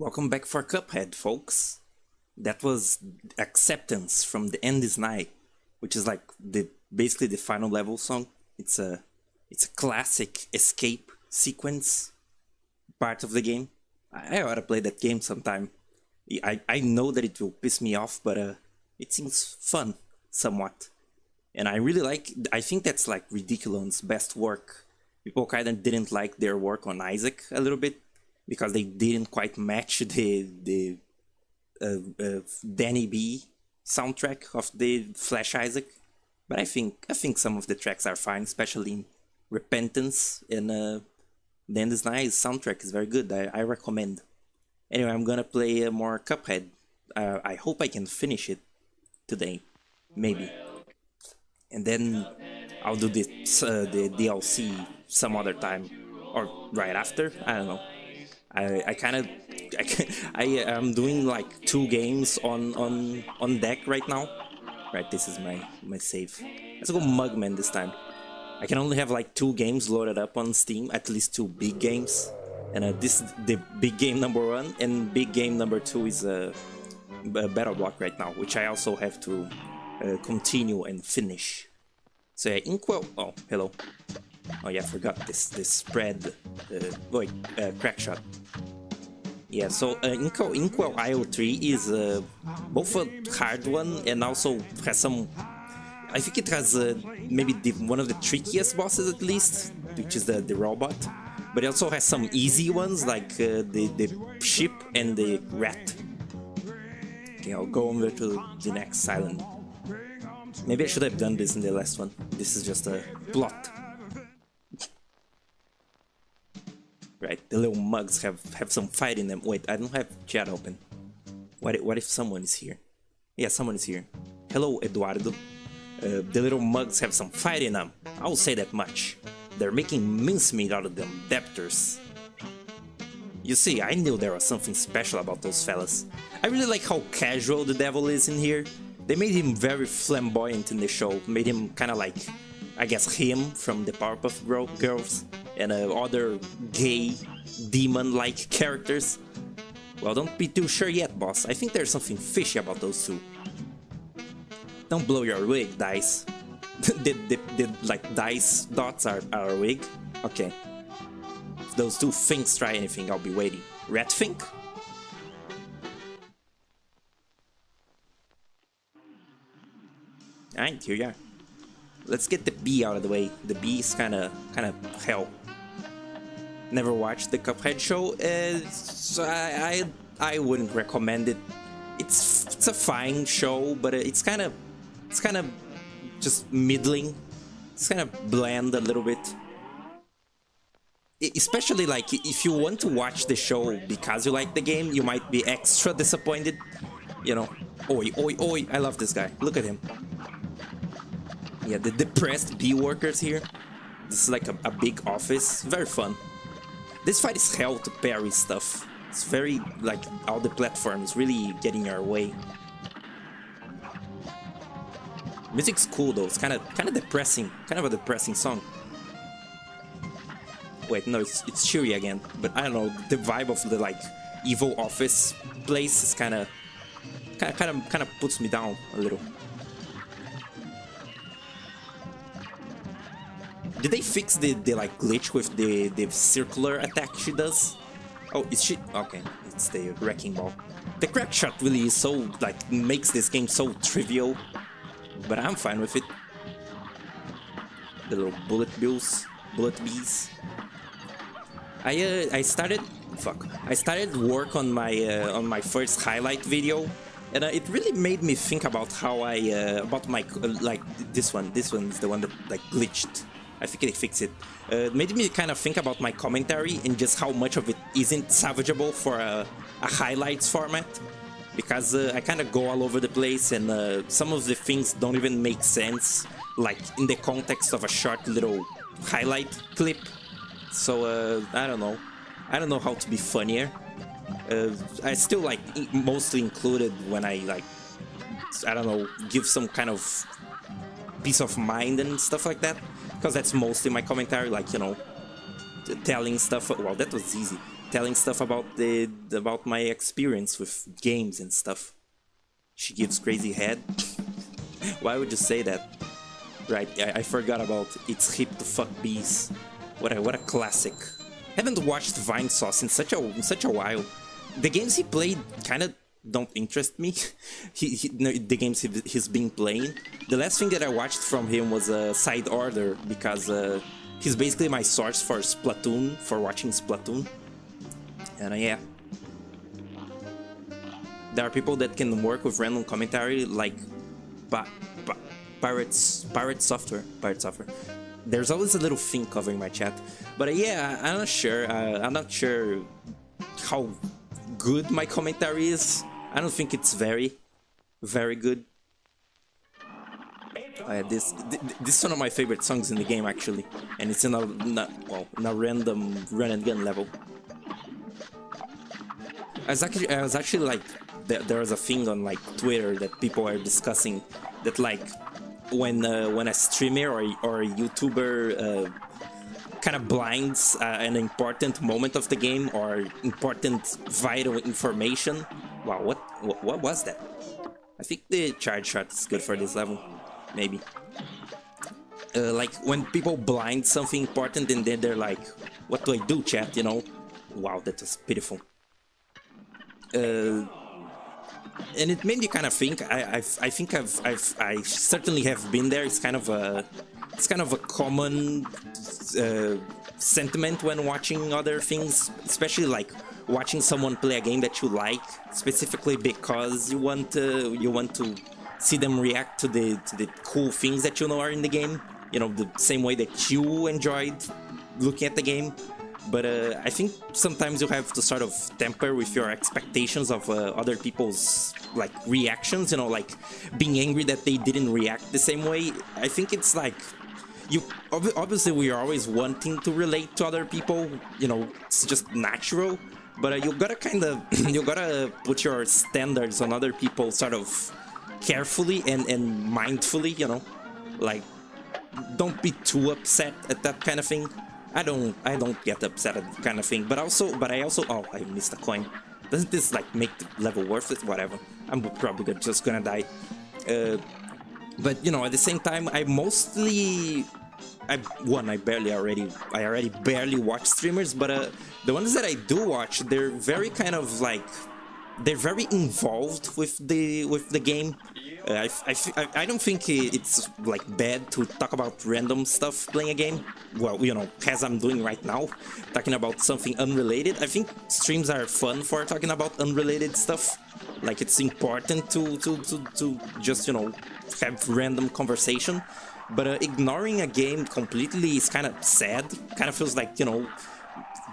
Welcome back for Cuphead, folks. That was Acceptance from The End Is Nigh, which is like basically the final level song. It's a classic escape sequence part of the game. I ought to play that game sometime. I know that it will piss me off, but it seems fun somewhat. And I think that's like Ridiculon's best work. People kind of didn't like their work on Isaac a little bit, because they didn't quite match the Danny B soundtrack of the Flash Isaac. But I think some of the tracks are fine, especially in Repentance, and The End Is Nigh soundtrack is very good. I recommend. Anyway, I'm gonna play more Cuphead. I hope I can finish it today, maybe, and then I'll do the DLC some other time or right after. I don't know. I am doing like 2 games on deck right now. Right, this is my save. Let's go Mugman this time. I can only have like 2 games loaded up on Steam, at least 2 big games. And this is the big game number 1, and big game number 2 is a Battle Block right now, which I also have to continue and finish. So yeah, Inkwell. Oh, hello. Oh yeah, I forgot this spread. Crack shot. Yeah, so Inkwell IO3 is both a hard one and also has some. I think it has maybe one of the trickiest bosses, at least, which is the robot. But it also has some easy ones like the ship and the rat. Okay, I'll go over to the next island. Maybe I should have done this in the last one. This is just a plot. Right, the little mugs have some fight in them. Wait, I don't have chat open. What if someone is here? Yeah, someone is here. Hello, Eduardo. The little mugs have some fight in them. I'll say that much. They're making mincemeat out of them debtors. You see, I knew there was something special about those fellas. I really like how casual the devil is in here. They made him very flamboyant in the show. Made him kind of like, I guess, him from the Powerpuff Girls. And other gay, demon-like characters. Well, don't be too sure yet, boss. I think there's something fishy about those 2. Don't blow your wig, Dice. Did like Dice dots are a wig? Okay. If those 2 Finks try anything, I'll be waiting. Rat Fink? Alright, here you are. Let's get the bee out of the way. The bee is kind of hell. Never watched the Cuphead show, so I wouldn't recommend it. It's a fine show, but it's kind of just middling. It's kind of bland a little bit. Especially like if you want to watch the show because you like the game, you might be extra disappointed. You know, oi oi oi! I love this guy. Look at him. Yeah, the depressed bee workers here. This is like a big office. Very fun. This fight is hell to parry stuff. It's very, like, all the platforms really getting your way. Music's cool though. It's kind of depressing. Kind of a depressing song. Wait, no, it's cheery again. But I don't know. The vibe of the like evil office place is kind of puts me down a little. Did they fix the like glitch with the circular attack she does? Oh, is she? Okay, it's the wrecking ball. The crack shot really is so like makes this game so trivial, but I'm fine with it. The little bullet bees. I started work on my first highlight video, and it really made me think about how about my like this one is the one that like glitched. I think they fixed it. Made me kind of think about my commentary and just how much of it isn't salvageable for a highlights format. Because I kind of go all over the place, and some of the things don't even make sense, like in the context of a short little highlight clip. So I don't know. I don't know how to be funnier. I still like mostly included when I like, I don't know, give some kind of peace of mind and stuff like that. Because that's mostly my commentary, like, you know, telling stuff. Well, that was easy. telling stuff about my experience with games and stuff. She gives crazy head. Why would you say that? Right, I forgot about It's Hip to Fuck Bees. What a classic. Haven't watched Vinesauce in such a while. The games he played kind of don't interest me. No, the games he's been playing. The last thing that I watched from him was Side Order, because he's basically my source for Splatoon, for watching Splatoon. And yeah. There are people that can work with random commentary, like Pirate Software. There's always a little thing covering my chat, but yeah, I'm not sure. I'm not sure how good my commentary is. I don't think it's very good. This is one of my favorite songs in the game, actually, and it's in a random run and gun level. I was actually like, there was a thing on like Twitter that people are discussing that, like, when a streamer or a YouTuber kind of blinds an important moment of the game or important vital information. Wow, what was that? I think the charge shot is good for this level, maybe. Like when people blind something important and then they're like, "What do I do, chat?" You know? Wow, that was pitiful. And it made me kind of think. I think I certainly have been there. It's kind of a common sentiment when watching other things, especially like watching someone play a game that you like, specifically because you want to see them react to the cool things that you know are in the game. You know, the same way that you enjoyed looking at the game. But I think sometimes you have to sort of temper with your expectations of other people's like reactions, you know, like being angry that they didn't react the same way. I think it's like, obviously we are always wanting to relate to other people, you know, it's just natural, but you gotta kind of, you gotta put your standards on other people sort of carefully and mindfully, you know, like don't be too upset at that kind of thing. I don't get upset at that kind of thing, but I also, oh, I missed a coin. Doesn't this like make the level worth it? Whatever. I'm probably just gonna die. But you know, at the same time, I already barely watch streamers, but the ones that I do watch, they're very kind of like, they're very involved with the game. I don't think it's like bad to talk about random stuff playing a game. Well, you know, as I'm doing right now, talking about something unrelated. I think streams are fun for talking about unrelated stuff. Like it's important to just, you know, have random conversation. But ignoring a game completely is kind of sad. Kind of feels like, you know,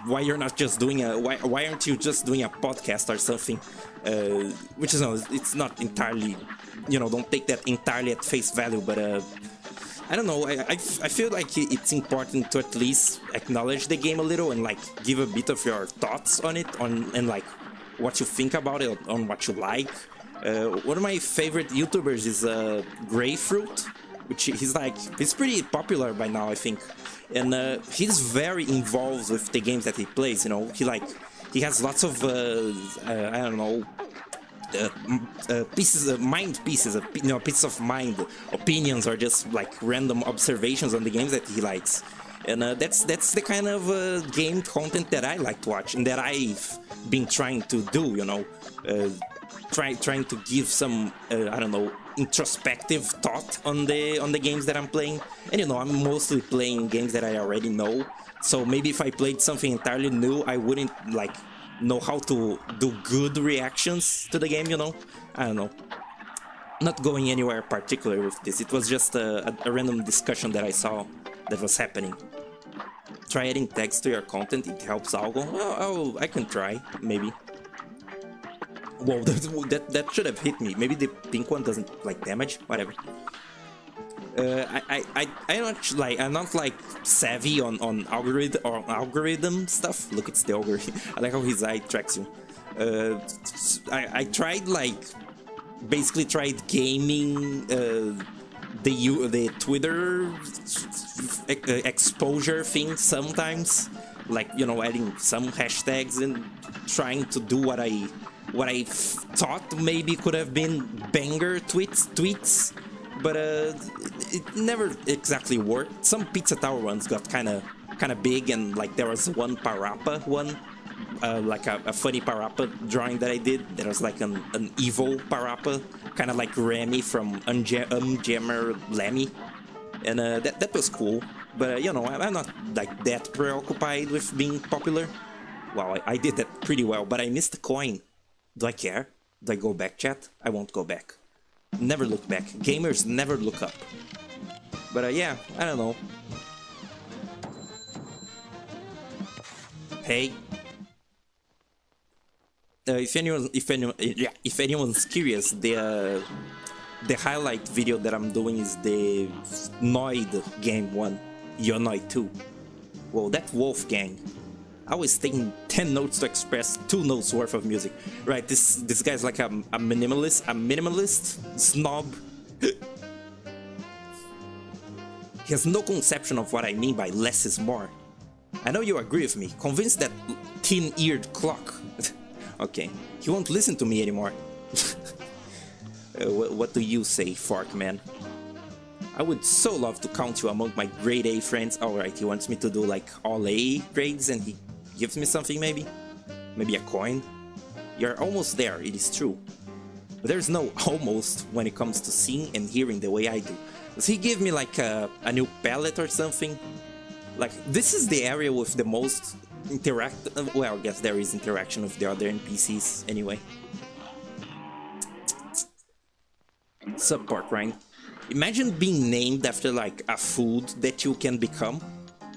why you're not just doing why aren't you just doing a podcast or something? Which is, no, it's not entirely, you know, don't take that entirely at face value, but I don't know, I feel like it's important to at least acknowledge the game a little and like give a bit of your thoughts on it, and like what you think about it, on what you like. One of my favorite YouTubers is Greyfruit, which he's pretty popular by now, I think, and he's very involved with the games that he plays. You know, he has lots of I don't know, pieces of mind opinions, or just like random observations on the games that he likes. And that's the kind of game content that I like to watch and that I've been trying to do, you know, trying to give some I don't know, introspective thought on the games that I'm playing. And you know, I'm mostly playing games that I already know, so maybe if I played something entirely new, I wouldn't like know how to do good reactions to the game, you know. I don't know, not going anywhere particular with this. It was just a random discussion that I saw that was happening. Try adding text to your content, it helps Algo. Oh, I can try, maybe. Whoa, that should have hit me. Maybe the pink one doesn't like damage. Whatever. I'm not like savvy on algorithm stuff. Look, it's the ogre. I like how his eye tracks you. I tried basically tried gaming the Twitter exposure thing sometimes, like, you know, adding some hashtags and trying to do what I thought maybe could have been banger tweets, but it never exactly worked. Some Pizza Tower ones got kind of big, and like there was one Parappa one, like a funny Parappa drawing that I did. There was like an evil Parappa, kind of like Remy from Jammer Lemmy, and that was cool. But you know, I'm not like that preoccupied with being popular. Wow, I did that pretty well, but I missed the coin. Do I care? Do I go back, chat? I won't go back. Never look back. Gamers never look up. But yeah, I don't know. Hey. If anyone's curious, the highlight video that I'm doing is the Noid game one, Yonoid 2. Whoa, that Wolfgang. I was taking 10 notes to express 2 notes worth of music. Right, this guy's like a minimalist snob. He has no conception of what I mean by less is more. I know you agree with me, convinced that thin-eared clock. Okay, he won't listen to me anymore. What do you say, Fork Man? I would so love to count you among my grade A friends. Alright, he wants me to do like all A grades and he gives me something maybe? Maybe a coin? You're almost there, it is true. But there's no almost when it comes to seeing and hearing the way I do. Does he give me like a new palette or something? Like, this is the area with the most well, I guess there is interaction with the other NPCs anyway. Sup, Pork Rind? Imagine being named after like a food that you can become.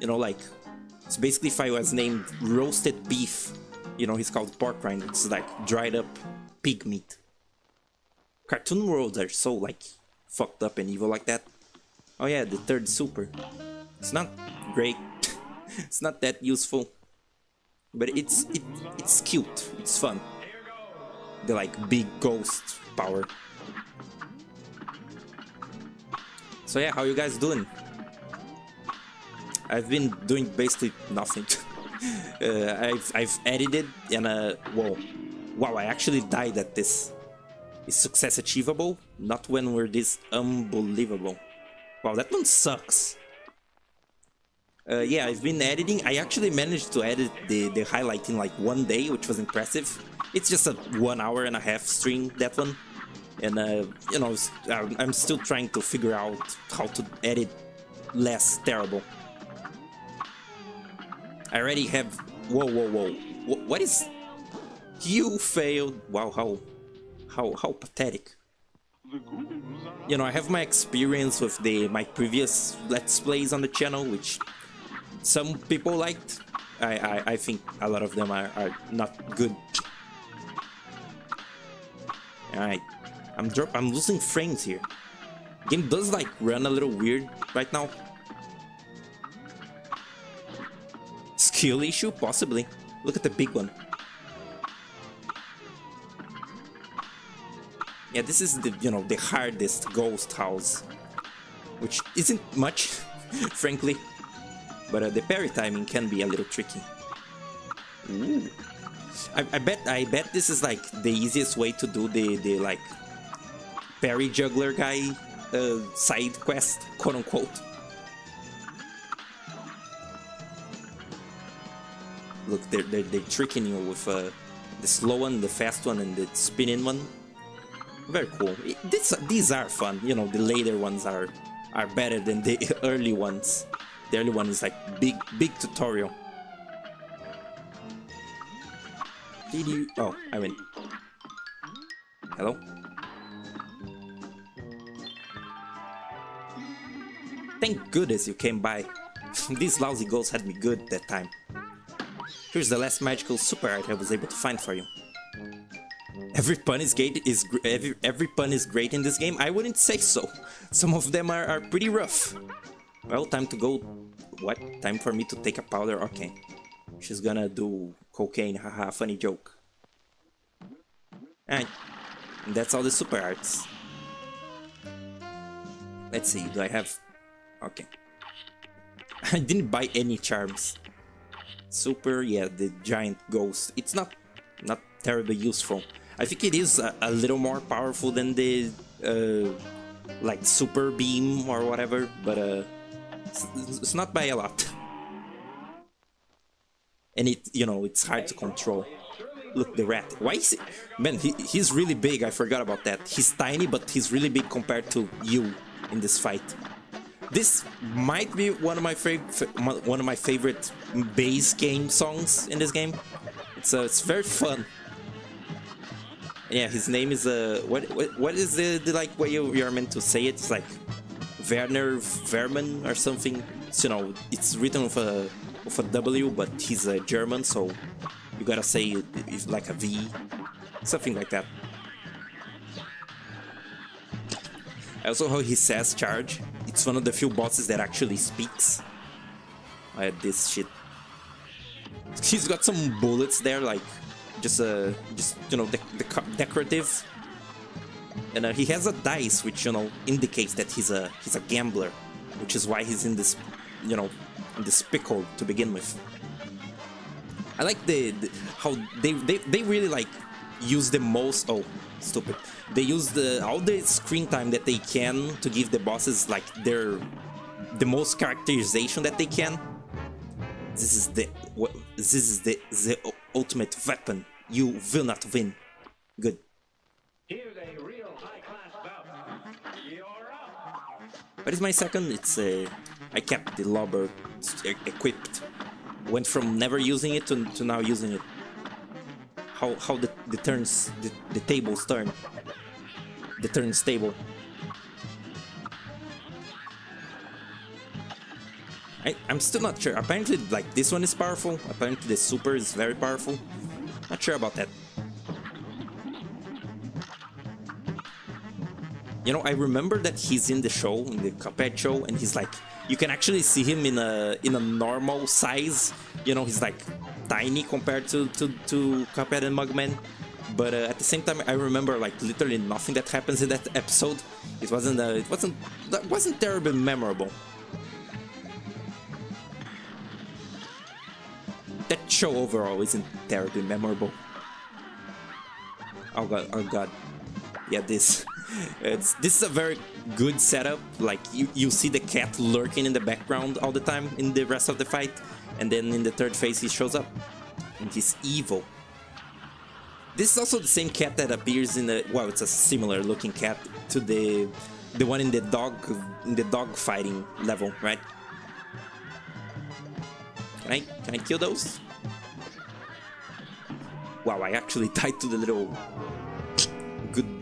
You know, like, it's basically if I was named roasted beef. You know, he's called Pork Rind. It's like dried up pig meat. Cartoon worlds are so like fucked up and evil like that. Oh yeah, the third super. It's not great. It's not that useful. But it's cute. It's fun. The like big ghost power. So yeah, how you guys doing? I've been doing basically nothing. I've edited and whoa, wow! I actually died at this. Is success achievable? Not when we're this unbelievable. Wow, that one sucks. Yeah, I've been editing. I actually managed to edit the highlight in like 1 day, which was impressive. It's just a 1 hour and a half stream, that one. And, you know, I'm still trying to figure out how to edit less terrible. I already have... Whoa, whoa, whoa. What is... You failed. Wow, how pathetic. You know, I have my experience with my previous Let's Plays on the channel, which some people liked. I think a lot of them are not good. Alright, I'm losing frames here. Game does like run a little weird right now. Skill issue? Possibly. Look at the big one. Yeah, this is the, you know, the hardest ghost house, which isn't much, frankly, but the parry timing can be a little tricky. Ooh. I bet this is like the easiest way to do the like parry juggler guy side quest, quote unquote. Look, they're tricking you with the slow one, the fast one, and the spinning one. Very cool. These are fun. You know, the later ones are better than the early ones. The early one is like big tutorial. Did you? Oh, I mean, hello. Thank goodness you came by. These lousy ghosts had me good that time. Here's the last magical super art I was able to find for you. Every pun is great. Every pun is great in this game. I wouldn't say so. Some of them are pretty rough. Well, time to go. What? Time for me to take a powder. Okay, she's gonna do cocaine. Haha, funny joke. Alright, that's all the super arts. Let's see. Do I have? Okay. I didn't buy any charms. Super, yeah, the giant ghost. It's not terribly useful. I think it is a little more powerful than the like super beam or whatever, but it's not by a lot. And it, you know, it's hard to control. Look, the rat. Why is it? Man, he's really big. I forgot about that. He's tiny, but he's really big compared to you in this fight. This might be one of my favorite base game songs in this game. It's very fun. Yeah, his name is what is the like way you're meant to say it? It's like Werner Verman or something. It's, you know, it's written with a W, but he's a German, so you gotta say it's like a V, something like that. Also, how he says charge. It's one of the few bosses that actually speaks. I had this shit. He's got some bullets there, like just you know, decorative. And he has a dice, which, you know, indicates that he's a gambler, which is why he's in this, you know, in this pickle to begin with. I like how they really like use the most. Oh, stupid! They use all the screen time that they can to give the bosses like the most characterization that they can. This is the ultimate weapon. You will not win. Good. Here's a real high-class bout. You're up. What is my second? It's I kept the lobber equipped. Went from never using it to now using it. How the turns the tables turn. The turns table. I'm still not sure. Apparently, like, this one is powerful. Apparently the super is very powerful. Not sure about that. You know, I remember that he's in the show, in the Cuphead show, and he's like, you can actually see him in a normal size. You know, he's like tiny compared to Cuphead and Mugman. But at the same time, I remember like literally nothing that happens in that episode. It wasn't terribly memorable. That show overall isn't terribly memorable. Oh god, oh god. Yeah, this is a very good setup. Like, you see the cat lurking in the background all the time in the rest of the fight, and then in the third phase he shows up and he's evil. This is also the same cat that appears in the, well, it's a similar looking cat to the one in the dog fighting level, right? Can I kill those? Wow, I actually died to the little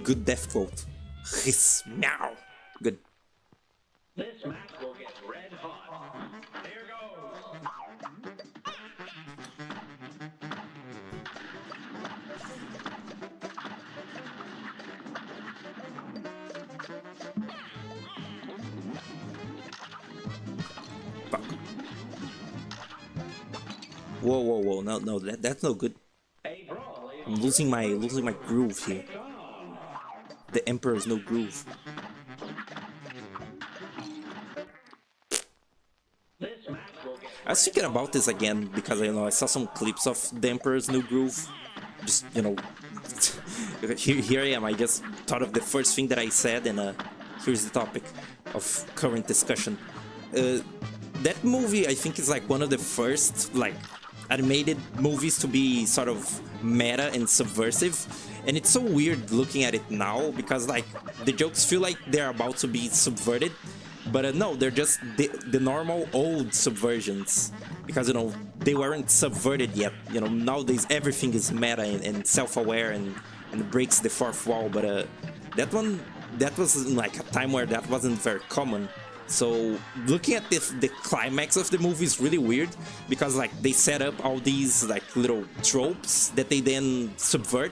good death quote. Hiss, meow. Good. This match will get red hot. Here goes. Fuck. Whoa. No, that's no good. I'm losing my groove here. The Emperor's no groove. I was thinking about this again because, you know, I saw some clips of the Emperor's New Groove. Just, you know, here I am. I just thought of the first thing that I said, and here's the topic of current discussion. That movie, I think, is like one of the first like animated movies to be sort of meta and subversive, and it's so weird looking at it now because like the jokes feel like they're about to be subverted, but no, they're just the normal old subversions, because, you know, they weren't subverted yet. You know, nowadays everything is meta and self-aware and breaks the fourth wall, but that was like a time where that wasn't very common. So looking at the climax of the movie is really weird, because like they set up all these like little tropes that they then subvert,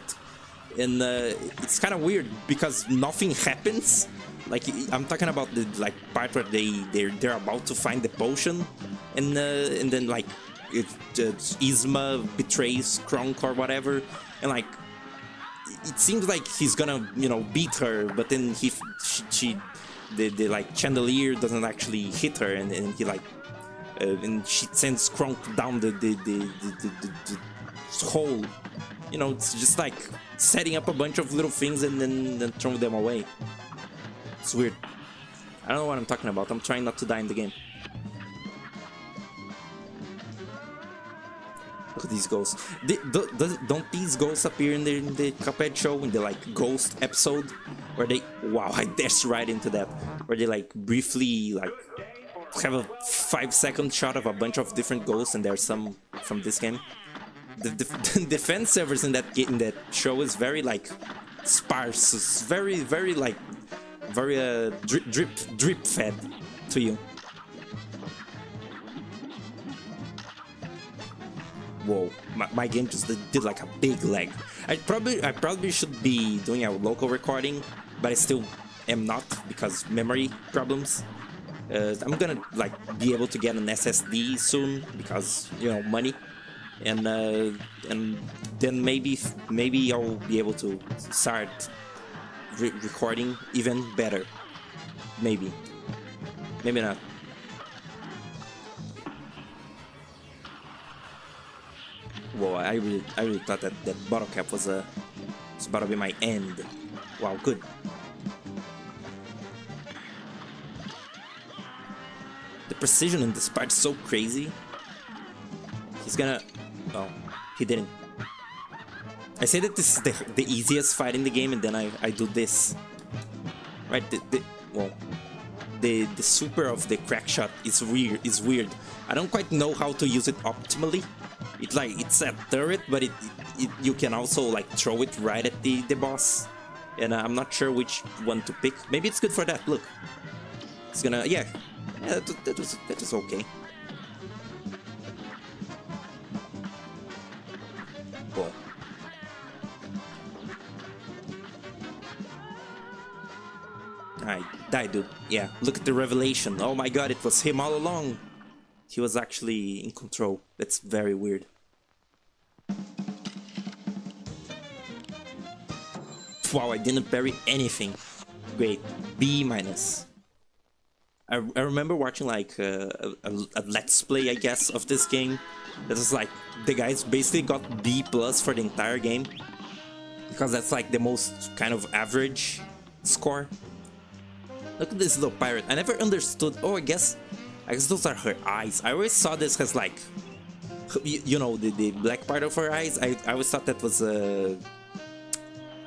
and it's kind of weird because nothing happens. Like, I'm talking about the like part where they're about to find the potion, and then like Yzma betrays Kronk or whatever, and like it seems like he's gonna, you know, beat her, but then she the like chandelier doesn't actually hit her, and he like and she sends Kronk down the hole. You know, it's just like setting up a bunch of little things and then throwing them away. It's weird. I don't know what I'm talking about. I'm trying not to die in the game. Look at these ghosts. Don't these ghosts appear in the Cuphead show, in the like ghost episode, where they, wow, I dashed right into that, where they like briefly like have a 5-second shot of a bunch of different ghosts, and there's some from this game. The fan servers in that show is very like sparse. It's very like very drip fed to you. Whoa, my game just did like a big lag. I probably should be doing a local recording, but I still am not because memory problems. I'm gonna like be able to get an SSD soon because, you know, money, and then maybe I'll be able to start recording even better. Maybe not. Whoa, I really thought that bottle cap was about to be my end. Wow, good. The precision in this part is so crazy. He's gonna... Oh, he didn't. I say that this is the easiest fight in the game, and then I do this. Right, the super of the crack shot is weird. I don't quite know how to use it optimally. It's a turret, but you can also like throw it right at the boss, and I'm not sure which one to pick. Maybe it's good for that. Look, it's gonna that was okay. Cool. I died, dude. Yeah, look at the revelation. Oh my god, it was him all along. He was actually in control. That's very weird. Wow, I didn't parry anything. Great. B-. I remember watching like a let's play, I guess, of this game. That was like, the guys basically got B+ for the entire game, because that's like the most kind of average score. Look at this little pirate. I never understood. Oh, I guess those are her eyes. I always saw this as like, you know, the black part of her eyes. I always thought that was a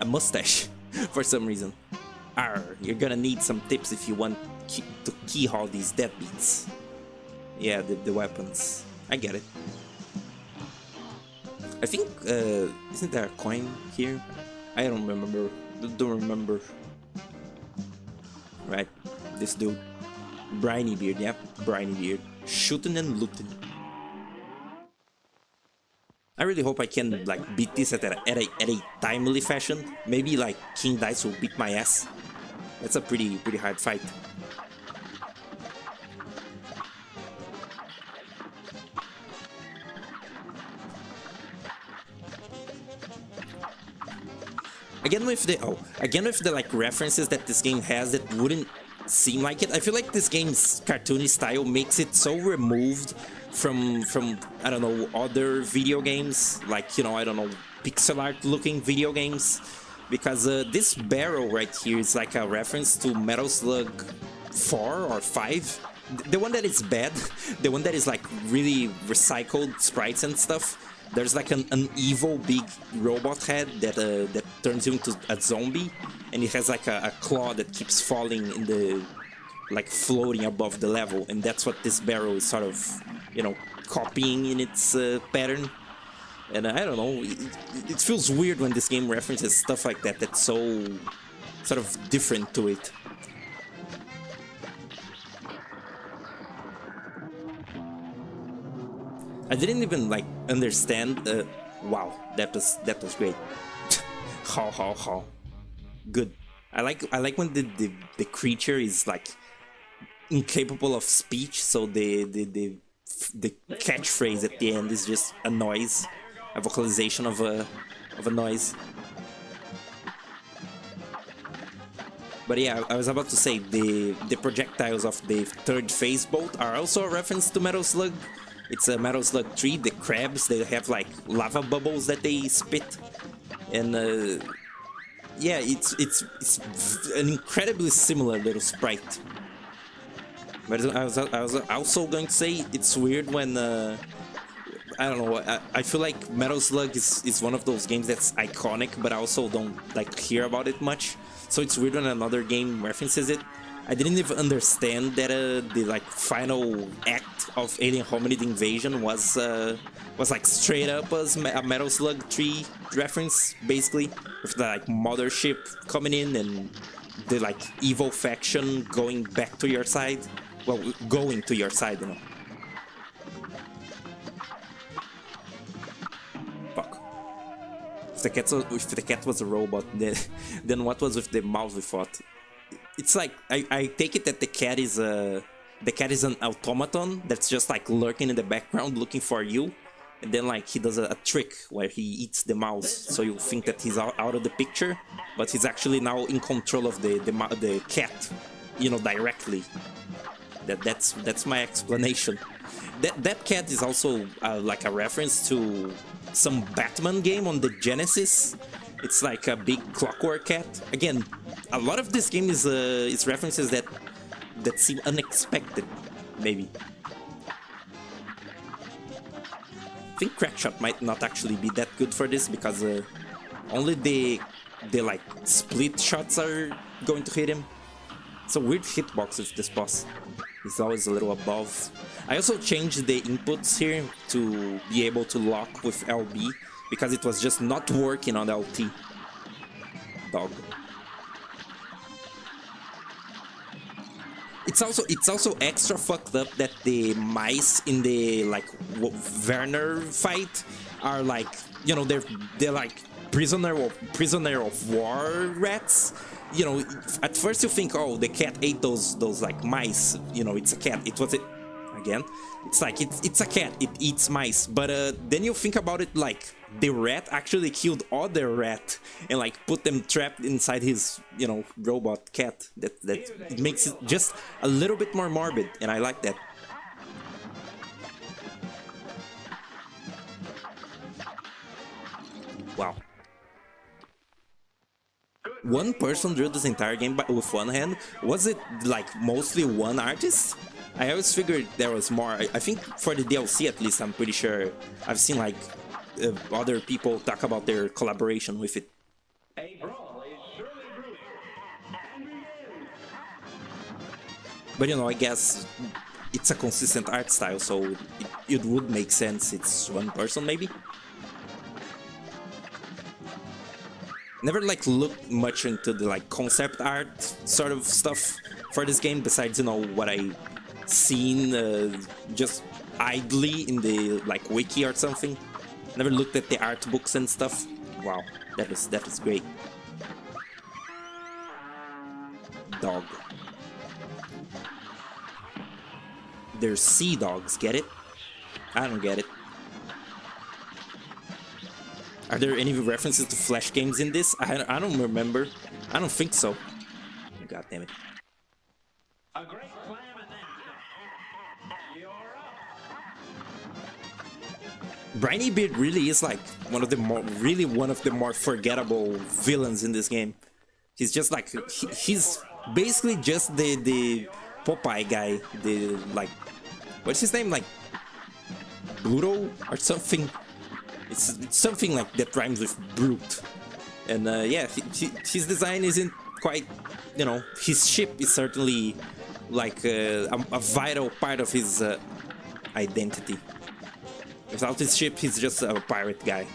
mustache for some reason. Arr, you're gonna need some tips if you want to keyhaul these deadbeats. Yeah, the weapons. I get it. I think, isn't there a coin here? I don't remember. Right, this dude. Briny Beard, yeah, Briny Beard. Shooting and looting. I really hope I can like beat this at a timely fashion. Maybe like King Dice will beat my ass. That's a pretty hard fight. Again with the like references that this game has that wouldn't seem like it. I feel like this game's cartoony style makes it so removed from I don't know, other video games, like, you know, I don't know, pixel art looking video games, because this barrel right here is like a reference to Metal Slug 4 or 5, the one that is bad, the one that is like really recycled sprites and stuff. There's like an evil big robot head that turns you into a zombie, and it has like a claw that keeps falling in the, like, floating above the level, and that's what this barrel is sort of, you know, copying in its pattern. And I don't know, it feels weird when this game references stuff like that that's so sort of different to it. I didn't even like understand. Wow, that was great. How good. I like when the creature is like incapable of speech, so the catchphrase at the end is just a noise, a vocalization of a noise. But yeah, I was about to say the projectiles of the third phase boat are also a reference to Metal Slug. It's a Metal Slug 3. The crabs, they have like lava bubbles that they spit, and yeah, it's an incredibly similar little sprite. But I was also going to say it's weird when I don't know. I feel like Metal Slug is one of those games that's iconic, but I also don't like hear about it much. So it's weird when another game references it. I didn't even understand that the like final act of Alien Hominid Invasion was like straight up as a Metal Slug 3 reference, basically, with the like mothership coming in and the like evil faction going back to your side. Well, going to your side, you know. Fuck. If the cat was a robot, then what was with the mouse we fought? It's like I take it that the cat is an automaton that's just like lurking in the background looking for you, and then like he does a trick where he eats the mouse, so you think that he's out of the picture, but he's actually now in control of the cat, you know, directly. That's my explanation. That cat is also like a reference to some Batman game on the Genesis. It's like a big clockwork cat. Again, a lot of this game is references that seem unexpected, maybe. I think Crackshot might not actually be that good for this because only the like split shots are going to hit him. It's a weird hitbox with this boss. It's always a little above. I also changed the inputs here to be able to lock with LB because it was just not working on LT. Dog. It's also extra fucked up that the mice in the like Werner fight are like, you know, they're like prisoner of war rats. You know, at first you think, oh, the cat ate those like mice. You know, it's a cat. It was it again. It's like it's a cat. It eats mice. But then you think about it like the rat actually killed other rat and like put them trapped inside his, you know, robot cat. That it makes it just a little bit more morbid, and I like that. Wow. One person drew this entire game with one hand. Was it like mostly one artist? I always figured there was more. I think for the DLC at least, I'm pretty sure I've seen like other people talk about their collaboration with it. A brawl is surely brewing. And begin. But you know, I guess it's a consistent art style, so it would make sense. It's one person maybe. Never like looked much into the like concept art sort of stuff for this game, besides, you know, what I seen just idly in the like wiki or something. Never looked at the art books and stuff. Wow, that is great. Dog. They're sea dogs, get it? I don't get it. Are there any references to Flash games in this? I don't remember. I don't think so. God damn it. A great slam and then you're up. Briny Beard really is like one of the more forgettable villains in this game. He's just like he's basically just the Popeye guy. The like, what's his name, like Bluto or something. It's something like that rhymes with brute. And yeah, his design isn't quite, you know, his ship is certainly like a vital part of his identity. Without his ship, he's just a pirate guy.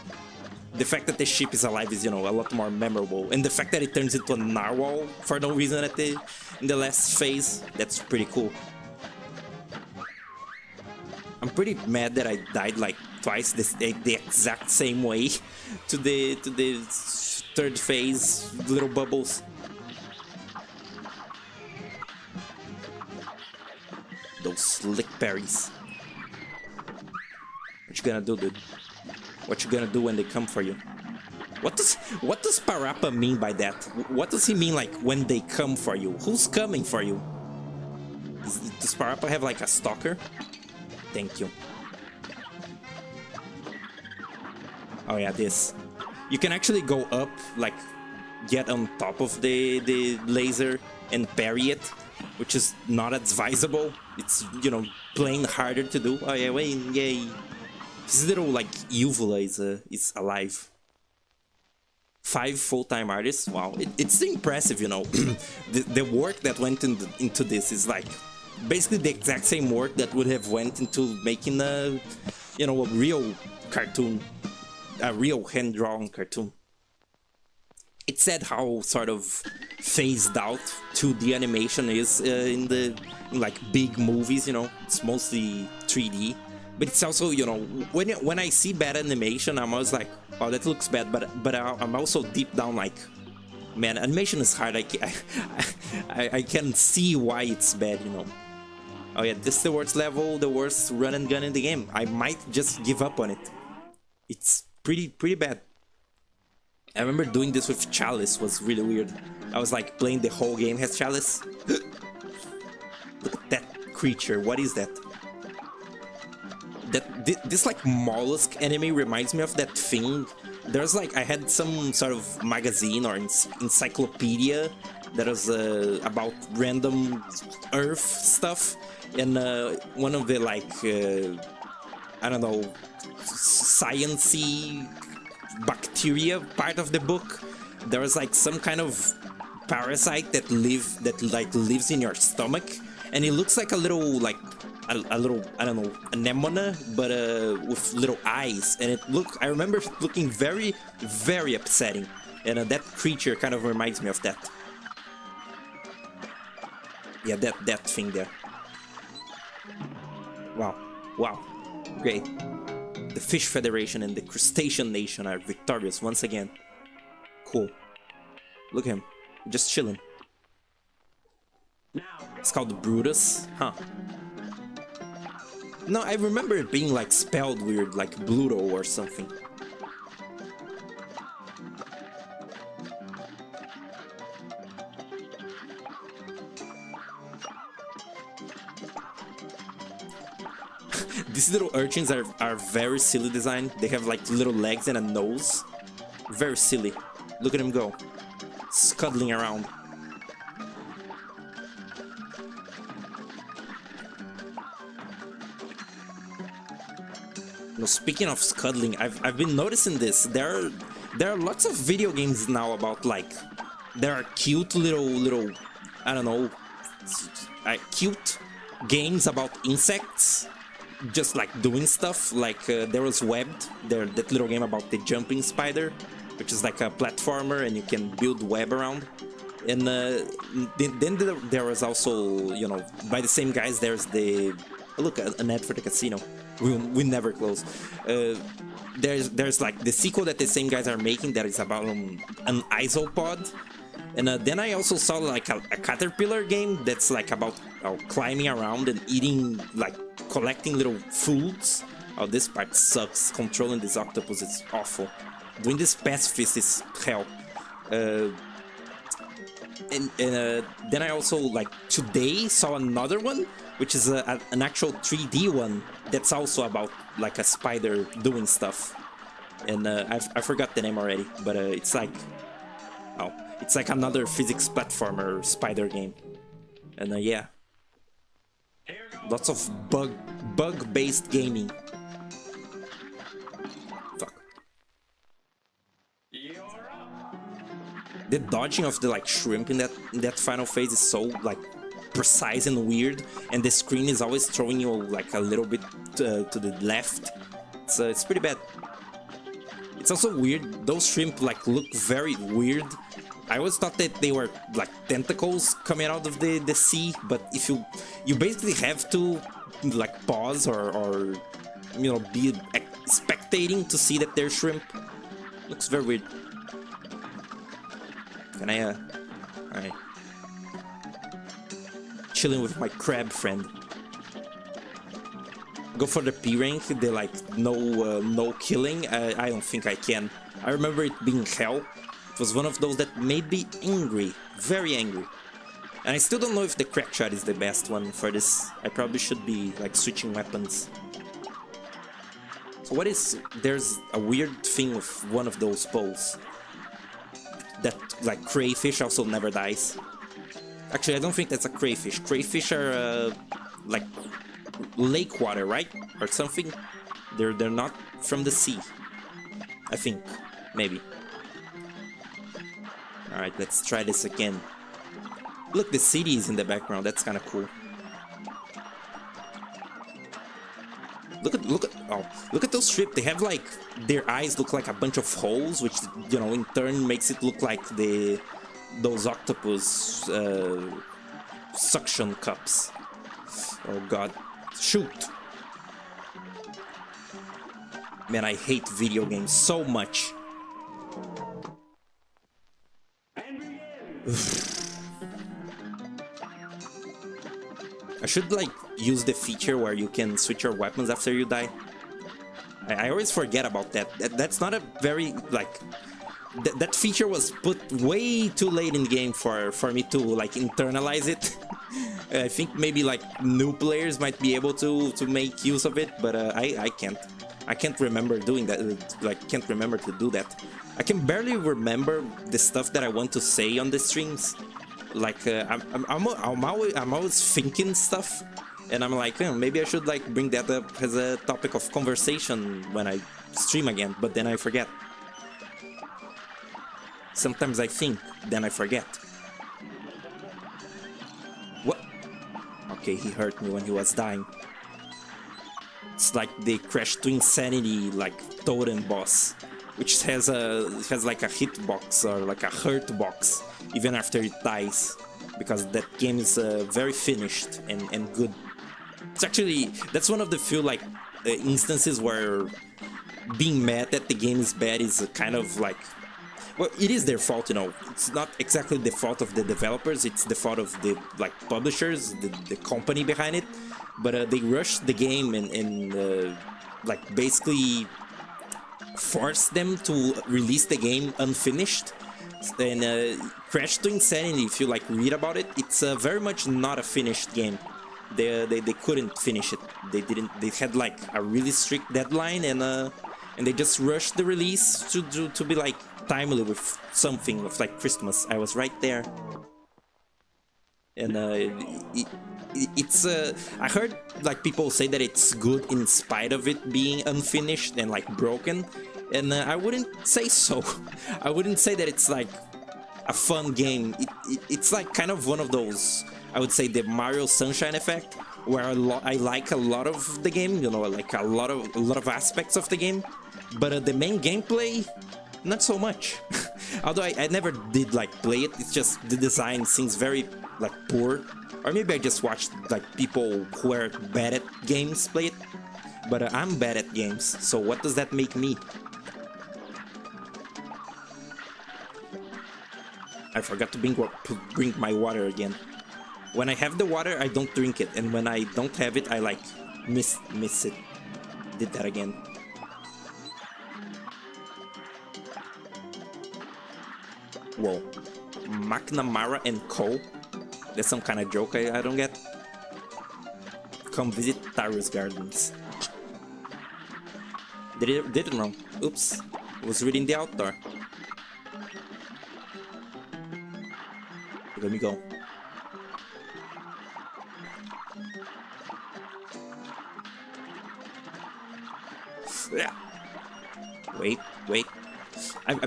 The fact that the ship is alive is, you know, a lot more memorable. And the fact that it turns into a narwhal for no reason in the last phase, that's pretty cool. I'm pretty mad that I died like twice the exact same way to the third phase little bubbles. Those slick parries. What you gonna do, dude? What you gonna do when they come for you? what does Parappa mean by that? What does he mean like when they come for you? Who's coming for you? Does Parappa have like a stalker? Thank you. Oh yeah, this. You can actually go up, like get on top of the laser and parry it, which is not advisable. It's, you know, plain harder to do. Oh yeah, wait, yay. This little like uvula is alive. 5 full-time artists. Wow, it's impressive, you know. The work that went into this is like basically the exact same work that would have went into making a, you know, a real cartoon, a real hand-drawn cartoon. It's sad how sort of phased out 2D animation is in like big movies, you know. It's mostly 3D. But it's also, you know, when I see bad animation, I'm always like, oh, that looks bad. But I'm also deep down like, man, animation is hard. I can see why it's bad, you know. Oh yeah, this is the worst level, the worst run and gun in the game. I might just give up on it. It's pretty bad. I remember doing this with Chalice, was really weird. I was like playing the whole game as Chalice. Look at that creature, what is that? This like mollusk enemy reminds me of that thing. There's like, I had some sort of magazine or encyclopedia that was about random Earth stuff, and one of the like I don't know, sciencey bacteria part of the book, there was like some kind of parasite that lives in your stomach, and it looks like a little like a little, I don't know, anemone, but with little eyes, and I remember it looking very upsetting, and that creature kind of reminds me of that. Yeah, that thing there. Wow, great. The Fish Federation and the Crustacean Nation are victorious once again. Cool. Look at him, just chilling. It's called Brutus, huh? No, I remember it being like spelled weird, like Bluto or something. These little urchins are very silly design. They have like little legs and a nose. Very silly. Look at him go. Scuttling around. No, speaking of scuttling, I've been noticing this. There are lots of video games now about like, there are cute little I don't know, cute games about insects just like doing stuff. Like there was Webbed, that little game about the jumping spider, which is like a platformer and you can build web around. And then there was also, you know, by the same guys, there's the, look, an ad for the casino. We never close. There's like the sequel that the same guys are making that is about an isopod. And then I also saw like a caterpillar game that's like about climbing around and eating, like collecting little foods. Oh, this part sucks. Controlling this octopus is awful. Doing this pacifist is hell. And then I also, like, today saw another one, which is an actual 3D one that's also about like a spider doing stuff. And I forgot the name already, but it's like, oh, it's like another physics platformer spider game. And yeah, lots of bug-based gaming. Fuck. The dodging of the like shrimp in that final phase is so like precise and weird, and the screen is always throwing you like a little bit to the left. It's pretty bad. It's also weird. Those shrimp like look very weird. I always thought that they were like tentacles coming out of the sea, but if you basically have to like pause or you know, be spectating to see that they're shrimp. Looks very weird. Can I alright. Chilling with my crab friend. go for the P rank, the like no killing. I don't think I can. I remember it being hell. It was one of those that made me angry, very angry. And I still don't know if the crack shot is the best one for this. I probably should be like switching weapons. So what is... There's a weird thing with one of those poles. That like crayfish also never dies. Actually, I don't think that's a crayfish. Crayfish are like lake water, right? Or something. They're not from the sea. I think. Maybe. Alright, let's try this again. Look, the city is in the background. That's kind of cool. Look at those strips. They have like their eyes look like a bunch of holes, which, you know, in turn makes it look like those octopus suction cups. Oh god, shoot! Man, I hate video games so much. I should like use the feature where you can switch your weapons after you die. I always forget about that. That's not a very like... That feature was put way too late in the game for me to like internalize it. I think maybe like new players might be able to make use of it, but I can't. I can't remember doing that. Like, can't remember to do that. I can barely remember the stuff that I want to say on the streams. Like I'm always thinking stuff, and I'm like, maybe I should like bring that up as a topic of conversation when I stream again, but then I forget. Sometimes I think, then I forget. What? Okay, he hurt me when he was dying. It's like the Crash to Insanity like totem boss, which has like a hitbox or like a hurt box even after it dies, because that game is very finished and good. It's actually, that's one of the few like instances where being mad that the game is bad is kind of like, well, it is their fault, you know. It's not exactly the fault of the developers, it's the fault of the like publishers, the company behind it. But they rushed the game and like basically forced them to release the game unfinished. And Crash to Insanity, if you like read about it, it's very much not a finished game. They couldn't finish it. They didn't. They had like a really strict deadline, and they just rushed the release to be like timely with something with like Christmas. I was right there. And it's I heard like people say that it's good in spite of it being unfinished and like broken, and I wouldn't say so. I wouldn't say that it's like a fun game. It's like kind of one of those, I would say, the Mario Sunshine effect, where I like a lot of the game, you know, like a lot of aspects of the game, but the main gameplay, not so much. Although I never did like play it. It's just the design seems very like poor, or maybe I just watched like people who are bad at games play it. But I'm bad at games, so what does that make me? I forgot to bring my water again. When I have the water, I don't drink it, and when I don't have it, I like miss it. Did that again. Whoa. McNamara and Co. That's some kind of joke I don't get. Come visit Tyrus Gardens. Did it wrong. Oops. I was reading the outdoor. Let me go. Wait.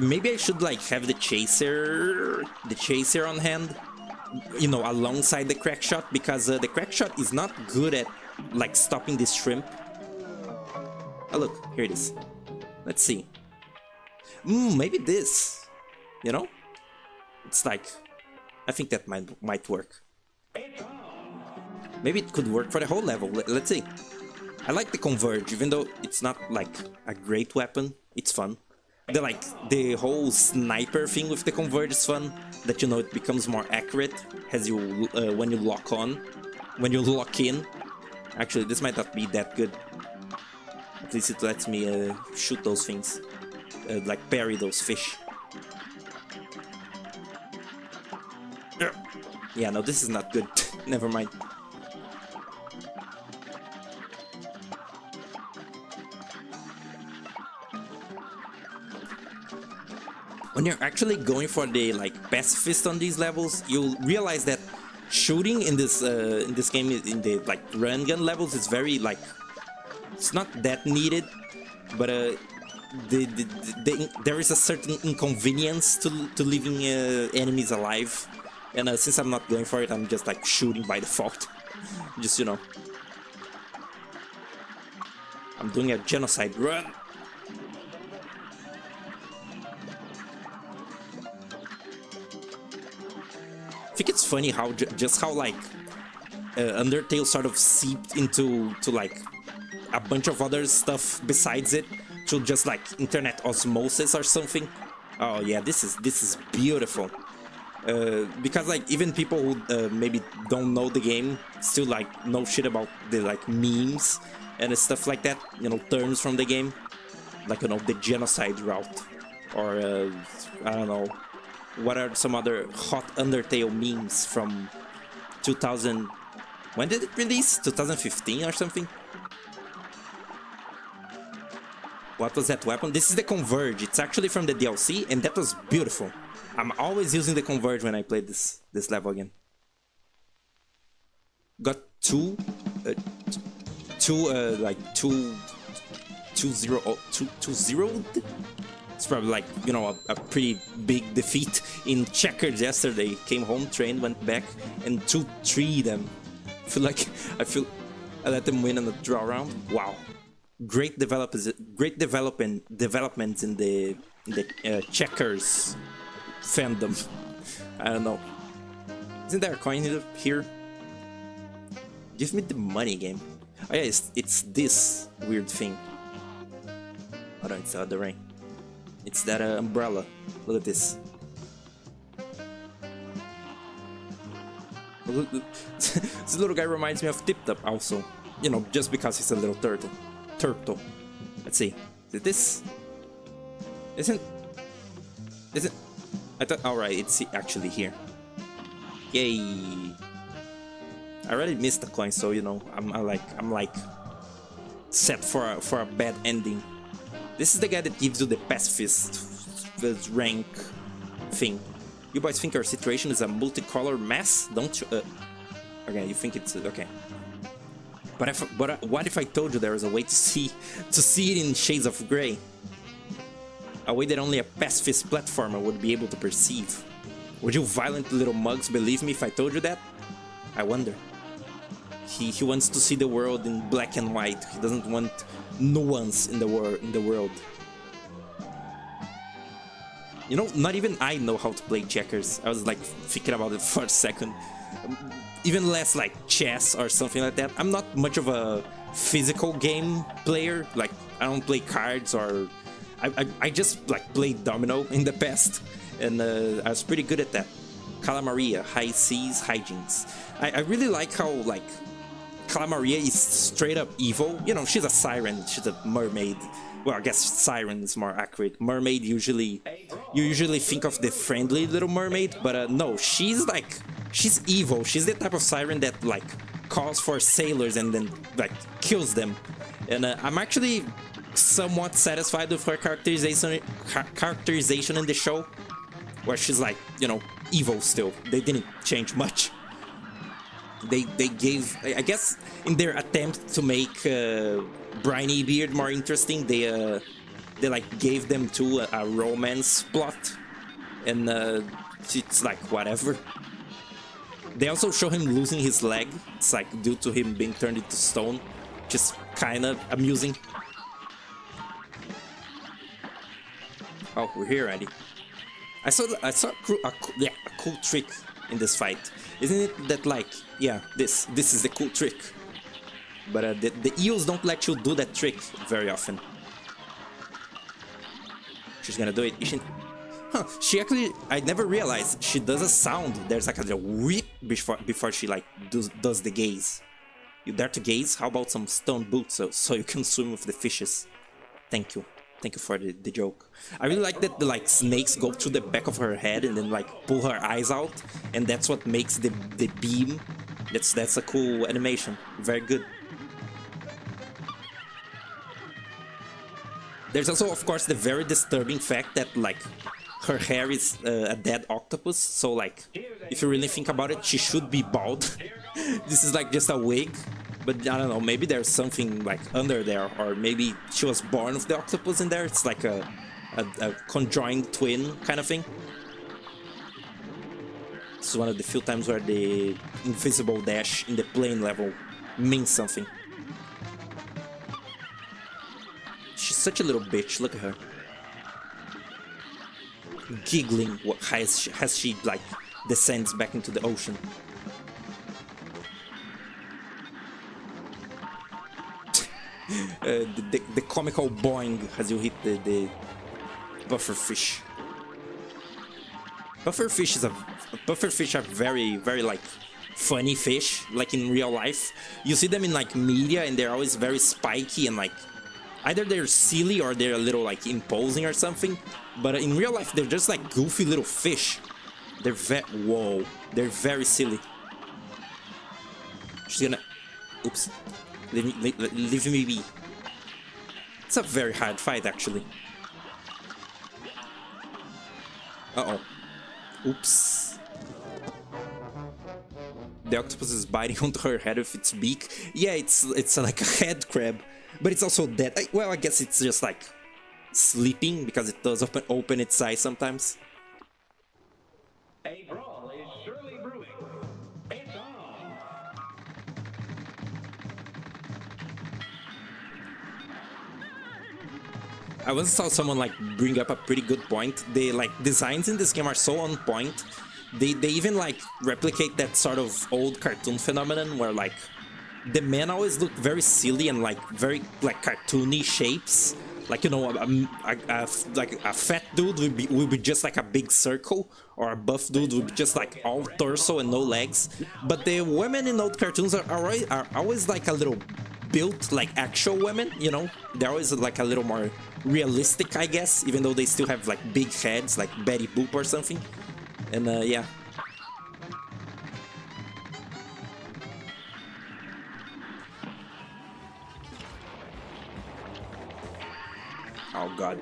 Maybe I should like have the chaser on hand, you know, alongside the crack shot, because the crack shot is not good at like stopping this shrimp. Oh look, here it is. Let's see. Maybe this, you know, it's like, I think that might work. Maybe it could work for the whole level. Let's see. I like the Converge, even though it's not like a great weapon. It's fun. The whole sniper thing with the Converge is fun. That, you know, it becomes more accurate as you when you lock in. Actually, this might not be that good. At least it lets me shoot those things. Like parry those fish. Yeah, no, this is not good. Never mind. When you're actually going for the like pacifist on these levels, you'll realize that shooting in this game in the like run gun levels is very like it's not that needed, but there is a certain inconvenience to leaving enemies alive, and since I'm not going for it, I'm just like shooting by default. Just, you know, I'm doing a genocide run. I think it's funny how just how like Undertale sort of seeped into like a bunch of other stuff besides it, to just like internet osmosis or something. Oh yeah, this is beautiful. Because like even people who maybe don't know the game still like know shit about the like memes and stuff like that, you know, terms from the game, like, you know, the genocide route, or I don't know, what are some other hot Undertale memes from 2000? When did it release? 2015 or something? What was that weapon? This is the Converge. It's actually from the DLC, and that was beautiful. I'm always using the Converge when I play this level again. Got two zeroed. It's probably like, you know, a pretty big defeat in checkers yesterday. Came home, trained, went back, and 2-3 them. I feel I let them win on the draw round. Wow. Great developments in the checkers fandom. I don't know. Isn't there a coin here? Give me the money, game. Oh yeah, it's this weird thing. Hold on, it's the other ring. It's that umbrella. Look at this. This little guy reminds me of Tip Top also. You know, just because he's a little turtle. Let's see. Is it this? Isn't? I thought. All right, it's actually here. Yay! I already missed the coin, so you know I'm like set for a bad ending. This is the guy that gives you the pacifist rank thing. You boys think our situation is a multicolor mess, don't you? Okay, you think it's okay. But what if I told you there was a way to see it in shades of gray? A way that only a pacifist platformer would be able to perceive. Would you violent little mugs believe me if I told you that? I wonder. He wants to see the world in black and white. He doesn't want nuance in the world. You know, not even I know how to play checkers. I was like thinking about it for a second. Even less like chess or something like that. I'm not much of a physical game player. Like, I don't play cards, or I just like played domino in the past, and I was pretty good at that. Calamaria, high seas, hijinks. I really like how like Calamaria is straight up evil. You know, she's a siren, she's a mermaid. Well, I guess siren is more accurate. Mermaid you usually think of the friendly little mermaid, but no, she's evil. She's the type of siren that like calls for sailors and then like kills them. And I'm actually somewhat satisfied with her characterization in the show, where she's like, you know, evil still. They didn't change much. They gave, I guess, in their attempt to make Briny Beard more interesting, they like gave them to a romance plot, and it's like whatever. They also show him losing his leg. It's like due to him being turned into stone, which is kind of amusing. Oh, we're here already. I saw a cool trick in this fight. Isn't it that like, yeah, this is the cool trick. But the eels don't let you do that trick very often. She's gonna do it. Huh, she actually, I never realized she does a sound. There's like a whip before she like does the gaze. You dare to gaze? How about some stone boots so you can swim with the fishes? Thank you. Thank you for the joke. I really like that the like snakes go through the back of her head and then like pull her eyes out, and that's what makes the beam. That's a cool animation. Very good. There's also, of course, the very disturbing fact that like her hair is a dead octopus. So like, if you really think about it, she should be bald. This is like just a wig. But I don't know, maybe there's something like under there, or maybe she was born with the octopus in there. It's like a conjoined twin kind of thing. This is one of the few times where the invisible dash in the plane level means something. She's such a little bitch, look at her. Giggling as she like descends back into the ocean. The comical boing as you hit the bufferfish. Bufferfish are very like funny fish, like in real life. You see them in like media and they're always very spiky and like either they're silly or they're a little like imposing or something. But in real life they're just like goofy little fish. They're they're very silly. She's gonna, oops. Leave me be. It's a very hard fight, actually. Uh-oh. Oops. The octopus is biting onto her head with its beak. Yeah, it's like a head crab, but it's also dead. Well, I guess it's just like sleeping because it does open its eyes sometimes. A brawl is surely brewing. It's on. I once saw someone like bring up a pretty good point. The like designs in this game are so on point. They even like replicate that sort of old cartoon phenomenon where like the men always look very silly and like very like cartoony shapes. Like, you know, like a fat dude would be just like a big circle, or a buff dude would be just like all torso and no legs. But the women in old cartoons are always like a little built like actual women, you know? They're always like a little more realistic, I guess, even though they still have like big heads, like Betty Boop or something. And yeah. Oh god.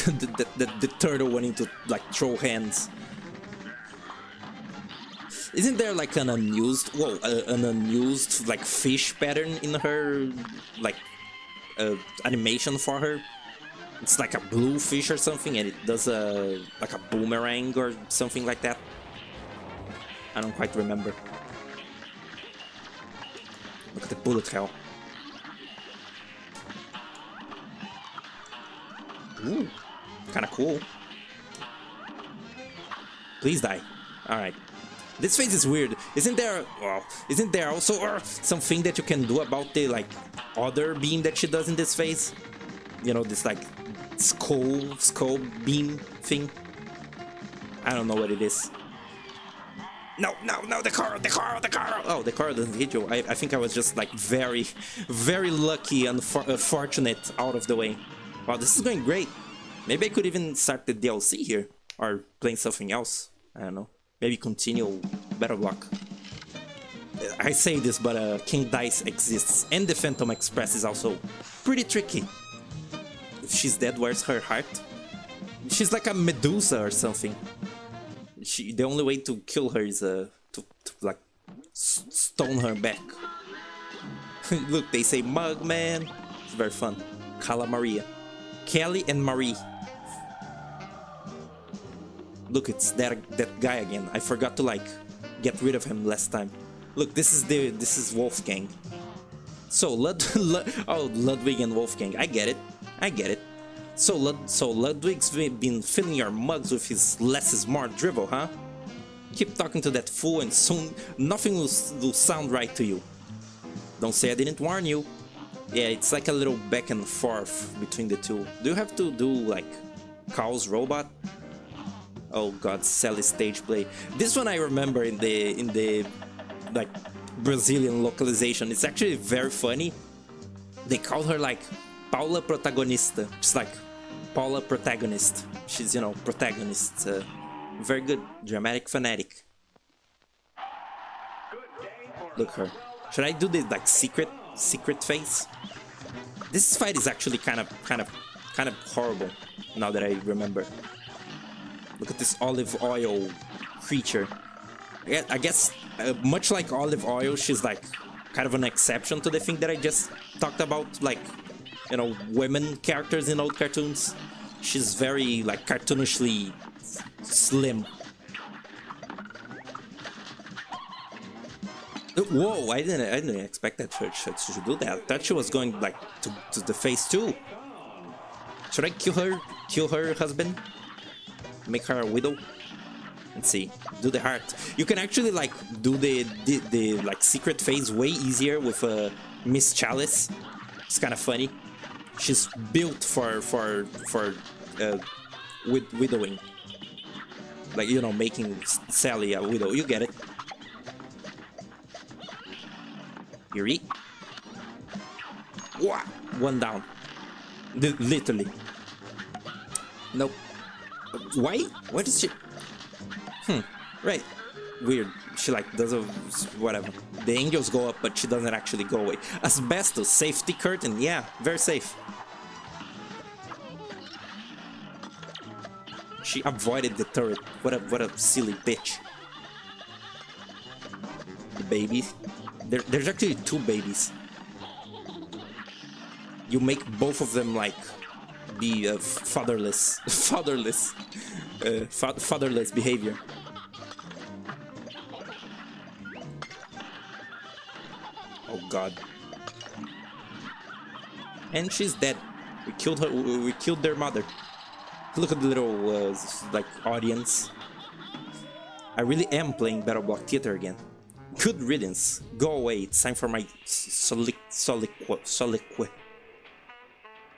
the turtle wanting to like throw hands. Isn't there like an unused, an unused like fish pattern in her like animation for her? It's like a blue fish or something, and it does a like a boomerang or something like that. I don't quite remember. Look at the bullet hell. Ooh, kind of cool. Please die. All right. This phase is weird. Isn't there also something that you can do about the like other beam that she does in this phase? You know, this like skull beam thing. I don't know what it is. No, the car. Oh, the car doesn't hit you. I think I was just like very lucky and fortunate out of the way. Wow, this is going great. Maybe I could even start the DLC here, or playing something else. I don't know. Maybe continue Battle Block. I say this, but King Dice exists, and the Phantom Express is also pretty tricky. If she's dead, where's her heart? She's like a Medusa or something. The only way to kill her is to like stone her back. Look, they say Mug Man. It's very fun. Cala Maria, Kelly and Marie. Look, it's that guy again. I forgot to like get rid of him last time. Look, this is Wolfgang. So Ludwig and Wolfgang. I get it. So Ludwig's been filling your mugs with his less is more drivel, huh? Keep talking to that fool and soon nothing will sound right to you. Don't say I didn't warn you. Yeah, it's like a little back and forth between the two. Do you have to do like Cow's robot. Oh god, Sally stage play. This one I remember in the like Brazilian localization. It's actually very funny. They call her like Paula Protagonista. It's like Paula Protagonist. She's, you know, protagonist. Very good, dramatic fanatic. Look her. Should I do the like secret face? This fight is actually kind of horrible now that I remember. Look at this olive oil creature. Yeah, I guess much like olive oil, she's like kind of an exception to the thing that I just talked about, like, you know, women characters in old cartoons. She's very like cartoonishly slim. Whoa! I didn't expect that she should do that. I thought she was going like to the face too. Should I kill her husband? Make her a widow? Let's see. Do the heart. You can actually like do the like secret phase way easier with Miss Chalice. It's kind of funny. She's built for widowing. Like, you know, making Sally a widow. You get it. Yuri. Wah! One down. Literally. Nope. Why? Why does she... Right. Weird. She like does a... whatever. The angels go up, but she doesn't actually go away. Asbestos. Safety curtain. Yeah, very safe. She avoided the turret. What a silly bitch. The babies. There's actually two babies. You make both of them like be fatherless behavior. Oh god. And she's dead. We killed her. We killed their mother. Look at the little like audience. I really am playing Battle Block Theater again. Good riddance. Go away. It's time for my soliloquy.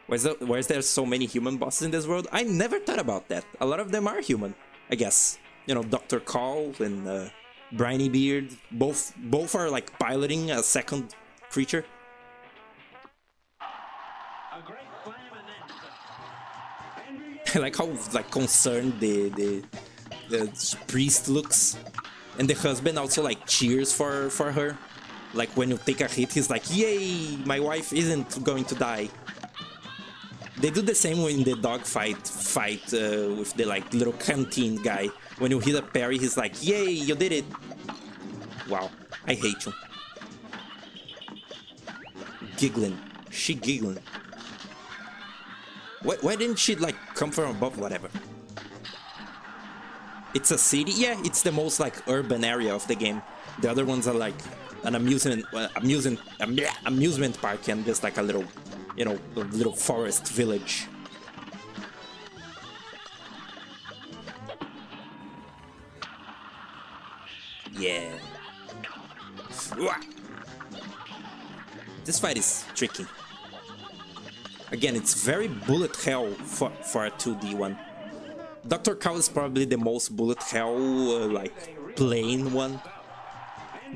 Why is there so many human bosses in this world? I never thought about that. A lot of them are human, I guess. You know, Dr. Call and Briny Beard. Both are like piloting a second creature. I like how like concerned the priest looks. And the husband also like cheers for her. Like when you take a hit, he's like, yay, my wife isn't going to die. They do the same in the dog fight with the like little canteen guy. When you hit a parry, he's like, yay, you did it. Wow, I hate you. Giggling. She giggling. Why didn't she like come from above? Whatever. It's a city? Yeah, it's the most like urban area of the game. The other ones are like an amusement park and just like a little, you know, a little forest village. Yeah. This fight is tricky. Again, it's very bullet hell for a 2D one. Dr. Cow is probably the most bullet hell, like, plain one.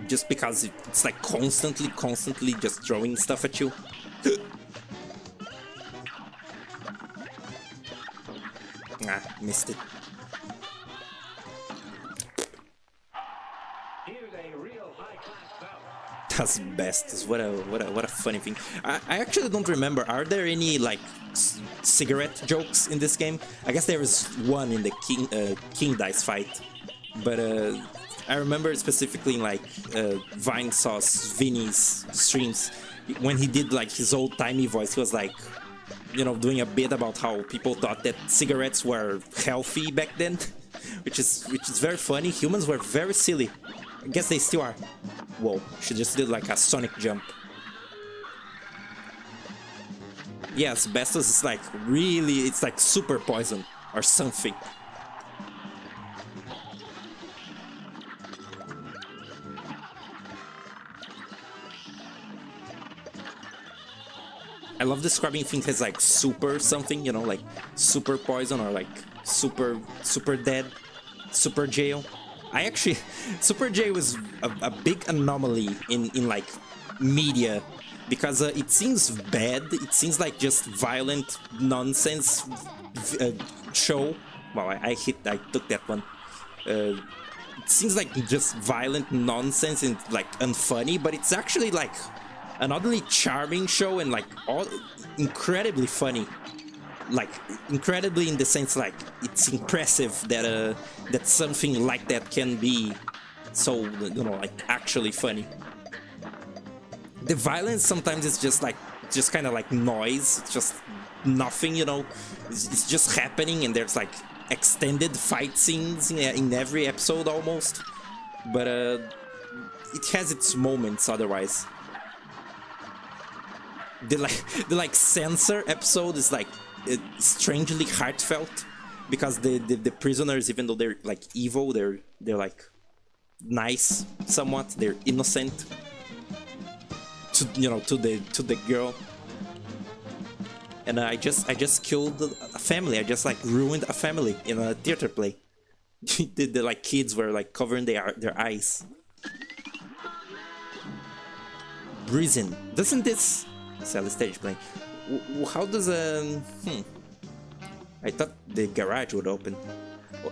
Just because it's like constantly just throwing stuff at you. Ah, missed it. That's best. What a funny thing. I actually don't remember. Are there any like cigarette jokes in this game? I guess there is one in the King Dice fight, but I remember specifically in like Vinesauce Vinny's streams when he did like his old timey voice. He was like, you know, doing a bit about how people thought that cigarettes were healthy back then, which is very funny. Humans were very silly. I guess they still are. Whoa, she just did like a sonic jump. Yeah, asbestos is like really, it's like super poison or something. I love describing things as like super something, you know, like super poison or like super dead, super jail. I actually Super J was a big anomaly in like media because it seems bad. It seems like just violent nonsense uh, show. Wow, I took that one. It seems like just violent nonsense and like unfunny, but it's actually like an oddly charming show and like all incredibly funny. Like incredibly in the sense like it's impressive that that something like that can be so, you know, like actually funny. The violence sometimes is just kind of like noise. It's just nothing, you know. It's just happening, and there's like extended fight scenes in every episode almost. But it has its moments otherwise. The like the like censor episode is like strangely heartfelt because the prisoners, even though they're like evil, they're like nice somewhat. They're innocent to, you know, to the girl. And I just killed a family. I just like ruined a family in a theater play. The like kids were like covering their eyes. Breezing. Doesn't this sell stage playing? How does I thought the garage would open.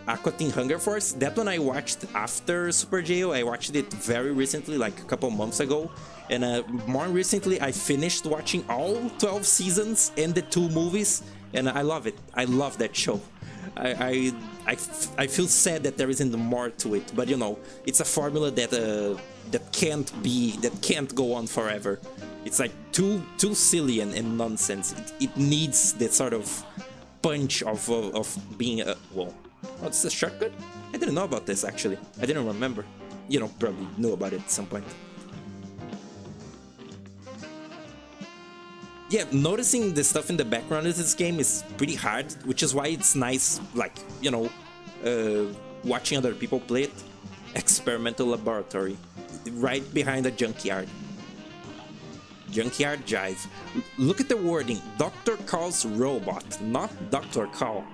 Aqua Teen Hunger Force, that one I watched after Super Jail. I watched it very recently, like a couple months ago. And more recently, I finished watching all 12 seasons and the 2 movies. And I love it. I love that show. I feel sad that there isn't more to it. But you know, it's a formula that can't go on forever. It's like too silly and nonsense. It needs that sort of punch of being a well. Oh, it's a shortcut? I didn't know about this actually. I didn't remember. You know, probably knew about it at some point. Yeah, noticing the stuff in the background of this game is pretty hard, which is why it's nice, like, you know, watching other people play it. Experimental laboratory, right behind a junkyard. Junkyard Jive. Look at the wording. Dr. Call's robot, not Dr. Call.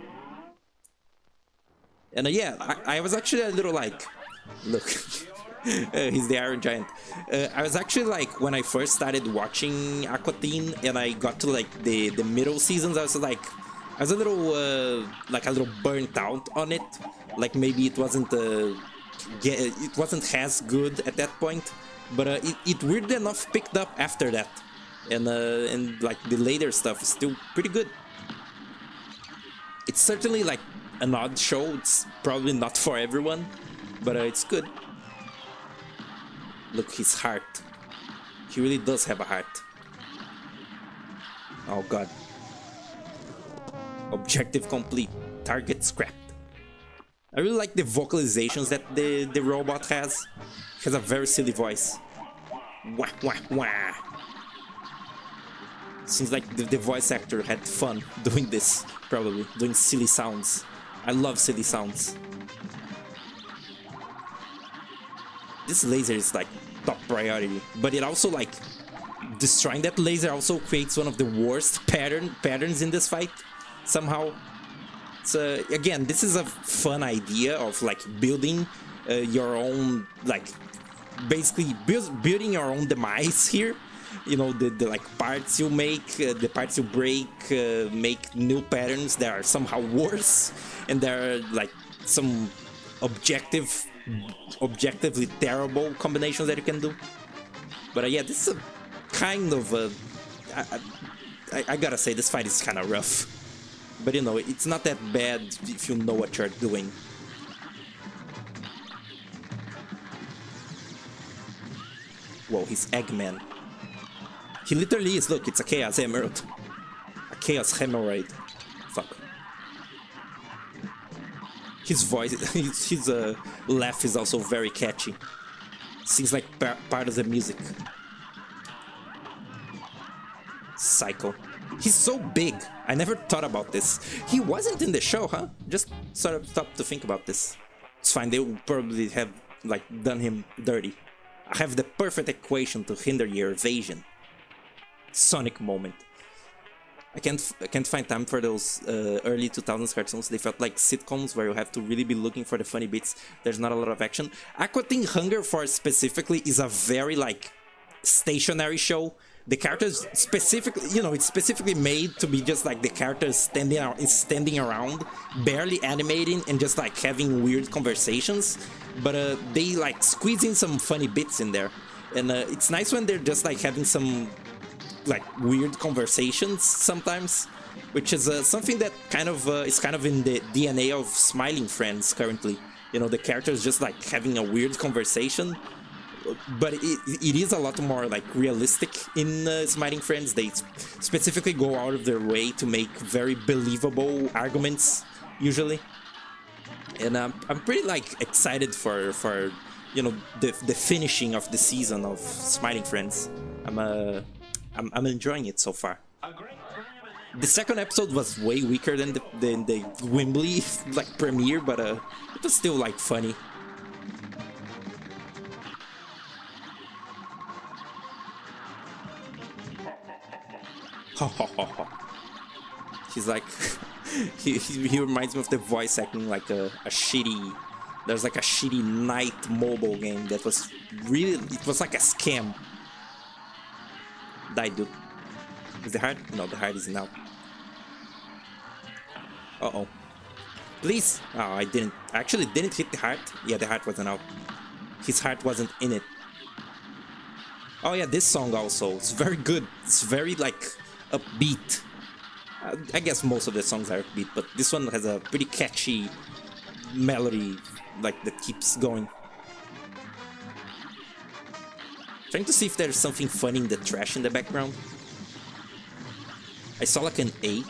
And yeah, I was actually a little like, look, he's the Iron Giant. I was actually like, when I first started watching Aqua Teen and I got to like the middle seasons, I was a little like a little burnt out on it. Like maybe it wasn't as good at that point, but it weirdly enough picked up after that, and like the later stuff is still pretty good. It's certainly like an odd show. It's probably not for everyone, but it's good. Look, his heart. He really does have a heart. Oh god. Objective complete. Target scrapped. I really like the vocalizations that the robot has. He has a very silly voice. Wah wah wah. Seems like the voice actor had fun doing this, probably, doing silly sounds. I love silly sounds. This laser is like top priority, but it also like destroying that laser also creates one of the worst patterns in this fight somehow. So again, this is a fun idea of like building your own, like basically building your own demise here. You know, the like parts you make, the parts you break, make new patterns that are somehow worse, and there are like some objectively terrible combinations that you can do. But yeah, this is a kind of I gotta say, this fight is kind of rough. But you know, it's not that bad if you know what you're doing. Whoa, he's Eggman. He literally is, look, it's a Chaos Emerald. A Chaos Hemorrhoid. Fuck. His voice, his laugh is also very catchy. Seems like part of the music. Psycho. He's so big. I never thought about this. He wasn't in the show, huh? Just sort of stopped to think about this. It's fine, they would probably have like done him dirty. I have the perfect equation to hinder your evasion. Sonic moment. I can't find time for those early 2000s cartoons. They felt like sitcoms where you have to really be looking for the funny bits. There's not a lot of action. Aqua Teen Hunger Force specifically is a very like stationary show. The characters specifically, you know, it's specifically made to be just like the characters standing around, barely animating and just like having weird conversations. But they like squeeze in some funny bits in there, and it's nice when they're just like having some like weird conversations sometimes, which is something that kind of is kind of in the DNA of Smiling Friends currently. You know, the characters just like having a weird conversation, but it is a lot more like realistic in Smiling Friends. They specifically go out of their way to make very believable arguments usually, and I'm pretty like excited for you know the finishing of the season of Smiling Friends. I'm enjoying it so far. The second episode was way weaker than the Wembley like premiere, but it was still like funny. He's like he reminds me of the voice acting like a shitty. There's like a shitty night mobile game that was really, it was like a scam. Die, dude. Is the heart? No, the heart isn't out. Uh-oh. Please! Oh, I didn't. I actually didn't hit the heart. Yeah, the heart wasn't out. His heart wasn't in it. Oh yeah, this song also. It's very good. It's very, like, upbeat. I guess most of the songs are upbeat, but this one has a pretty catchy melody, like, that keeps going. Trying to see if there's something funny in the trash in the background. I saw like an A.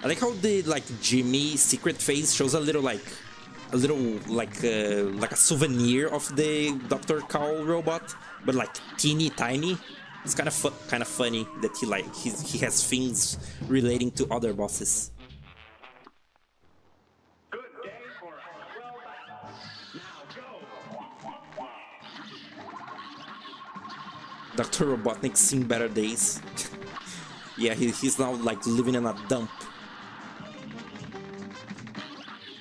I like how the like Jimmy secret phase shows a little like a souvenir of the Dr. Cow robot, but like teeny tiny. It's kind of funny that he has things relating to other bosses. Dr. Robotnik's seen better days. Yeah, he's now like living in a dump.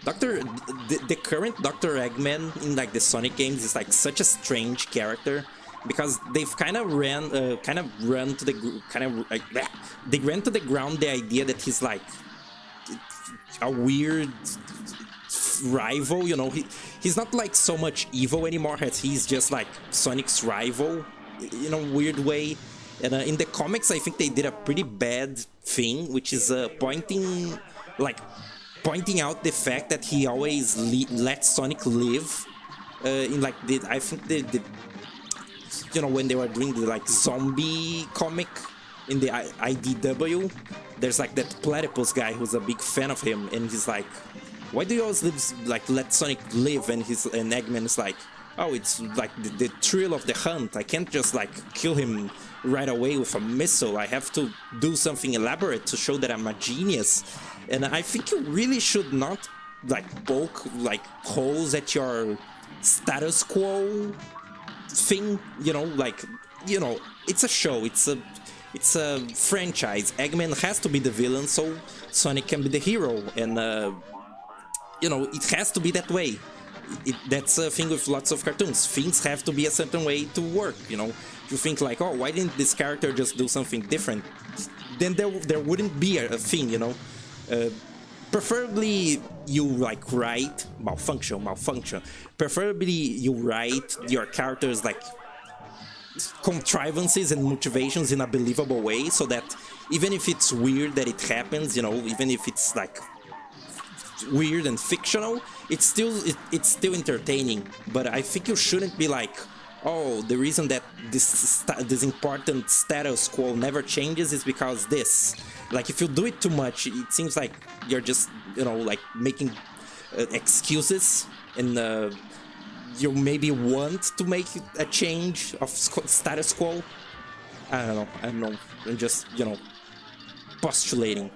The current Dr. Eggman in like the Sonic games is like such a strange character because they've kind of run to the they ran to the ground the idea that he's like a weird rival. You know, he's not like so much evil anymore as he's just like Sonic's rival in a weird way. And in the comics, I think they did a pretty bad thing, which is pointing out the fact that he always lets Sonic live. In like I think the you know, when they were doing the like zombie comic in the IDW, there's like that platypus guy who's a big fan of him, and he's like, why do you always let Sonic live? And Eggman is like, oh, it's like the thrill of the hunt. I can't just like kill him right away with a missile. I have to do something elaborate to show that I'm a genius. And I think you really should not like poke like holes at your status quo thing. You know, like, you know, it's a show. It's a franchise. Eggman has to be the villain, so Sonic can be the hero. And you know, it has to be that way. That's a thing with lots of cartoons. Things have to be a certain way to work, you know. You think like, oh, why didn't this character just do something different? Then there wouldn't be a thing, you know. Preferably you like write malfunction. Preferably you write your characters like contrivances and motivations in a believable way, so that even if it's weird that it happens, you know, even if it's like weird and fictional, it's still entertaining. But I think you shouldn't be like, oh, the reason that this important status quo never changes is because this. Like, if you do it too much, it seems like you're just, you know, like making excuses, and you maybe want to make a change of status quo. I don't know. I'm just, you know, postulating.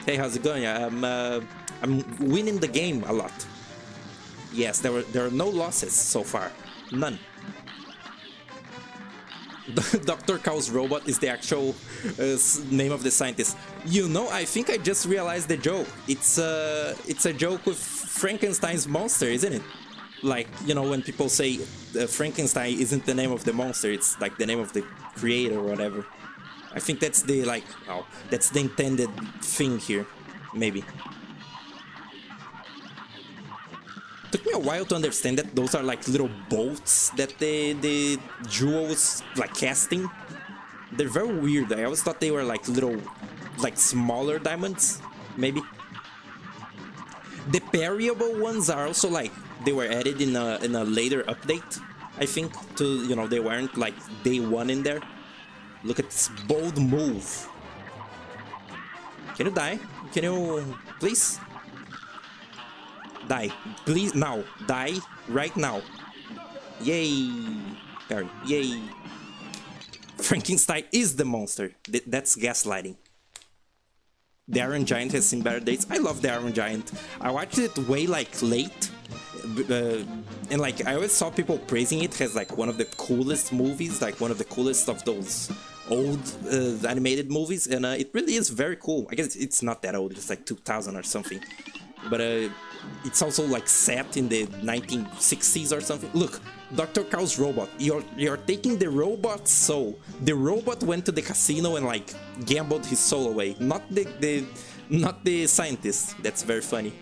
Hey, how's it going? I'm winning the game a lot. Yes, there are no losses so far. None. Dr. Chaos Robot is the actual name of the scientist. You know, I think I just realized the joke. It's a joke with Frankenstein's monster, isn't it? Like, you know, when people say Frankenstein isn't the name of the monster, it's like the name of the creator or whatever. I think that's the, like, oh, that's the intended thing here, maybe. Took me a while to understand that those are like little bolts that the jewel was like casting. They're very weird. I always thought they were like little, like smaller diamonds, maybe. The variable ones are also like they were added in a later update, I think. To, you know, they weren't like day one in there. Look at this bold move. Can you die? Can you please? Die. Please, now. Die right now. Yay. Parry. Yay. Frankenstein is the monster. That's gaslighting. The Iron Giant has seen better days. I love the Iron Giant. I watched it way like late. And like I always saw people praising it as like one of the coolest movies, like one of the coolest of those old animated movies, and it really is very cool. I guess it's not that old, it's like 2000 or something, but it's also like set in the 1960s or something. Look, Dr. Chaos Robot, you're taking the robot's soul. The robot went to the casino and like gambled his soul away, not the scientist. That's very funny.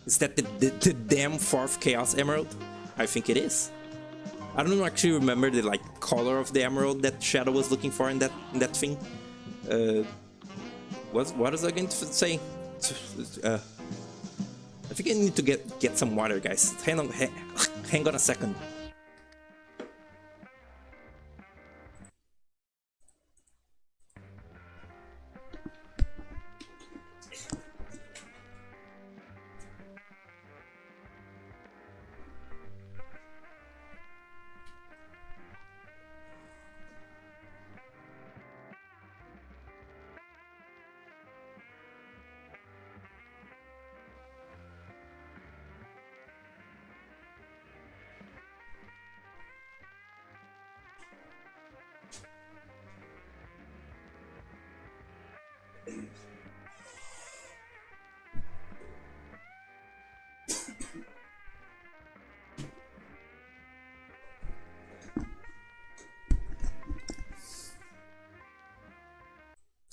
Is that the damn fourth Chaos Emerald? I think it is. I don't actually remember the like color of the emerald that Shadow was looking for in that thing. What was I going to say? I think I need to get some water, guys. Hang on a second.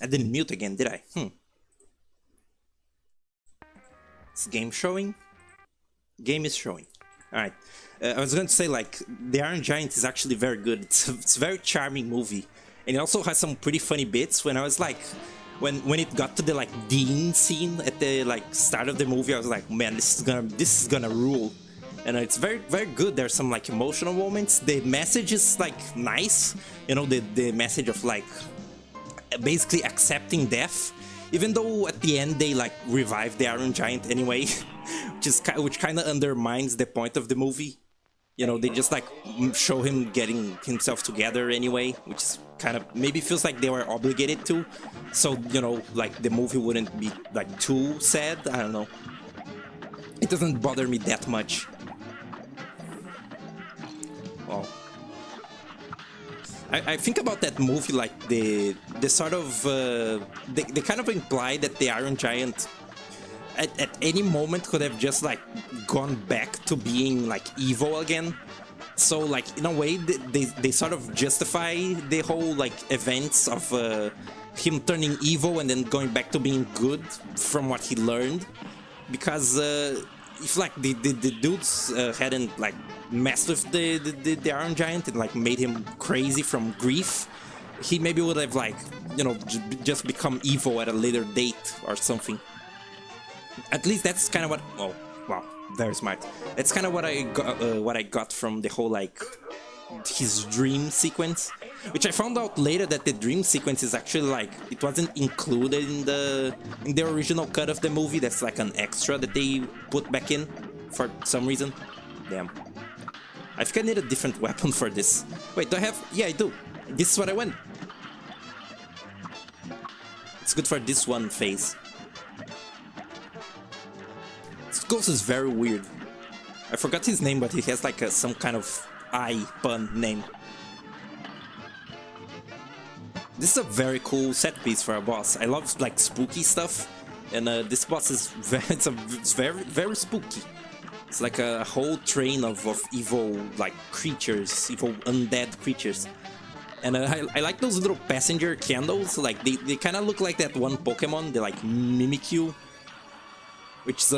I didn't mute again, did I? Is game showing? Game is showing. Alright. I was going to say, like, The Iron Giant is actually very good. It's a very charming movie. And it also has some pretty funny bits. When I was like, when it got to the like Dean scene at the like start of the movie, I was like, man, this is gonna rule. And it's very, very good. There's some like emotional moments. The message is like nice. You know, the message of like basically accepting death, even though at the end they like revive the Iron Giant anyway, which kind of undermines the point of the movie. You know, they just like show him getting himself together anyway, which is kind of maybe feels like they were obligated to, so you know, like the movie wouldn't be like too sad. I don't know, it doesn't bother me that much. Well, I think about that movie like the sort of they kind of imply that the Iron Giant at any moment could have just like gone back to being like evil again. So like in a way they sort of justify the whole like events of him turning evil and then going back to being good from what he learned, because if like the dudes hadn't like messed with the Iron Giant and like made him crazy from grief, he maybe would have like, you know, just become evil at a later date or something. At least that's kind of what. Oh, wow, very smart. That's kind of what I got from the whole like his dream sequence, which I found out later that the dream sequence is actually like it wasn't included in the original cut of the movie. That's like an extra that they put back in for some reason. Damn. I think I need a different weapon for this. Wait, do I have? Yeah, I do. This is what I want. It's good for this one phase. This ghost is very weird. I forgot his name, but he has like some kind of eye pun name. This is a very cool set piece for a boss. I love like spooky stuff, and this boss is it's very very spooky. It's like a whole train of evil like creatures, evil undead creatures. And I like those little passenger candles, like they kind of look like that one Pokemon, they like Mimikyu. Which is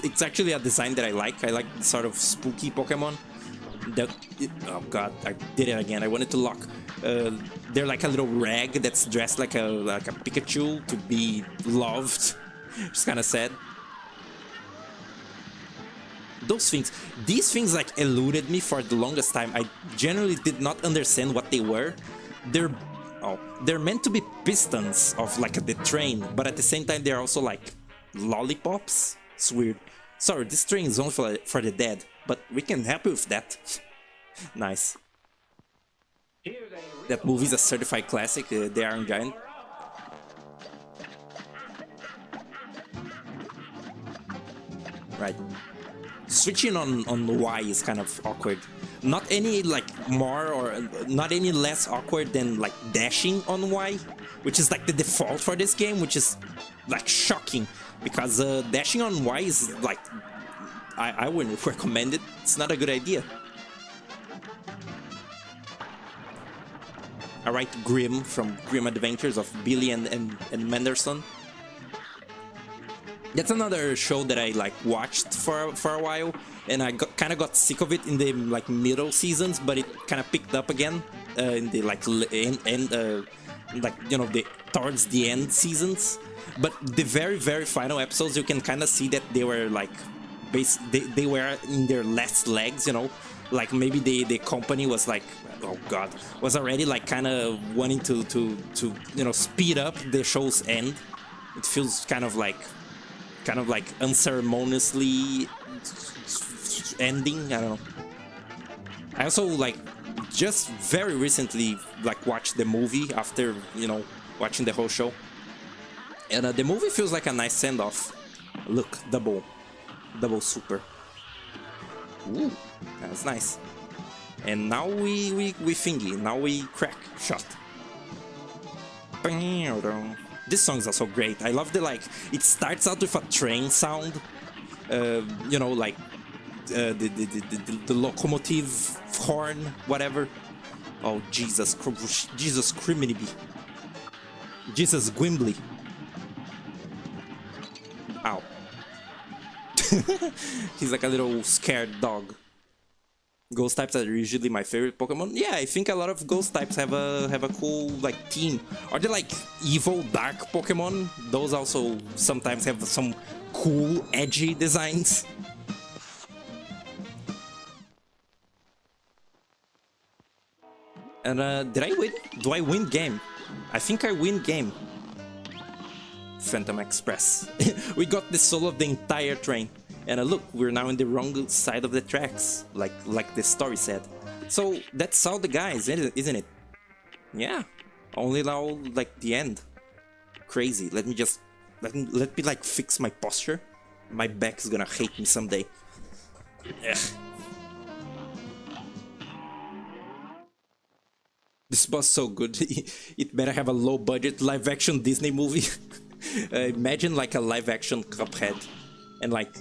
it's actually a design that I like. I like sort of spooky Pokemon. Oh god, I did it again. I wanted to lock. They're like a little rag that's dressed like a Pikachu to be loved. It's kind of sad. These things like eluded me for the longest time. I generally did not understand what they were. They're meant to be pistons of like the train, but at the same time they're also like lollipops. It's weird. Sorry, this train is only for the dead, but we can help you with that. Nice. That movie's a certified classic, The Iron Giant. Right. Switching on Y is kind of awkward. Not any like more or not any less awkward than like dashing on Y, which is like the default for this game, which is like shocking because dashing on Y is like I wouldn't recommend it. It's not a good idea. Alright, Grimm from Grimm Adventures of Billy and Manderson. That's another show that I like watched for a while, and I kind of got sick of it in the like middle seasons, but it kind of picked up again in the like end like you know the towards the end seasons. But the very final episodes, you can kind of see that they were like they were in their last legs, you know, like maybe the company was like, oh god, was already like kind of wanting to you know speed up the show's end. It feels kind of like unceremoniously ending. I don't know. I also like just very recently like watched the movie after you know watching the whole show, and the movie feels like a nice send-off. Look, double super. Ooh, that's nice. And now we thingy. Now we crack shot. This song's also great. I love the like. It starts out with a train sound, you know, like the locomotive horn, whatever. Oh Jesus Criminy, Jesus Gwimbly. Ow. He's like a little scared dog. Ghost types are usually my favorite Pokemon. Yeah, I think a lot of ghost types have a cool like theme. Are they like evil dark Pokemon? Those also sometimes have some cool edgy designs. And did I win? Do I win game? I think I win game. Phantom Express. We got the soul of the entire train. And look, we're now in the wrong side of the tracks, like the story said. So that's all the guys, isn't it? Yeah, only now like the end. Crazy. Let me like fix my posture. My back is gonna hate me someday. Ugh. This boss so good. It better have a low budget live action Disney movie. Imagine like a live action Cuphead, and like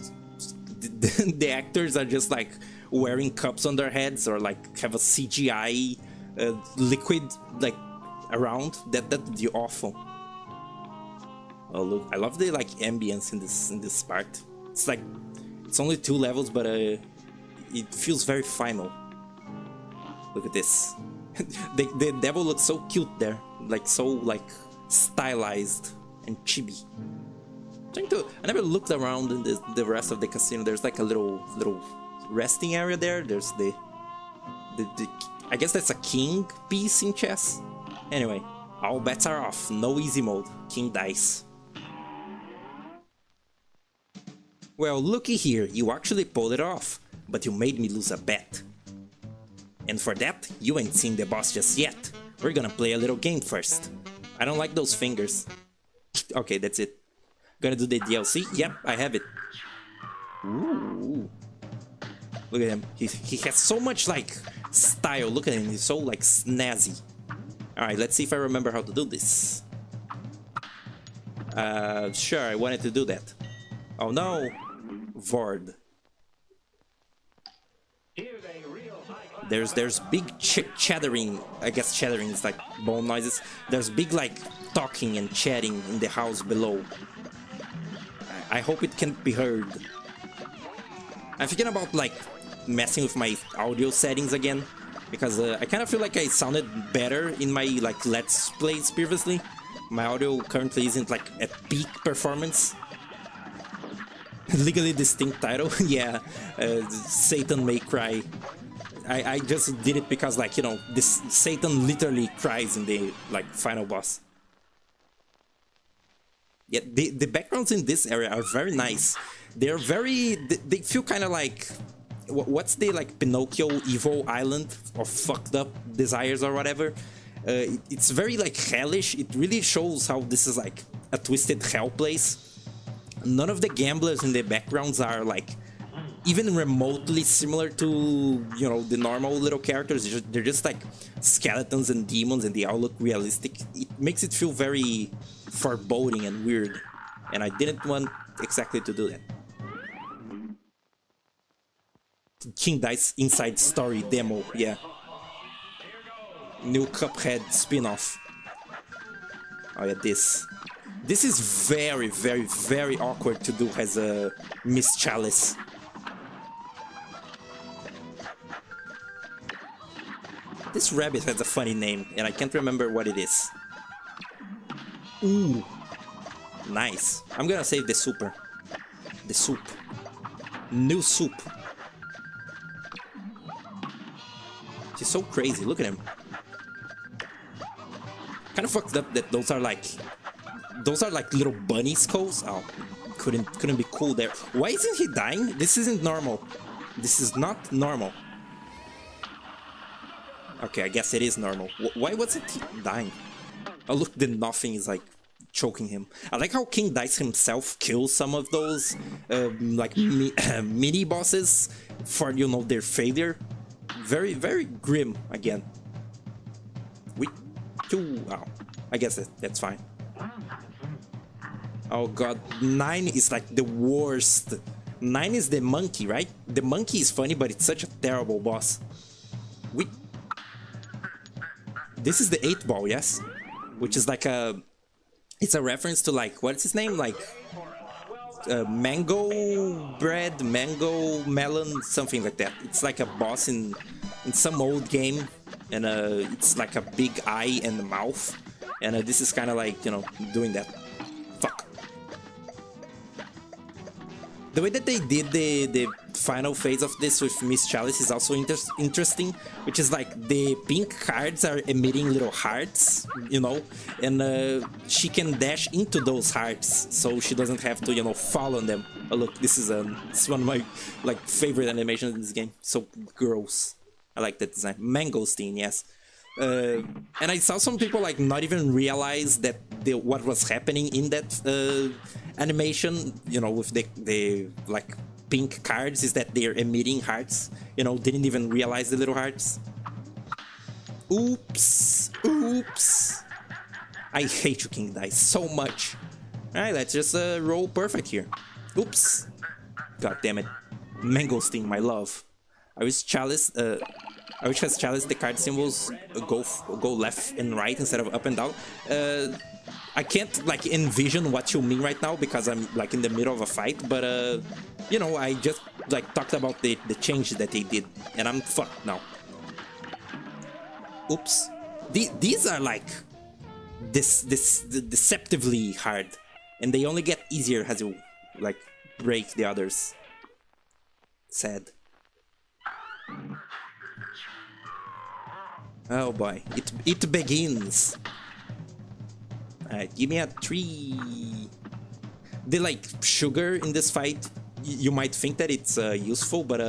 the actors are just like wearing cups on their heads or like have a CGI liquid like around. That'd be awful. Oh look, I love the like ambience in this part. It's like it's only 2 levels, but it feels very final. Look at this. The devil looks so cute there, like so like stylized and chibi. I never looked around in the rest of the casino. There's like a little resting area there. There's the I guess that's a king piece in chess. Anyway, all bets are off. No easy mode. King dice. Well, looky here. You actually pulled it off, but you made me lose a bet. And for that, you ain't seen the boss just yet. We're gonna play a little game first. I don't like those fingers. Okay, that's it. Gonna do the DLC? Yep, I have it. Ooh. Look at him. He has so much like style. Look at him. He's so like snazzy. Alright, let's see if I remember how to do this. Sure, I wanted to do that. Oh no! Vord. There's big chattering. I guess chattering is like bone noises. There's big like talking and chatting in the house below. I hope it can't be heard. I'm thinking about like messing with my audio settings again, because I kind of feel like I sounded better in my like Let's Plays previously. My audio currently isn't like at peak performance. Legally distinct title, yeah. Satan May Cry. I just did it because, like, you know, this Satan literally cries in the like final boss. Yeah, the backgrounds in this area are very nice. They're very, they feel kind of like, what's the like Pinocchio evil island of fucked up desires or whatever. It's very like hellish. It really shows how this is like a twisted hell place. None of the gamblers in the backgrounds are like even remotely similar to, you know, the normal little characters. They're just like skeletons and demons, and they all look realistic. It makes it feel very foreboding and weird, and I didn't want exactly to do that. King Dice Inside Story demo, yeah. New Cuphead spin-off. Oh yeah, this is very, very, very awkward to do as a Miss Chalice. This rabbit has a funny name, and I can't remember what it is. Ooh, nice. I'm gonna save the super. The soup. New soup. She's so crazy. Look at him. Kind of fucked up that those are like little bunny skulls. Oh, couldn't be cool there. Why isn't he dying? This isn't normal. This is not normal. Okay, I guess it is normal. Why wasn't he dying? Oh look, the nothing is like choking him. I like how King Dice himself kills some of those like mini bosses for, you know, their failure. Very, very grim again. Oh, I guess that's fine. Oh god, 9 is like the worst. 9 is the monkey, right? The monkey is funny, but it's such a terrible boss. This is the 8-ball, yes? Which is like a... It's a reference to like, what's his name? Like... mango bread, mango melon, something like that. It's like a boss in some old game, and it's like a big eye and a mouth, and this is kind of like, you know, doing that. Fuck. The way that they did the final phase of this with Miss Chalice is also interesting, which is like the pink cards are emitting little hearts, you know, and she can dash into those hearts, so she doesn't have to, you know, fall on them. Oh look, this is one of my like favorite animations in this game. So gross. I like that design. Mangosteen, yes. And I saw some people like not even realize that what was happening in that animation, you know, with the like pink cards, is that they're emitting hearts. You know, didn't even realize the little hearts. Oops, oops. I hate you, King Dice, so much. Alright, let's just roll perfect here. Oops. God damn it. Mangosteen, my love. I wish as Chalice the card symbols go left and right instead of up and down. I can't like envision what you mean right now because I'm like in the middle of a fight, but you know, I just like talked about the changes that they did, and I'm fucked now. Oops. These are like deceptively hard, and they only get easier as you like break the others. Sad. Oh boy, it begins. Alright, give me a 3. The like sugar in this fight, you might think that it's useful, but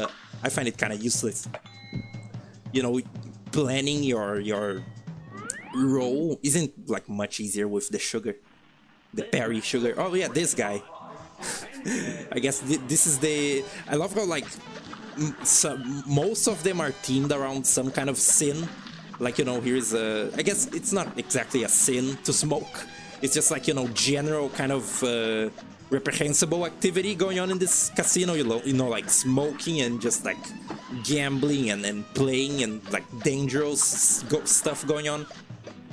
I find it kind of useless. You know, planning your roll isn't like much easier with the sugar, the parry sugar. Oh yeah, this guy. I guess this is the... I love how like most of them are themed around some kind of sin. Like, you know, here's a... I guess it's not exactly a sin to smoke. It's just like, you know, general kind of reprehensible activity going on in this casino. You know, like smoking and just like gambling and playing and like dangerous stuff going on.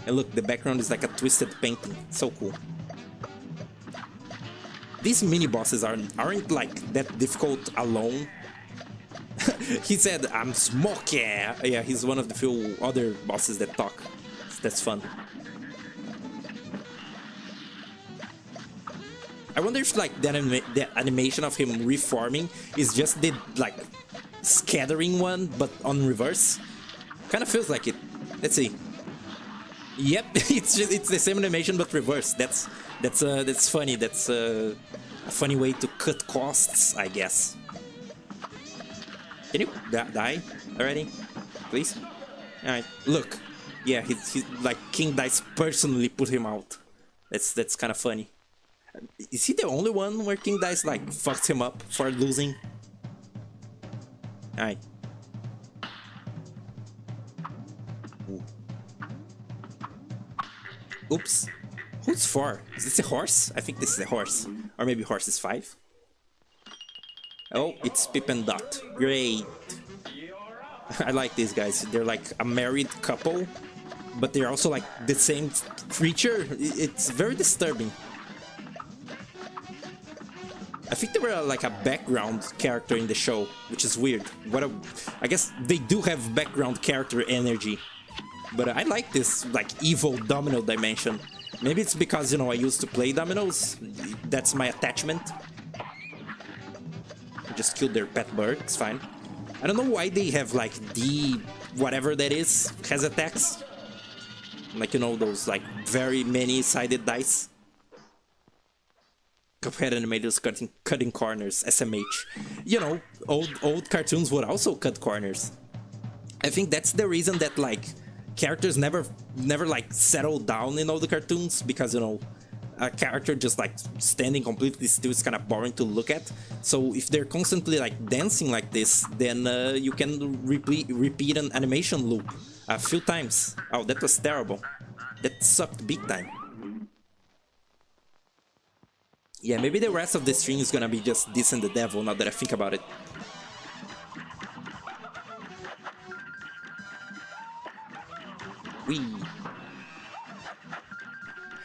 And look, the background is like a twisted painting. So cool. These mini bosses aren't like that difficult alone. He said, "I'm smoking." Yeah, he's one of the few other bosses that talk. That's fun. I wonder if like the animation of him reforming is just the like scattering one, but on reverse. Kind of feels like it. Let's see. Yep, it's the same animation but reverse. That's funny. That's a funny way to cut costs, I guess. Can you die already, please? All right, look. Yeah, he's like King Dice personally put him out. That's kind of funny. Is he the only one where King Dice like fucked him up for losing? All right. Oops. Who's 4? Is this a horse? I think this is a horse. Or maybe horse is 5. Oh, it's Pip and Dot. Great. I like these guys. They're like a married couple, but they're also like the same creature. It's very disturbing. I think they were like a background character in the show, which is weird. I guess they do have background character energy. But I like this like evil domino dimension. Maybe it's because, you know, I used to play dominoes. That's my attachment. I just killed their pet bird. It's fine. I don't know why they have like the whatever that is has attacks. Like, you know, those like very many-sided dice. Cuphead animators cutting corners, SMH. You know, old cartoons would also cut corners. I think that's the reason that like characters never like settle down in all the cartoons, because, you know, a character just like standing completely still is kind of boring to look at. So if they're constantly like dancing like this, then you can repeat an animation loop a few times. Oh, that was terrible. That sucked big time. Yeah, maybe the rest of the stream is gonna be just this and the devil, now that I think about it. Wee.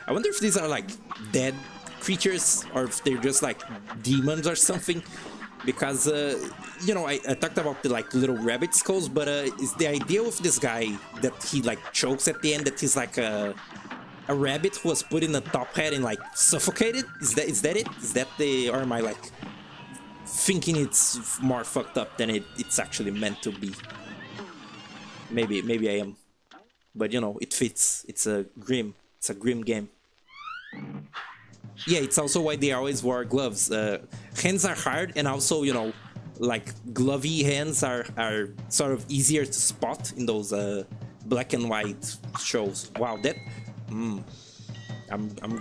I wonder if these are like dead creatures or if they're just like demons or something. Because, you know, I talked about the like little rabbit skulls, but is the idea with this guy that he like chokes at the end, that he's like a rabbit who was put in a top hat and like suffocated? Is that it? Is that the, or am I like thinking it's more fucked up than it's actually meant to be? Maybe I am. But, you know, it fits. It's a grim game. Yeah, it's also why they always wore gloves. Hands are hard, and also, you know, like glovey hands are sort of easier to spot in those black and white shows. Wow, that I'm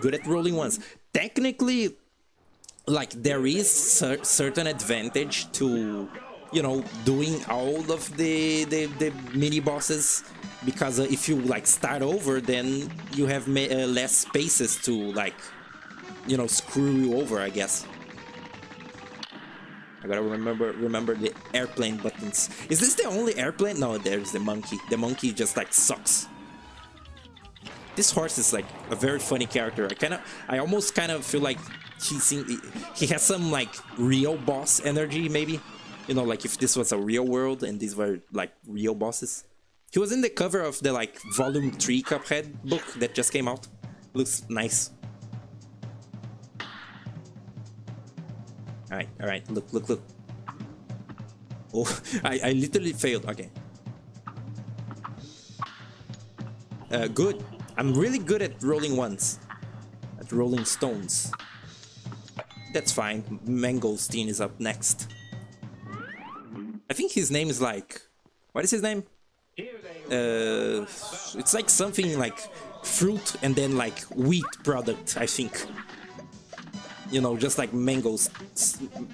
good at rolling ones. Technically, like, there is certain advantage to, you know, doing all of the mini bosses, because if you like start over, then you have less spaces to like, you know, screw you over, I guess. I gotta remember the airplane buttons. Is this the only airplane? No, there's the monkey. The monkey just like sucks. This horse is like a very funny character. I almost kind of feel like he has some like real boss energy, maybe. You know, like if this was a real world and these were like real bosses. He was in the cover of the like volume 3 Cuphead book that just came out. Looks nice. Alright, look. Oh, I literally failed. Okay. Good. I'm really good at rolling ones. At rolling stones. That's fine. Mangosteen is up next. I think his name is like... What is his name? It's like something like fruit and then like wheat product, I think. You know, just like mangoes.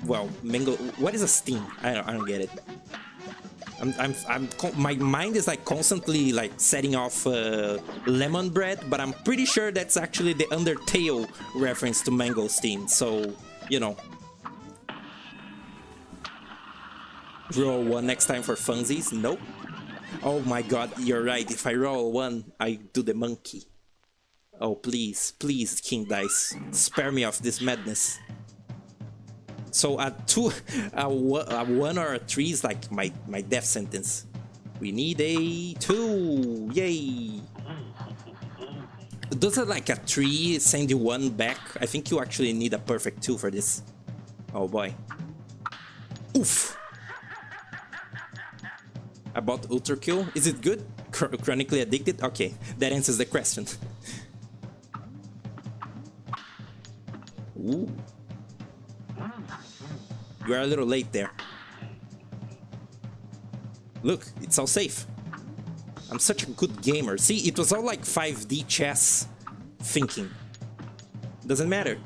Well, mango... What is a steam? I don't get it. My mind is like constantly like setting off lemon bread, but I'm pretty sure that's actually the Undertale reference to mangosteen. So, you know. Roll 1 next time for funsies? Nope. Oh my god, you're right. If I roll 1, I do the monkey. Oh, please, please, King Dice. Spare me of this madness. So a 1 or a 3 is like my death sentence. We need a 2. Yay. Does it like a 3 send you 1 back? I think you actually need a perfect 2 for this. Oh boy. Oof. About Ultra Kill. Is it good? Chronically addicted? Okay, that answers the question. Ooh. You are a little late there. Look, it's all safe. I'm such a good gamer. See, it was all like 5D chess thinking. Doesn't matter.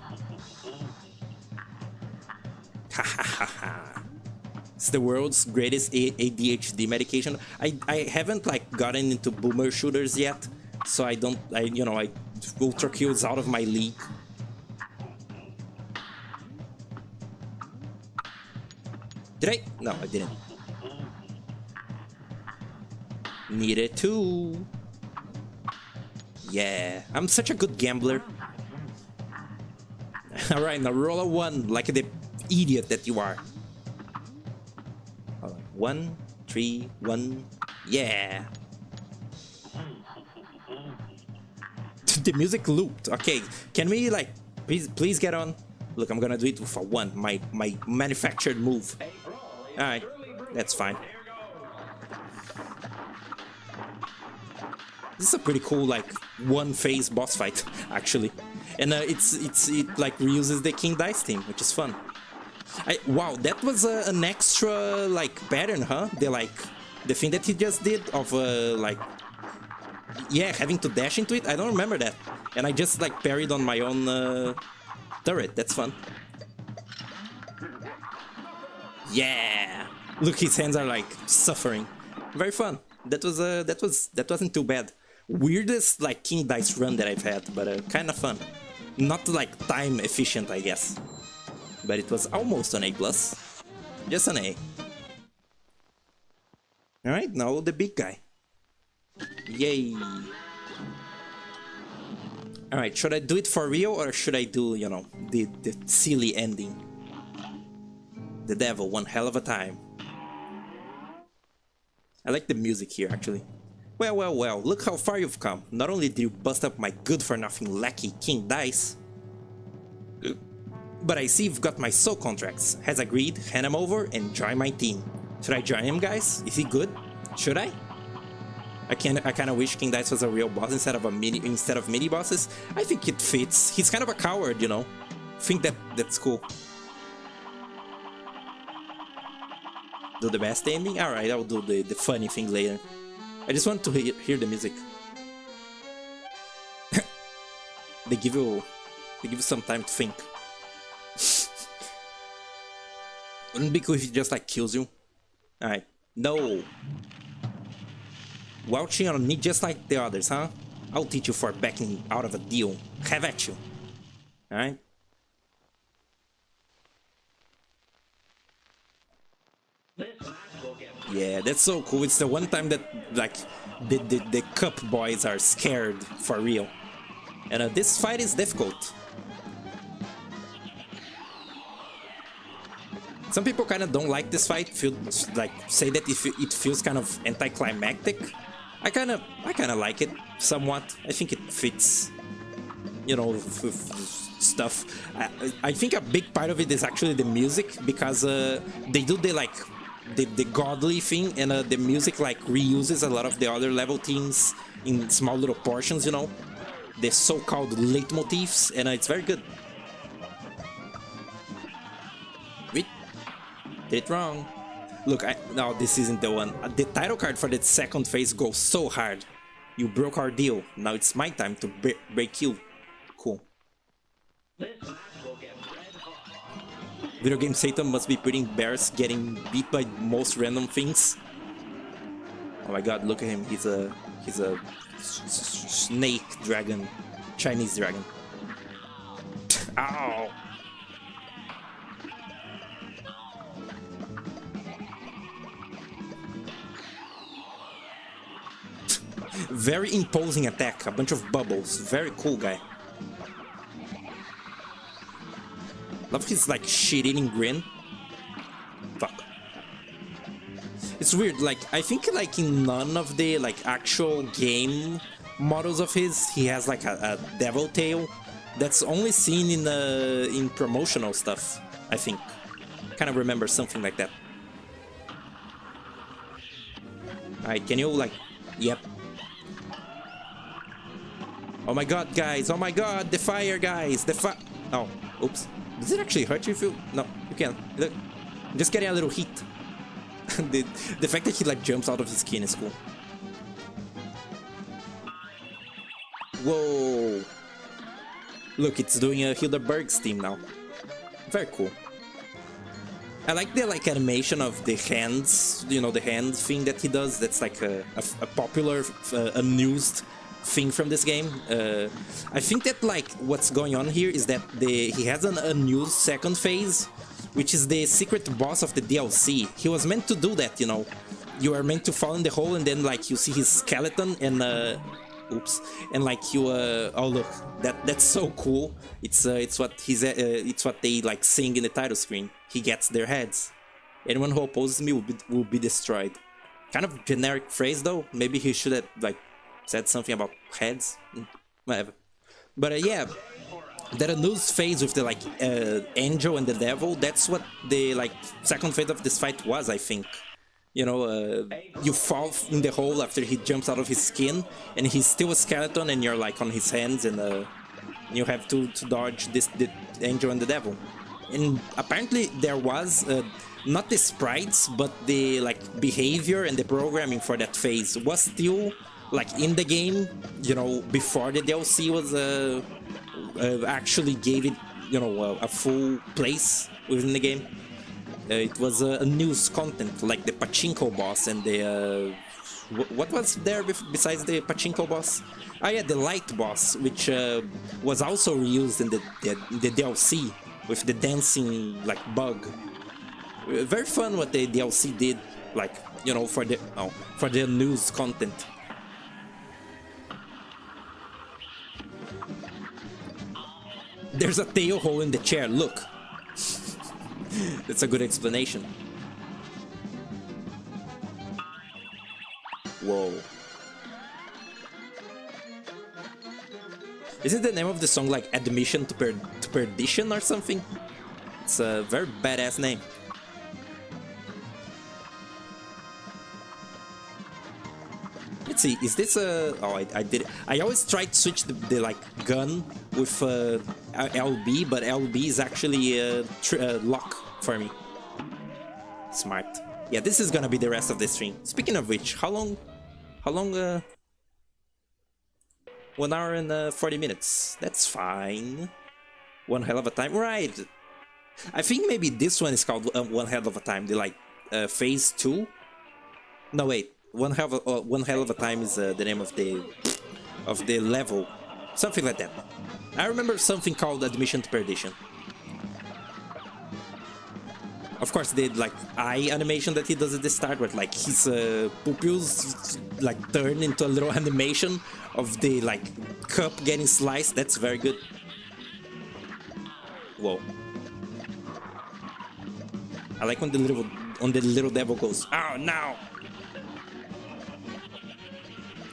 Ha ha ha ha. It's the world's greatest ADHD medication. I haven't like gotten into boomer shooters yet, so Ultra Kill is out of my league. Did I? No, I didn't. Need it too. Yeah, I'm such a good gambler. Alright, now roll a 1 like the idiot that you are. 1, 3, 1. Yeah. The music looped. Okay, can we like please get on? Look, I'm gonna do it for 1. My manufactured move. Alright, that's fine. This is a pretty cool like 1-phase boss fight, actually, and it like reuses the King Dice theme, which is fun. Wow, that was an extra like pattern, huh? The thing that he just did of yeah, having to dash into it. I don't remember that, and I just like parried on my own turret. That's fun. Yeah, look, his hands are like suffering. Very fun. That wasn't too bad. Weirdest like King Dice run that I've had, but kind of fun. Not like time efficient, I guess. But it was almost an A+. Just an A. Alright, now the big guy. Yay. Alright, should I do it for real or should I do, you know, the silly ending? The devil, one hell of a time. I like the music here, actually. Well, well, well, look how far you've come. Not only did you bust up my good-for-nothing lackey King Dice, but I see you've got my soul contracts. Has agreed, hand him over, and join my team. Should I join him, guys? Is he good? Should I? I kind of wish King Dice was a real boss instead of mini bosses. I think it fits. He's kind of a coward, you know. Think that's cool. Do the best ending? Alright, I'll do the funny thing later. I just want to hear the music. They give you some time to think. Wouldn't it be cool if it just like kills you? Alright. No. Welching on me just like the others, huh? I'll teach you for backing out of a deal. Have at you. Alright. Yeah, that's so cool. It's the one time that like the Cup boys are scared for real. And this fight is difficult. Some people kind of don't like this fight. Say that it feels kind of anticlimactic. I kind of like it somewhat. I think it fits, you know, stuff. I think a big part of it is actually the music, because they do the godly thing, and the music like reuses a lot of the other level themes in small little portions, you know, the so-called leitmotifs, and it's very good. Wait, did it wrong. Look, no, this isn't the one. The title card for the second phase goes so hard. You broke our deal. Now it's my time to break you. Cool. Video game Satan must be pretty embarrassed getting beat by most random things. Oh my god, look at him. He's a snake dragon, Chinese dragon. Ow! Very imposing attack, a bunch of bubbles. Very cool guy. Love his like shit-eating grin. Fuck. It's weird, like I think like in none of the like actual game models of his, he has like a devil tail. That's only seen in promotional stuff, I think. Kind of remember something like that. Alright, can you like... Yep. Oh my god, guys! Oh my god! The fire, guys! The fire... Oh, oops. Does it actually hurt you if you... No, you can't. Look, I'm just getting a little heat. the fact that he like jumps out of his skin is cool. Whoa! Look, it's doing a Hildeberg's theme now. Very cool. I like the like animation of the hands, you know, the hand thing that he does. That's like a popular, unused thing from this game. I think that like what's going on here is that he has an unused second phase, which is the secret boss of the DLC. He was meant to do that, you know. You are meant to fall in the hole and then like you see his skeleton and oops, and like you oh look, that's so cool. It's what they like sing in the title screen. He gets their heads. Anyone who opposes me will be destroyed. Kind of generic phrase though. Maybe he should have like said something about heads. Whatever. But yeah, that unused phase with the like angel and the devil. That's what the like second phase of this fight was, I think. You know, you fall in the hole after he jumps out of his skin, and he's still a skeleton, and you're like on his hands, and you have to dodge the angel and the devil. And apparently there was not the sprites, but the like behavior and the programming for that phase was still like in the game. You know, before the DLC was actually gave it, you know, a full place within the game. It was a news content, like the pachinko boss and the... what was there besides the pachinko boss? Ah yeah, the light boss, which was also reused in the DLC, with the dancing, like, bug. Very fun what the DLC did, like, you know, for the news content. There's a tail hole in the chair, look! That's a good explanation. Whoa. Isn't the name of the song like Admission to Perdition or something? It's a very badass name. Let's see, is this a... Oh, I did it. I always try to switch the like gun with LB, but LB is actually lock for me. Smart. Yeah, this is gonna be the rest of the stream. Speaking of which, how long 1 hour and 40 minutes. That's fine. One hell of a time, right? I think maybe this one is called One Hell of a Time. The like phase 2. No wait, One Hell of a Time is the name of the level, something like that. I remember something called Admission to Perdition. Of course, the like eye animation that he does at the start, where like his pupils like turn into a little animation of the like cup getting sliced. That's very good. Whoa! I like when the little devil goes, "Oh no!"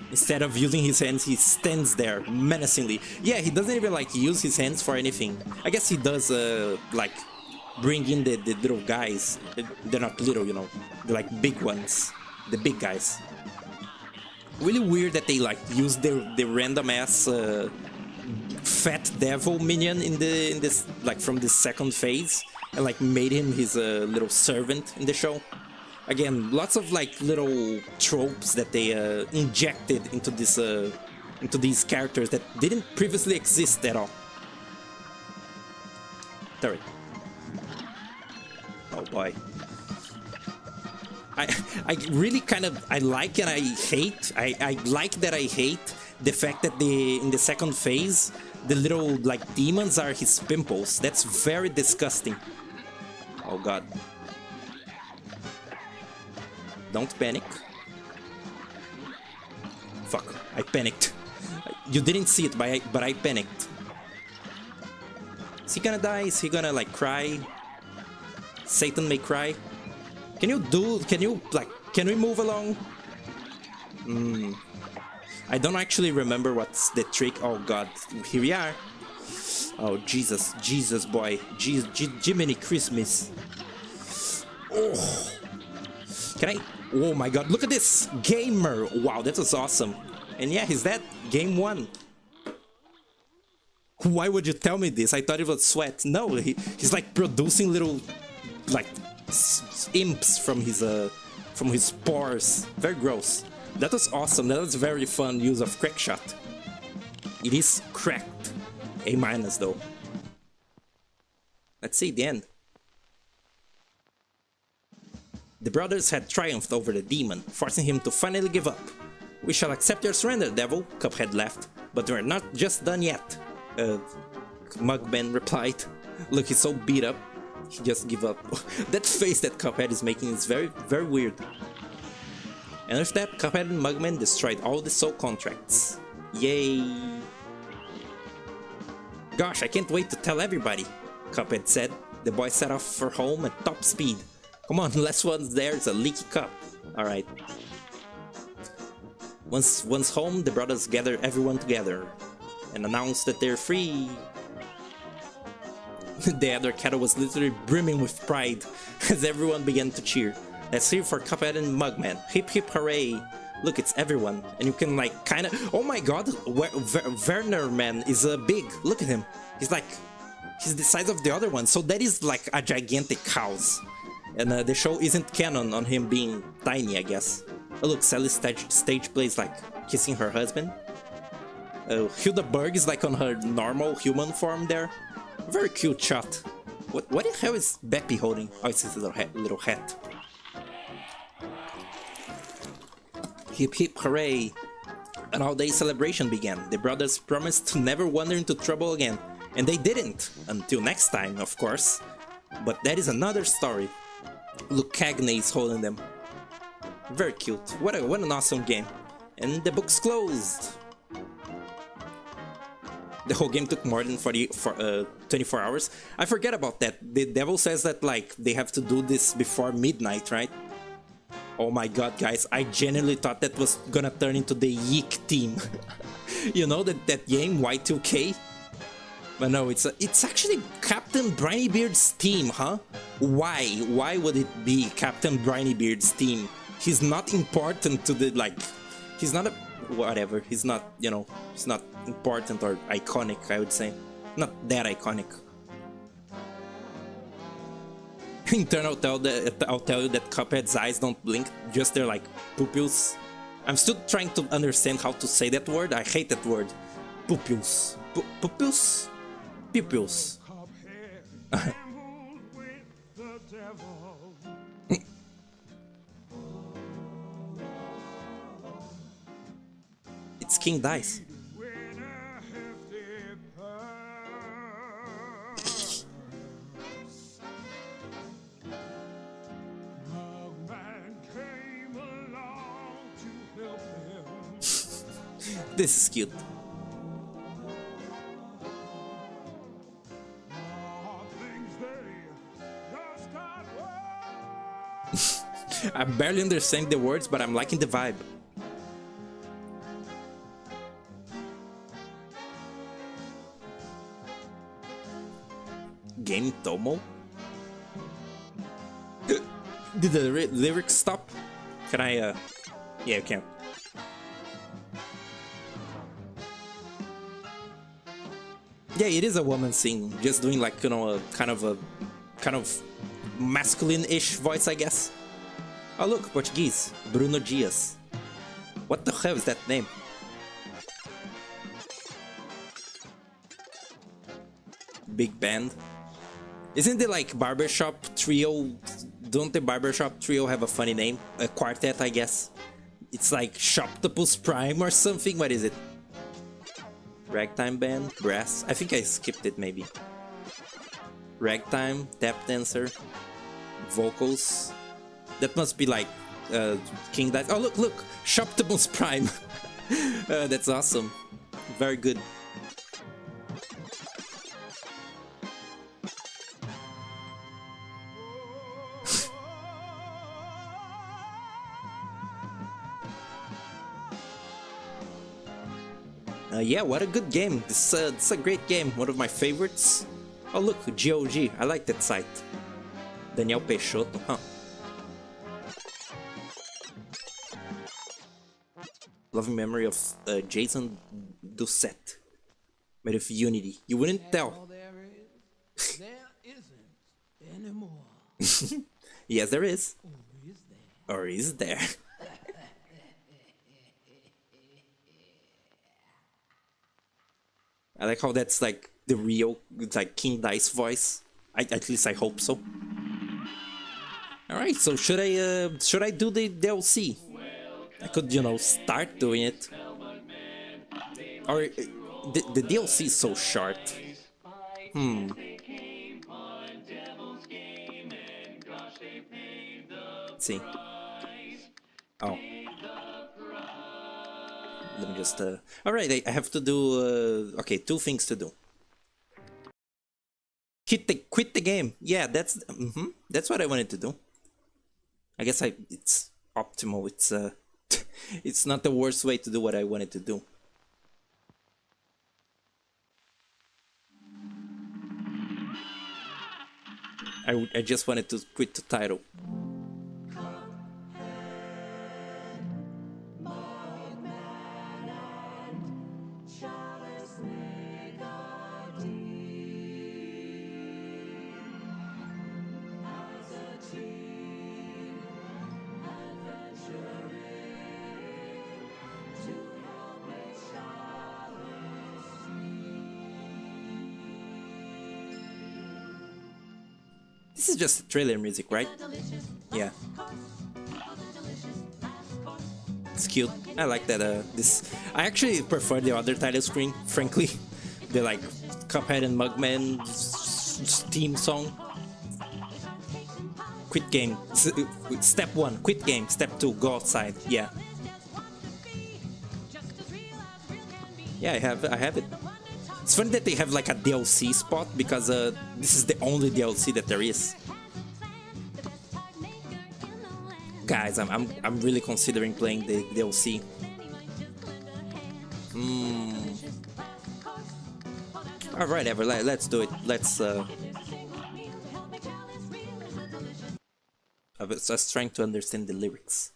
Instead of using his hands, he stands there menacingly. Yeah, he doesn't even like use his hands for anything. I guess he does like bring in the little guys. They're not little, you know. They're like big ones. The big guys. Really weird that they like use the random ass fat devil minion in this like from the second phase and like made him his little servant in the show. Again, lots of like little tropes that they injected into this into these characters that didn't previously exist at all. Sorry. Oh boy. I really kind of I like and I hate. I like that I hate the fact that in the second phase the little like demons are his pimples. That's very disgusting. Oh god. Don't panic. Fuck, I panicked. You didn't see it, but I panicked. Is he gonna die? Is he gonna like cry? Satan may cry. Can we move along? I don't actually remember what's the trick. Oh god, here we are. Oh Jesus boy. Jiminy Christmas. Oh. Can I? Oh my god, look at this! Gamer! Wow, that was awesome. And yeah, he's dead. Game 1. Why would you tell me this? I thought it was sweat. No, he's like producing little like imps from his pores. Very gross. That was awesome. That was very fun use of crack shot. It is cracked. A minus though. Let's see the end. The brothers had triumphed over the demon, forcing him to finally give up. We shall accept your surrender, devil, Cuphead laughed. But we're not just done yet. Mugman replied. Look, he's so beat up. He just give up. That face that Cuphead is making is very, very weird. And with that, Cuphead and Mugman destroyed all the soul contracts. Yay! Gosh, I can't wait to tell everybody, Cuphead said. The boy set off for home at top speed. Come on, last one there's a leaky cup. Alright. Once home, the brothers gather everyone together and announce that they're free. The other cattle was literally brimming with pride as everyone began to cheer. Let's hear for Cuphead and Mugman. Hip hip hooray! Look, it's everyone, and you can like kinda. Oh my god, Werner man is big. Look at him. He's the size of the other one. So that is like a gigantic house. And the show isn't canon on him being tiny, I guess. Oh look, Sally's stage plays like kissing her husband. Hilda Berg is like on her normal human form there. Very cute shot. What the hell is Beppy holding? Oh, it's his little hat. Hip hip hooray! An all-day celebration began. The brothers promised to never wander into trouble again. And they didn't! Until next time, of course. But that is another story. Look, Cagney is holding them. Very cute. What an awesome game. And the book's closed. The whole game took more than 24 hours. I forget about that. The devil says that like they have to do this before midnight, right? Oh my god, guys, I genuinely thought that was gonna turn into the Yeek team. You know, that game, Y2K? But no, it's actually Captain Brinybeard's team, huh? Why? Why would it be Captain Brinybeard's team? He's not important to the, like... He's not a... whatever. He's not, you know... He's not important or iconic, I would say. Not that iconic. In turn, I'll tell you that Cuphead's eyes don't blink. Just they're like pupils. I'm still trying to understand how to say that word. I hate that word. Pupils. Pupils? Pupils. It's King Dice. This is cute. I barely understand the words, but I'm liking the vibe. Game Tomo? Did the lyrics stop? Can I, yeah, I can. Yeah, it is a woman singing, just doing like, you know, a kind of masculine-ish voice, I guess. Oh look, Portuguese, Bruno Dias. What the hell is that name? Big band. Isn't it like barbershop trio don't the Barbershop Trio have a funny name? A quartet, I guess. It's like Shoptopus Prime or something. What is it? Ragtime Band? Brass? I think I skipped it maybe. Ragtime, tap dancer, vocals. That must be like King Dice. Oh look! Shoptopus Prime! That's awesome. Very good. Yeah, what a good game. This is a great game. One of my favorites. Oh look, GOG. I like that site. Daniel Peixoto, huh? Loving memory of Jason Doucette. Made of Unity. You wouldn't tell. There isn't anymore. Yes, there is. Or is there? Or is there? I like how that's like the real, it's like King Dice voice. At least I hope so. All right, so should I do the DLC? I could, you know, start doing it. Or the DLC is so short. Let's see. Oh. Let me just all right, I have to do okay, two things to do. Quit the game. Yeah, that's what I wanted to do. I guess it's optimal. It's it's not the worst way to do what I wanted to do. I just wanted to quit the title. This is just trailer music, right? Yeah. It's cute. I like that. I actually prefer the other title screen, frankly. The like Cuphead and Mugman theme song. Quit game. Step 1, quit game. Step 2, go outside. Yeah. Yeah, I have it. It's funny that they have like a DLC spot because this is the only DLC that there is. Guys, I'm really considering playing the DLC. All right, Ever, let's do it. Let's. I was trying to understand the lyrics.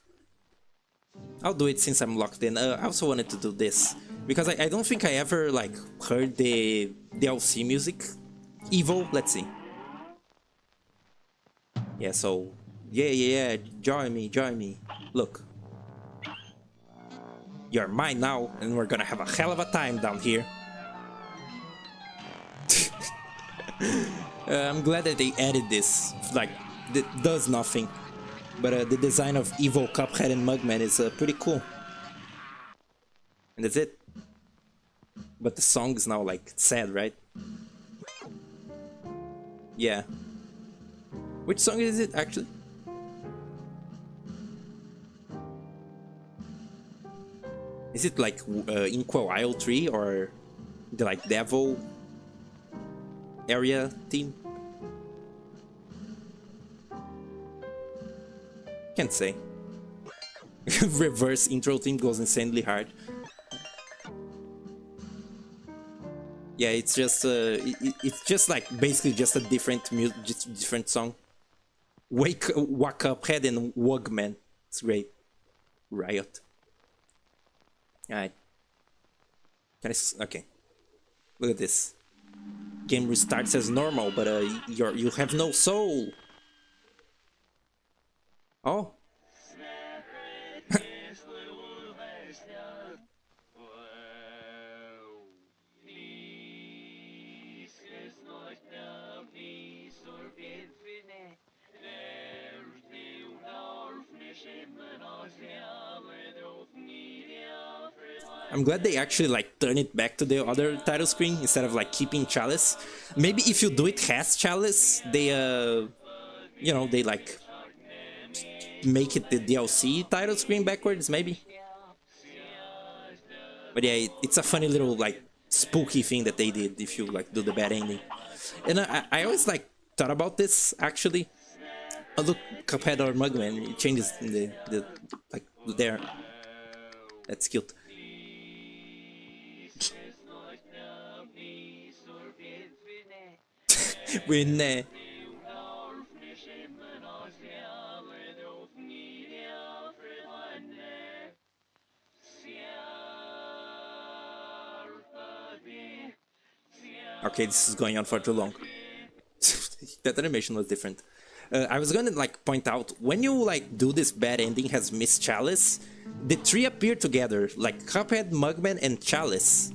I'll do it since I'm locked in. I also wanted to do this because I don't think I ever like heard the DLC music. Evil, let's see. Yeah, so yeah. Join me. Look, you're mine now, and we're gonna have a hell of a time down here. I'm glad that they added this. Like, it does nothing. But the design of Evil, Cuphead, and Mugman is pretty cool. And that's it. But the song is now like sad, right? Yeah. Which song is it actually? Is it like Inkwell Isle 3 or the like Devil area theme? Can't say. Reverse intro theme goes insanely hard. Yeah, it's just it's just like basically just a different song. Wake Up Head and Wugman. It's great. Riot. Alright. Okay. Look at this. Game restarts as normal, but you have no soul. Oh. I'm glad they actually like turn it back to the other title screen instead of like keeping Chalice. Maybe if you do it as Chalice, they you know, they like make it the DLC title screen backwards, maybe. But yeah, it's a funny little like spooky thing that they did if you like do the bad ending. And I always like thought about this actually. Oh look, Cuphead or Mugman, it changes in the like there. That's cute. When okay, this is going on for too long. That animation was different. I was gonna like point out when you like do this bad ending has Miss Chalice, the three appear together like Cuphead, Mugman, and Chalice.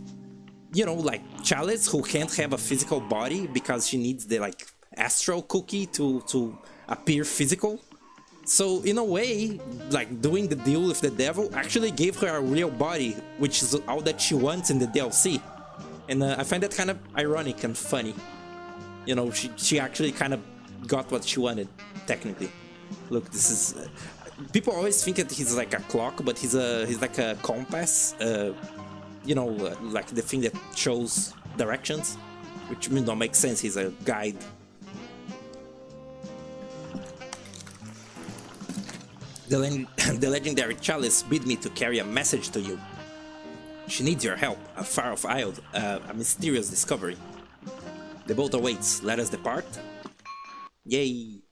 You know, like Chalice who can't have a physical body because she needs the like astral cookie to appear physical. So in a way, like doing the deal with the devil actually gave her a real body, which is all that she wants in the DLC. And I find that kind of ironic and funny. You know, she actually kind of got what she wanted, technically. Look, this is... people always think that he's like a clock, but he's like a compass. You know, like the thing that shows directions. Which don't make sense, he's a guide. The legendary Chalice bid me to carry a message to you. She needs your help, a far-off isle, a mysterious discovery. The boat awaits, let us depart? Yay!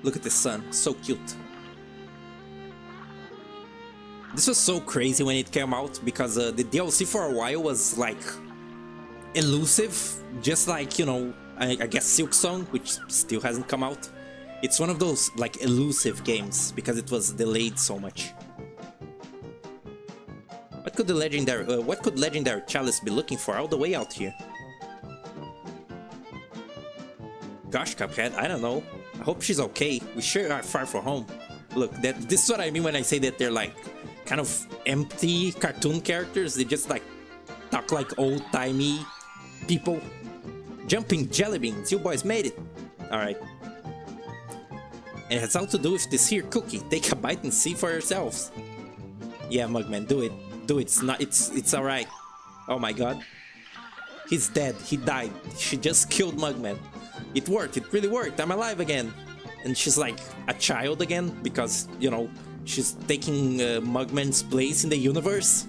Look at the sun, so cute. This was so crazy when it came out, because the DLC for a while was like... elusive, just like, you know, I guess Silk Song, which still hasn't come out. It's one of those like elusive games because it was delayed so much. What could legendary Chalice be looking for all the way out here? Gosh, Cuphead, I don't know. I hope she's okay. We sure are far from home. Look, this is what I mean when I say that they're like kind of empty cartoon characters. They just like talk like old-timey people. Jumping jelly beans, you boys made it. Alright. And it has all to do with this here cookie. Take a bite and see for yourselves. Yeah, Mugman, do it. Do it. It's alright. Oh my god. He's dead. He died. She just killed Mugman. It worked. It really worked. I'm alive again. And she's like a child again because, you know, she's taking Mugman's place in the universe,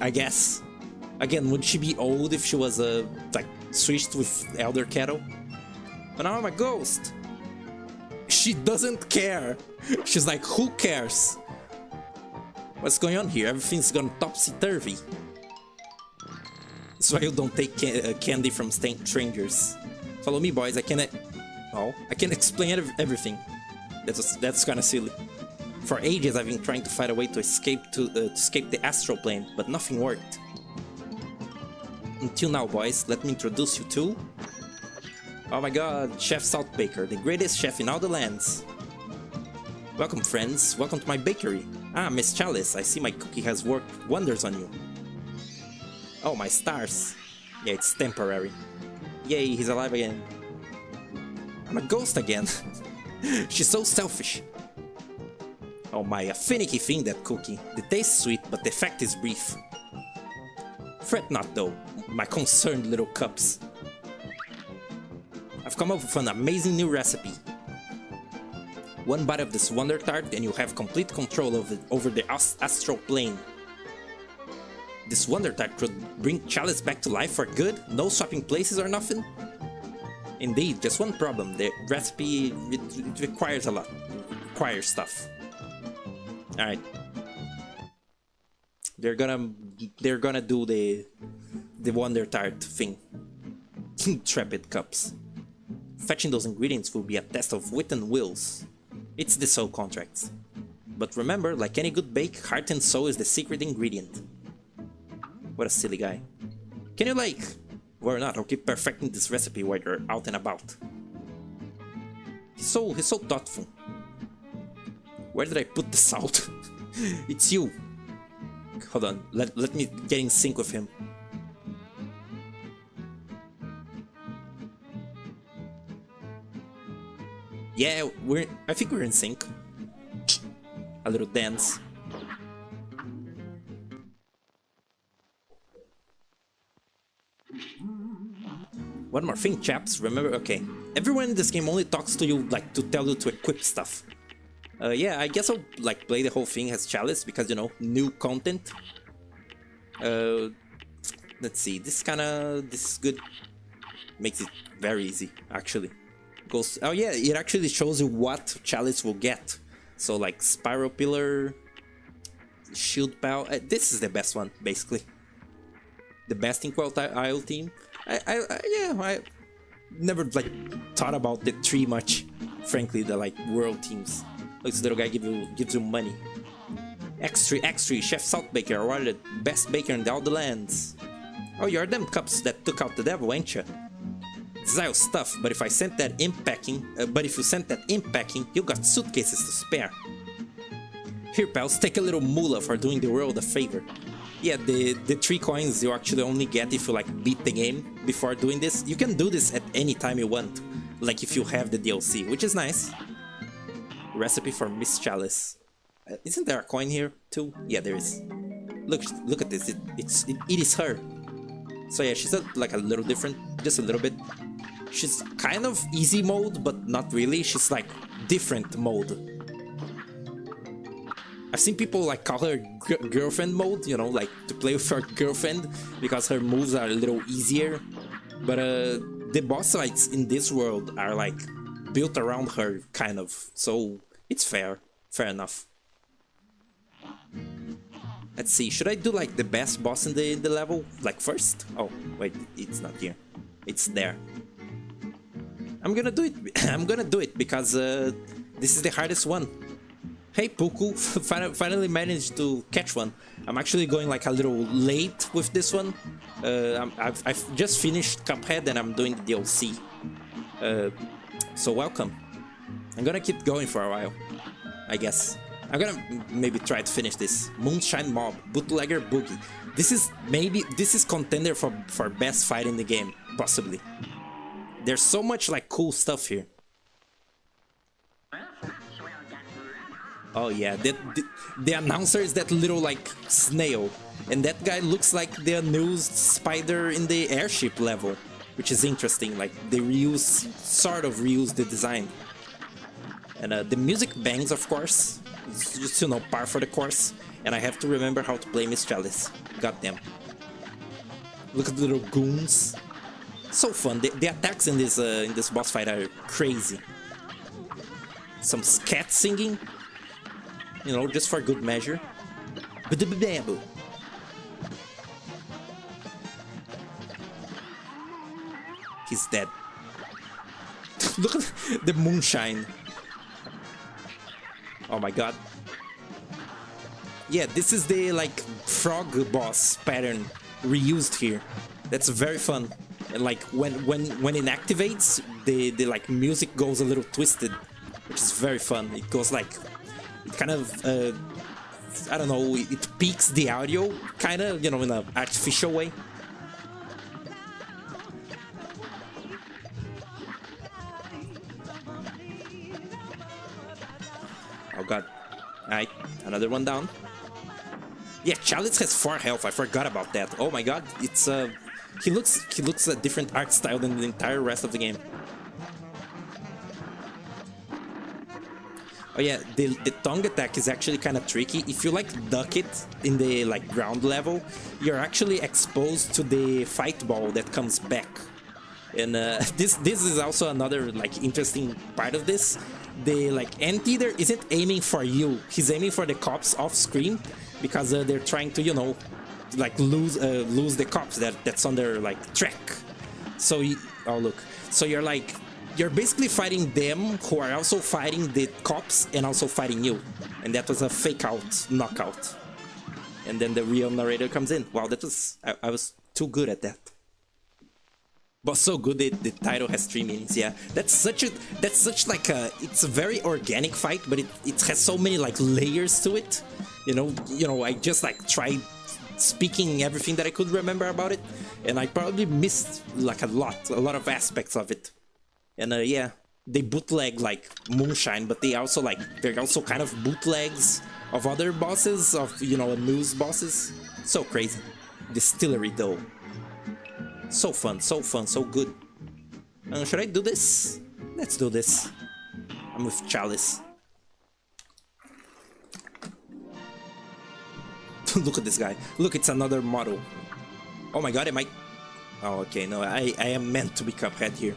I guess. Again, would she be old if she was like switched with Elder Kettle? But now I'm a ghost. She doesn't care. She's like, who cares? What's going on here? Everything's gone topsy-turvy. That's why you don't take candy from strangers. Follow me, boys. I can explain everything. That's kind of silly. For ages, I've been trying to find a way to escape the astral plane, but nothing worked. Until now, boys, let me introduce you to... oh my god, Chef Saltbaker, the greatest chef in all the lands. Welcome, friends. Welcome to my bakery. Ah, Miss Chalice, I see my cookie has worked wonders on you. Oh, my stars. Yeah, it's temporary. Yay, he's alive again. I'm a ghost again. She's so selfish. Oh my, a finicky thing, that cookie. The taste sweet, but the effect is brief. Fret not though, my concerned little cups. I've come up with an amazing new recipe. One bite of this Wonder Tart and you have complete control over the astral plane. This Wonder Tart could bring Chalice back to life for good? No swapping places or nothing? Indeed, just one problem. The recipe, it requires a lot. It requires stuff. Alright. They're gonna do the Wonder Tart thing. Intrepid cups. Fetching those ingredients will be a test of wit and wills. It's the soul contracts. But remember, like any good bake, heart and soul is the secret ingredient. What a silly guy. Can you or not, I'll keep perfecting this recipe while you're out and about. He's so thoughtful. Where did I put the salt? It's you. Hold on, let me get in sync with him. Yeah, I think we're in sync. A little dance. One more thing, chaps. Remember, okay. Everyone in this game only talks to you like to tell you to equip stuff. Yeah, I guess I'll like play the whole thing as Chalice because, you know, new content. Let's see. This is good. Makes it very easy, actually. Goes. Oh yeah, it actually shows you what Chalice will get. So like Spiral Pillar, Shield Pal. This is the best one, basically. The best Inkwell Isle team. I never like thought about the tree much. Frankly, the like world teams. Look, this little guy gives you money. X3, Chef Saltbaker, awarded best baker in all the lands. Oh, you're them cups that took out the devil, ain't ya? Zyle stuff, but if you sent that imp packing, you got suitcases to spare. Here, pals, take a little moolah for doing the world a favor. Yeah, the 3 coins you actually only get if you like beat the game before doing this. You can do this at any time you want, like if you have the DLC, which is nice. Recipe for Miss Chalice. Isn't there a coin here too? Yeah, there is. Look at this. It is her. So yeah, she's like a little different, just a little bit. She's kind of easy mode, but not really. She's like different mode. I've seen people like call her girlfriend mode, you know, like to play with her girlfriend because her moves are a little easier. But the boss fights in this world are like built around her, kind of. So it's fair enough. Let's see, should I do like the best boss in the level, like first? Oh, wait, it's not here. It's there. I'm gonna do it because this is the hardest one. Hey Puku, finally managed to catch one. I'm actually going like a little late with this one. I've just finished Cuphead and I'm doing the DLC. So welcome. I'm gonna keep going for a while, I guess. I'm gonna maybe try to finish this. Moonshine Mob, Bootlegger Boogie. This is contender for best fight in the game, possibly. There's so much like cool stuff here. Oh yeah, the announcer is that little like snail, and that guy looks like the new spider in the airship level, which is interesting. Like they sort of reuse the design. And the music bangs, of course. It's just, you know, par for the course. And I have to remember how to play Miss Chalice. Goddamn. Look at the little goons. So fun. The attacks in this boss fight are crazy. Some scat singing. You know, just for good measure. He's dead. Look at the moonshine. Oh my god. Yeah, this is the like frog boss pattern reused here. That's very fun. And like when it activates, the like music goes a little twisted, which is very fun. It goes like it kind of I don't know, it peaks the audio kind of, you know, in an artificial way. Oh god. Alright, another one down. Yeah, Chalice has 4 health, I forgot about that. Oh my god, it's he looks a different art style than the entire rest of the game. Oh yeah, the tongue attack is actually kind of tricky. If you like duck it in the like ground level, you're actually exposed to the fight ball that comes back. And this is also another like interesting part of this. The like Anteater isn't aiming for you; he's aiming for the cops off screen because they're trying to, you know, like lose the cops that's on their like track. So oh look, so you're basically fighting them who are also fighting the cops and also fighting you, and that was a fake out knockout. And then the real narrator comes in. Wow, that was I was too good at that. But so good that the title has 3 meanings. Yeah, that's such like a, it's a very organic fight, but it has so many like layers to it. I just like tried speaking everything that I could remember about it, and I probably missed like a lot of aspects of it. And yeah, they bootleg like Moonshine, but they're also kind of bootlegs of other bosses, of news bosses. So crazy. Distillery though. So fun, so good. Should I do this? Let's do this. I'm with Chalice. Look at this guy. Look, it's another model. Oh my god, am I... Oh, okay, no, I am meant to be Cuphead here.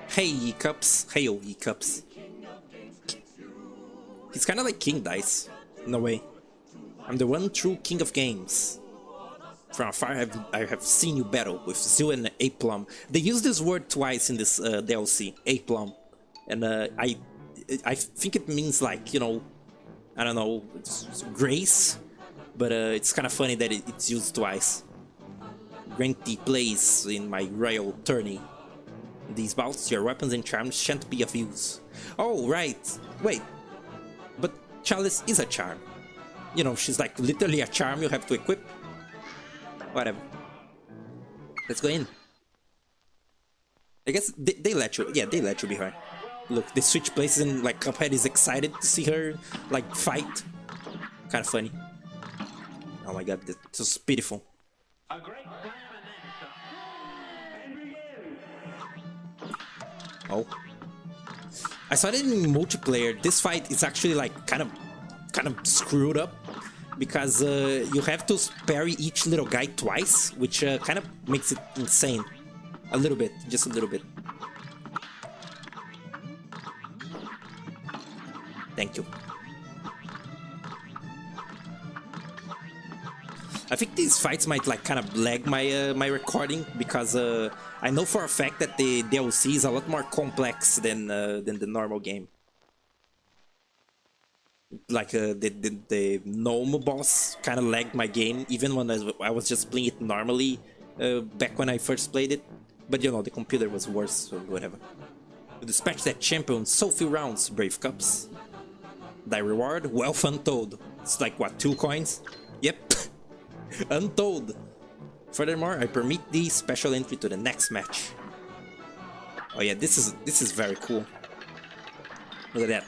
Hey, ye cups. Hey, oh, ye cups. He's kind of like King Dice, in a way. I'm the one true king of games. From afar, I have seen you battle with Zeal and Aplum. They use this word twice in this DLC, Aplum. And I think it means like, I don't know, it's grace. But it's kind of funny that it's used twice. Grant thee place in my royal tourney. In these bouts, your weapons and charms shan't be of use. Oh, right. Wait. But Chalice is a charm. She's like literally a charm you have to equip. Whatever. Let's go in. I guess they let you. Yeah, they let you be her. Look, they switch places and like Cuphead is excited to see her like fight. Kind of funny. Oh my god, that's just beautiful. A great slam and then some. Oh. I saw that in multiplayer. This fight is actually like kind of screwed up. Because you have to parry each little guy twice, which kind of makes it insane. A little bit, just a little bit. Thank you. I think these fights might like kind of lag my my recording because I know for a fact that the DLC is a lot more complex than the normal game. Like the gnome boss kind of lagged my game even when I was just playing it normally back when I first played it. But the computer was worse, so whatever. You dispatch that champion so few rounds, brave cups. Thy reward, wealth untold. It's like what, 2 coins? Yep. Untold. Furthermore, I permit thee special entry to the next match. Oh yeah, this is very cool. Look at that.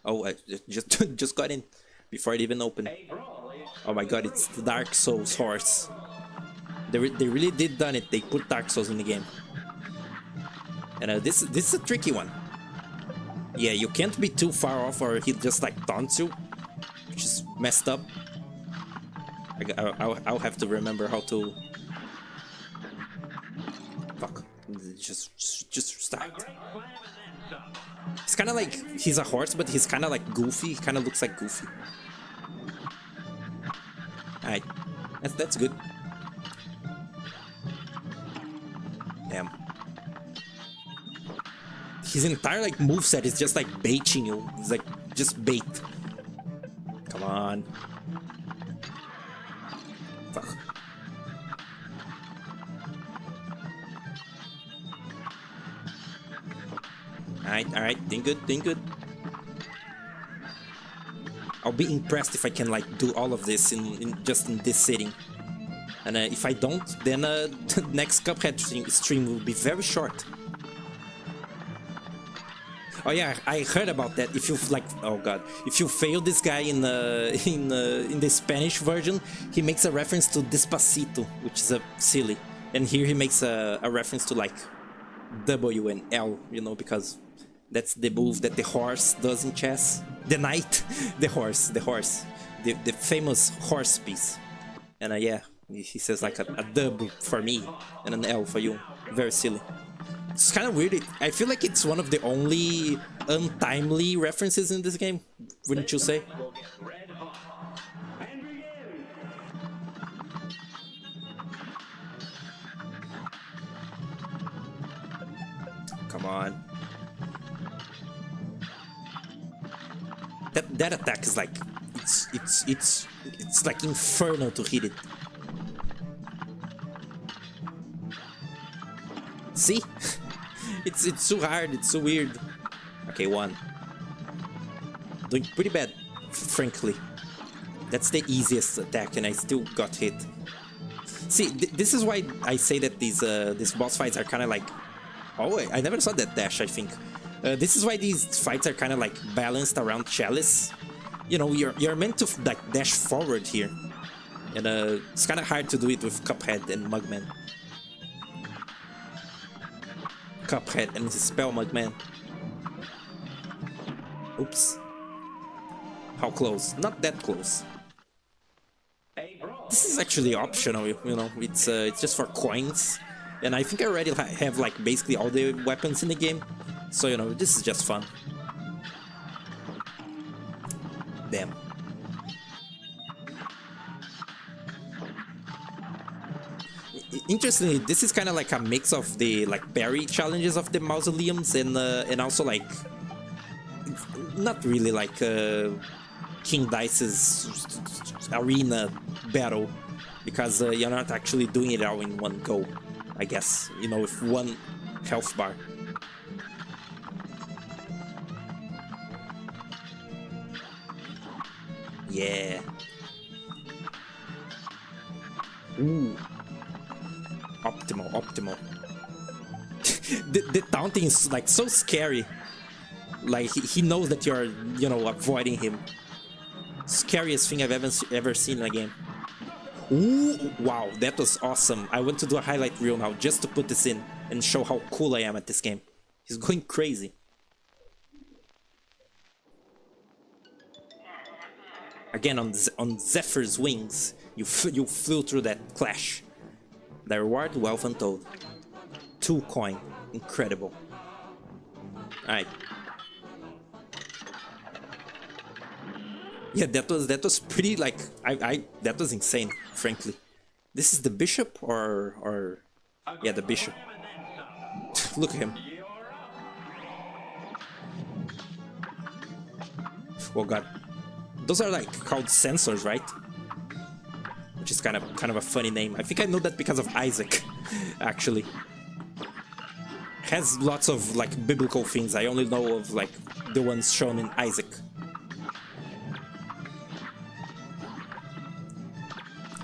Oh, I just got in before it even opened. Oh my god, it's the Dark Souls horse. They really did done it. They put Dark Souls in the game. And this is a tricky one. Yeah, you can't be too far off or he just like taunts you, which is messed up. I'll have to remember how to... Fuck. Just start. It's kind of like he's a horse, but he's kind of like Goofy. He kind of looks like Goofy. Alright, that's good. Damn. His entire like moveset is just like baiting you. It's like just bait. Come on. Fuck. Alright, doing good. I'll be impressed if I can like do all of this in just in this sitting. And if I don't, then the next Cuphead stream will be very short. Oh yeah, I heard about that. If you like, oh god, if you fail this guy in the Spanish version, he makes a reference to Despacito, which is silly. And here he makes a reference to like W and L, because that's the move that the horse does in chess. The knight, the horse, the famous horse piece. And yeah, he says like a W for me and an L for you. Very silly. It's kind of weird. I feel like it's one of the only untimely references in this game, wouldn't you say? Come on. That attack is like it's like infernal to hit it. See? It's too hard, it's so weird. Okay, 1. Doing pretty bad, frankly. That's the easiest attack and I still got hit. See, this is why I say that these boss fights are kind of like... Oh, I never saw that dash, I think. This is why these fights are kind of like balanced around Chalice. You know, you're meant to like dash forward here. And it's kind of hard to do it with Cuphead and Mugman. Cuphead and his spell Mugman. Oops. How close? Not that close. This is actually optional, you know, it's just for coins. And I think I already have like basically all the weapons in the game. So, you know, this is just fun. Damn. Interestingly, this is kind of like a mix of the like parry challenges of the mausoleums and also like not really like King Dice's arena battle, because you're not actually doing it all in one go, I guess, you know, with one health bar. Yeah. Ooh. Optimal. The taunting is like so scary. Like he knows that you're, you know, avoiding him. Scariest thing I've ever seen in a game. Ooh, wow, that was awesome. I want to do a highlight reel now just to put this in and show how cool I am at this game. He's going crazy. Again, on Zephyr's wings, you flew through that clash. The reward, wealth untold. 2 coin, incredible. Alright. Yeah, that was pretty like that was insane, frankly. This is the bishop or yeah, the bishop. Look at him. Oh god. Those are like called sensors, right? Which is kind of a funny name. I think I know that because of Isaac, actually. Has lots of like biblical things. I only know of like the ones shown in Isaac.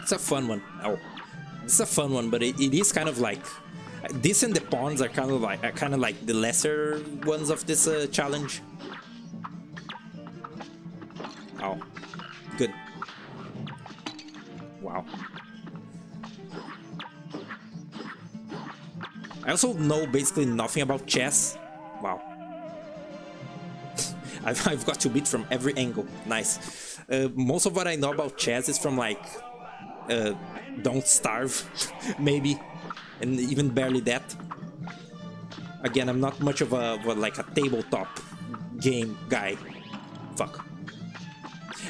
It's a fun one. Oh, it's a fun one, but it is kind of like this and the pawns are kind of like the lesser ones of this challenge. Oh, good. Wow. I also know basically nothing about chess. Wow. I've got to beat from every angle. Nice. Most of what I know about chess is from like Don't Starve, maybe, and even barely that. Again, I'm not much of a like a tabletop game guy. Fuck.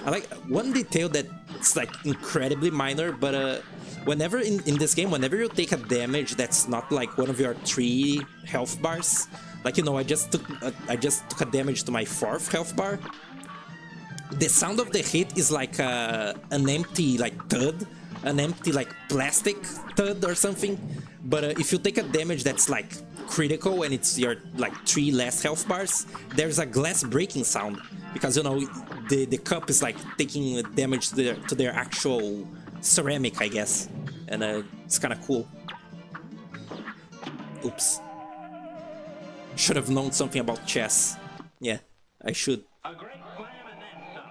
I like one detail that's like incredibly minor, but whenever in this game, whenever you take a damage that's not like one of your 3 health bars, like, you know, I just took a damage to my 4th health bar. The sound of the hit is like an empty like thud, an empty like plastic thud or something. But if you take a damage that's like critical and it's your like 3 less health bars, there's a glass breaking sound, because, you know, the cup is like taking damage to their actual ceramic, I guess, and it's kind of cool. Oops. Should have known something about chess. Yeah, I should. A great slam and then some.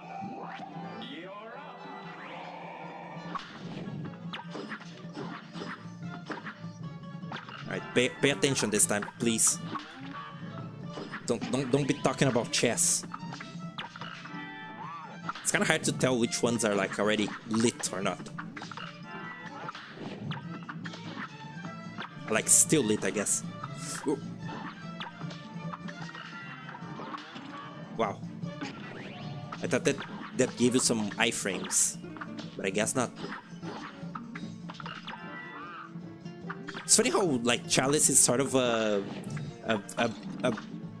You're up. Alright, pay attention this time, please. Don't be talking about chess. It's kind of hard to tell which ones are like already lit or not. Like still lit, I guess. Ooh. Wow. I thought that gave you some iframes, but I guess not. It's funny how like Chalice is sort of a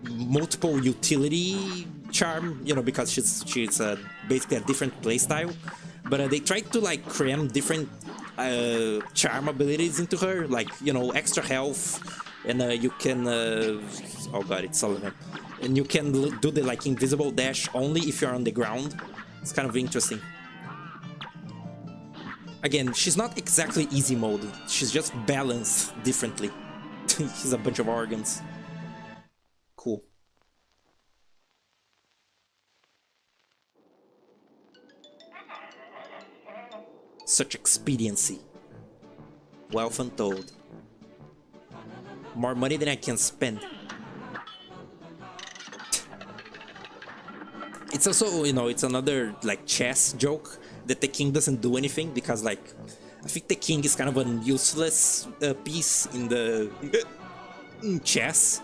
multiple utility charm, you know, because she's basically a different playstyle, but they tried to like cram different charm abilities into her, like, you know, extra health, and you can oh god, it's Sullivan, and you can do the like invisible dash only if you're on the ground. It's kind of interesting. Again, she's not exactly easy mode, she's just balanced differently. He's a bunch of organs. Cool. Such expediency. Wealth untold. More money than I can spend. It's also, you know, it's another like chess joke that the king doesn't do anything because, like, I think the king is kind of an useless piece in the in chess.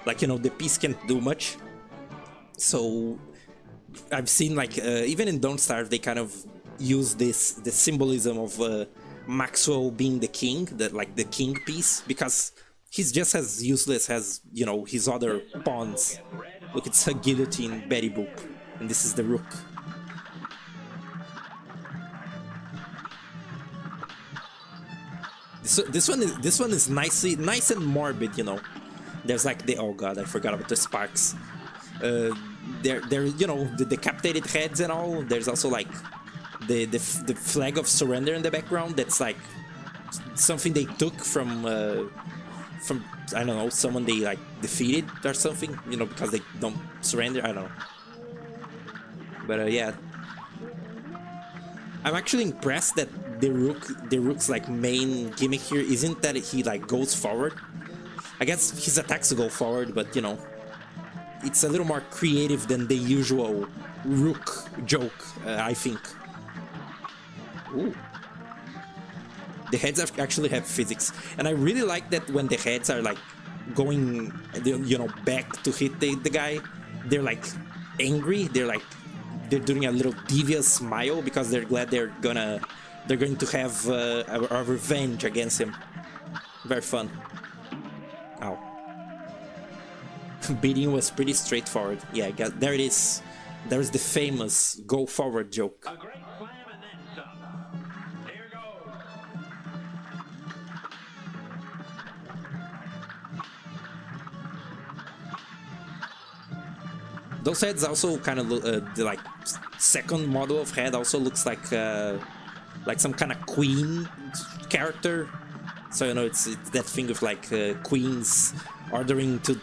Like, you know, the piece can't do much. So I've seen like even in Don't Starve they kind of use the symbolism of Maxwell being the king, like the king piece, because he's just as useless as, you know, his other pawns. Look, it's a guillotine Betty Boop, and this is the rook. This one is nice and morbid, you know. There's like the, oh god, I forgot about the sparks. There, you know, the decapitated heads and all. There's also like the flag of surrender in the background. That's like something they took from I don't know, someone they like defeated or something. You know, because they don't surrender. I don't know. But yeah, I'm actually impressed that the rook's like main gimmick here isn't that he like goes forward. I guess his attacks go forward, but you know, it's a little more creative than the usual rook joke, I think. Ooh. The heads actually have physics, and I really like that when the heads are like going, you know, back to hit the guy, they're like angry. They're doing a little devious smile because they're glad they're going to have a revenge against him. Very fun. Ow. Beating was pretty straightforward. Yeah, I guess there it is. There's the famous go forward joke. A great slam and then some. Here goes. Those heads also kind of look, the like second model of head also looks like some kind of queen character. So, you know, it's that thing of like queens ordering to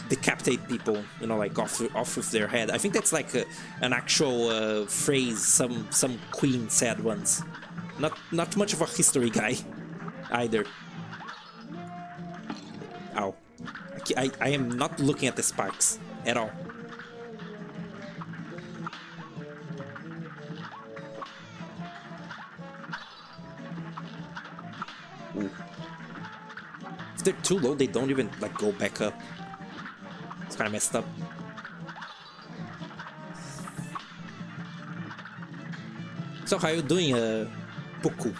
decapitate people, you know, like off with their head. I think that's like an actual phrase some queen said once. Not much of a history guy either. Ow. I am not looking at the sparks at all. Ooh. If they're too low, they don't even like go back up. It's kind of messed up. So how you doing, Puku?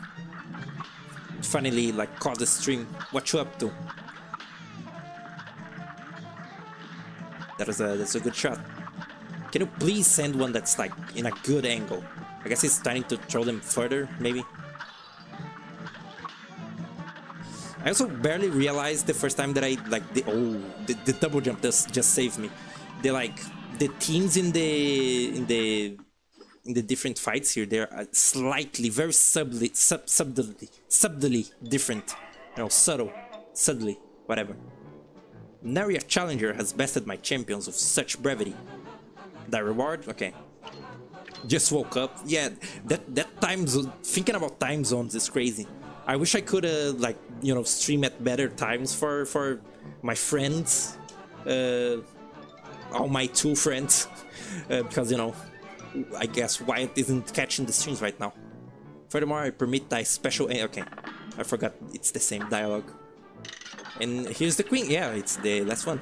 Finally, like, caught the stream. What you up to? That's a good shot. Can you please send one that's like in a good angle? I guess he's starting to throw them further, maybe. I also barely realized the first time that I like the double jump just saved me. The teams in the different fights here, they're slightly, very subtly different. You know, subtly, whatever. Now your challenger has bested my champions with such brevity. That reward? Okay. Just woke up. Yeah, that time zone, thinking about time zones is crazy. I wish I could like, you know, stream at better times for my friends, all my 2 friends, because, you know, I guess Wyatt isn't catching the streams right now. Furthermore, I permit thy special. Okay, I forgot it's the same dialogue. And here's the queen. Yeah, it's the last one.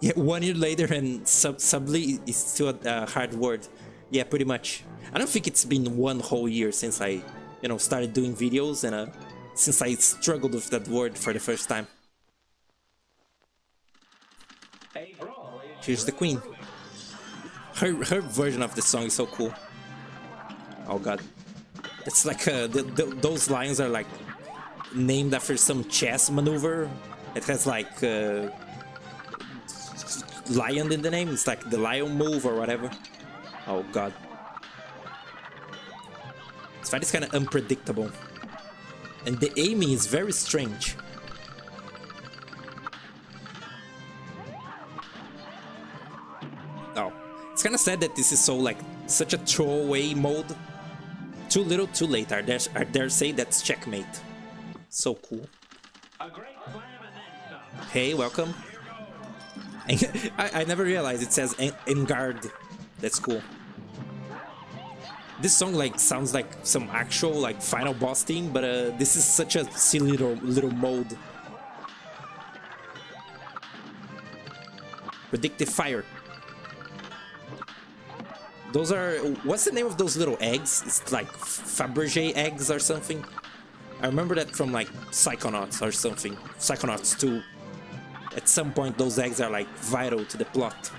Yeah, 1 year later and subly is still a hard word. Yeah, pretty much. I don't think it's been 1 whole year since I, you know, started doing videos, and since I struggled with that word for the first time. Here's the queen. Her version of the song is so cool. Oh god. It's like those lines are like named after some chess maneuver It has like lion in the name. It's like the lion move or whatever. Oh god. This fight is kind of unpredictable. And the aiming is very strange. Oh. It's kind of sad that this is so like such a throwaway mode. Too little, too late. I dare say that's checkmate. So cool. A great slam and then some. Hey, welcome. I never realized it says en garde. That's cool. This song like sounds like some actual like final boss theme, but this is such a silly little mode. Predictive fire. Those are, what's the name of those little eggs? It's like Fabergé eggs or something. I remember that from like Psychonauts or something. Psychonauts 2. At some point those eggs are like vital to the plot.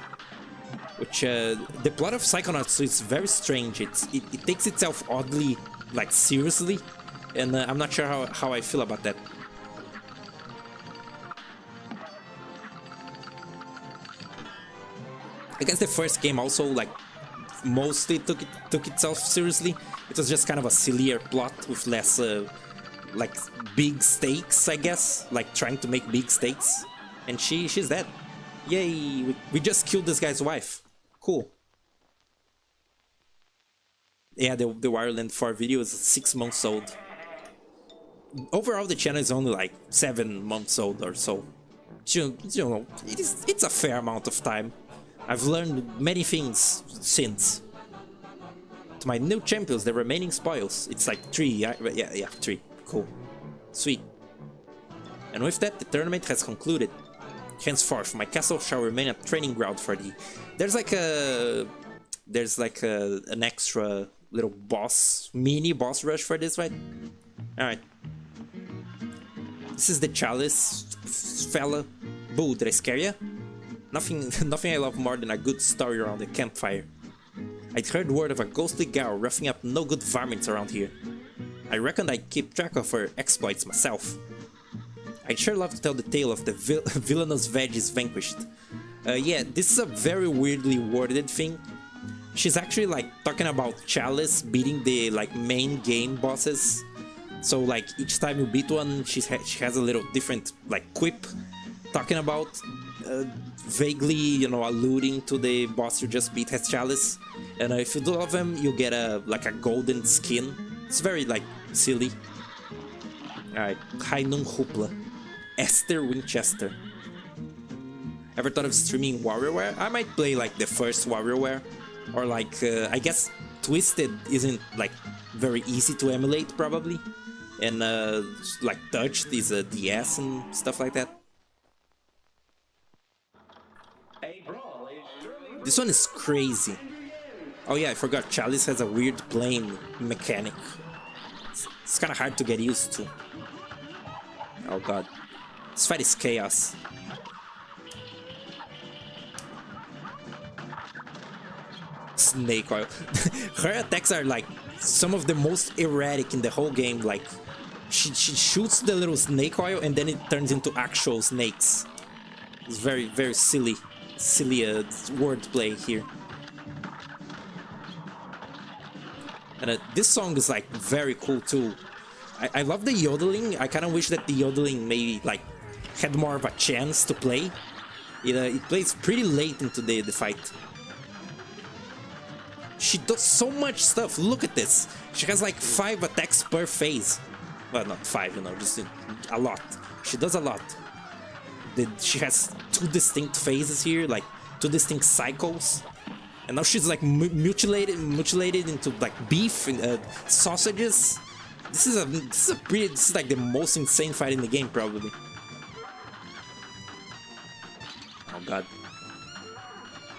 Which, the plot of Psychonauts 2 is very strange. It takes itself oddly, like seriously. And I'm not sure how I feel about that. I guess the first game also like mostly took itself seriously. It was just kind of a sillier plot with less like big stakes, I guess, like trying to make big stakes. And she's dead. Yay, we just killed this guy's wife. Cool. Yeah, the Wireland 4 video is 6 months old. Overall the channel is only like 7 months old or so. You know, it's a fair amount of time. I've learned many things since. To my new champions, the remaining spoils. It's like 3, yeah, 3. Cool. Sweet. And with that, the tournament has concluded. Henceforth, my castle shall remain a training ground for thee. There's like an extra little mini boss rush for this, right? Alright. This is the Chalice fella. Boo, did I scare ya? Nothing I love more than a good story around the campfire. I'd heard word of a ghostly gal roughing up no good varmints around here. I reckoned I'd keep track of her exploits myself. I'd sure love to tell the tale of the villainous veggies vanquished. Yeah, this is a very weirdly worded thing. She's actually like talking about Chalice beating the like main game bosses. So like each time you beat one, she has a little different like quip talking about vaguely, you know, alluding to the boss you just beat as Chalice. And if you do all of them, you get like a golden skin. It's very like silly. Alright, Hainun Hoopla. Esther Winchester. Ever thought of streaming WarioWare? I might play like the first WarioWare. Or like, I guess Twisted isn't like very easy to emulate probably. And like Touched is a DS and stuff like that. A brawl is surely This one is crazy. Oh yeah, I forgot Chalice has a weird plane mechanic. It's kind of hard to get used to. Oh god. This fight is chaos. Snake oil. Her attacks are like some of the most erratic in the whole game. Like she shoots the little snake oil and then it turns into actual snakes. It's very, very silly wordplay here. And this song is like very cool too. I love the yodeling. I kind of wish that the yodeling maybe like had more of a chance to play. It plays pretty late into the fight. She does so much stuff. Look at this. She has like 5 attacks per phase. Well, not 5, you know, just a lot. She does a lot. She has 2 distinct phases here, like 2 distinct cycles. And now she's like mutilated into like beef and sausages. This is like the most insane fight in the game probably. Oh god.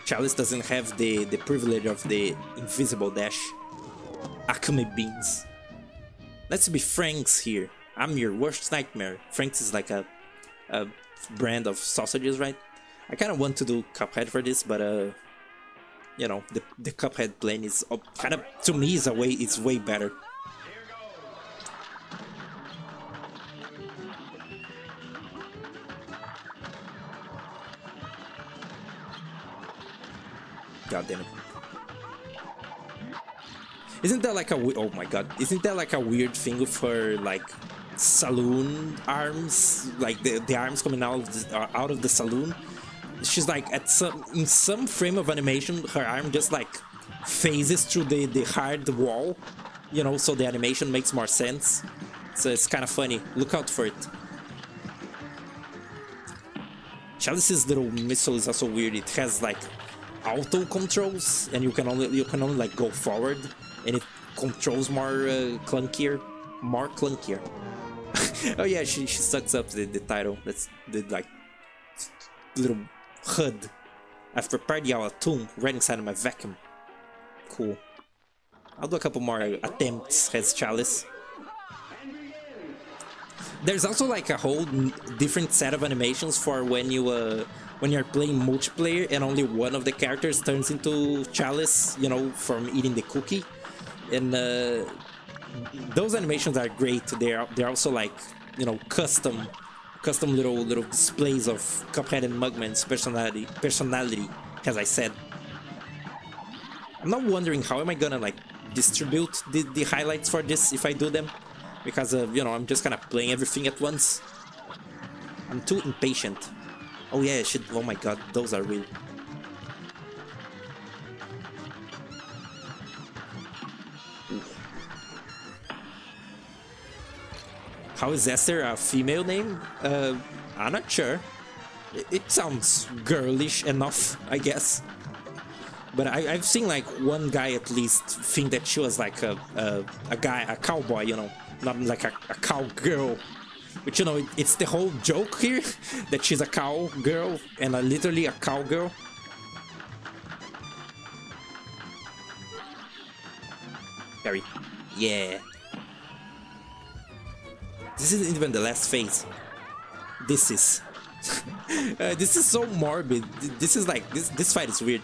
Chalice doesn't have the privilege of the invisible dash. Acme beans. Let's be Franks here. I'm your worst nightmare. Franks is like a brand of sausages, right? I kind of want to do Cuphead for this, but you know, the Cuphead plane is kind of, to me, it's way better. God damn it. Isn't that like a oh my god, isn't that like a weird thing with her like saloon arms, like the arms coming out of the saloon? She's like in some frame of animation her arm just like phases through the hard wall, you know, so the animation makes more sense. So it's kind of funny. Look out for it. Chalice's little missile is also weird. It has like auto controls, and you can only like go forward, and it controls more clunkier. Oh yeah, she sucks up the title. That's the like little HUD. I've prepared y'all a tomb right inside of my vacuum. Cool. I'll do a couple more attempts as Chalice. There's also like a whole different set of animations for when you're playing multiplayer and only one of the characters turns into Chalice, you know, from eating the cookie. And those animations are great. They're also like, you know, custom little displays of Cuphead and Mugman's personality, as I said. I'm not wondering how am I gonna like distribute the highlights for this if I do them, because you know, I'm just kind of playing everything at once. I'm too impatient. Oh yeah, I should. Oh my god, those are real. How is Esther a female name? I'm not sure. It sounds girlish enough, I guess. But I've seen like one guy at least think that she was like a cowboy, you know, not like a cowgirl. But you know, it's the whole joke here that she's a cowgirl and literally a cowgirl. Harry, yeah. This isn't even the last phase. This is this is so morbid. This is like this fight is weird.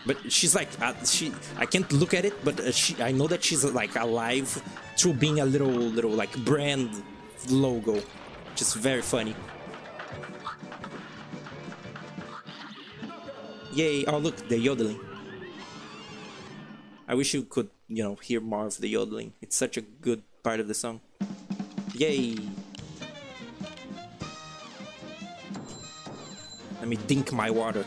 But she's like I can't look at it, but I know that she's like alive through being a little like brand logo, which is very funny. Yay! Oh look, the yodeling. I wish you could, you know, hear more of the yodeling. It's such a good part of the song. Yay! Let me dink my water.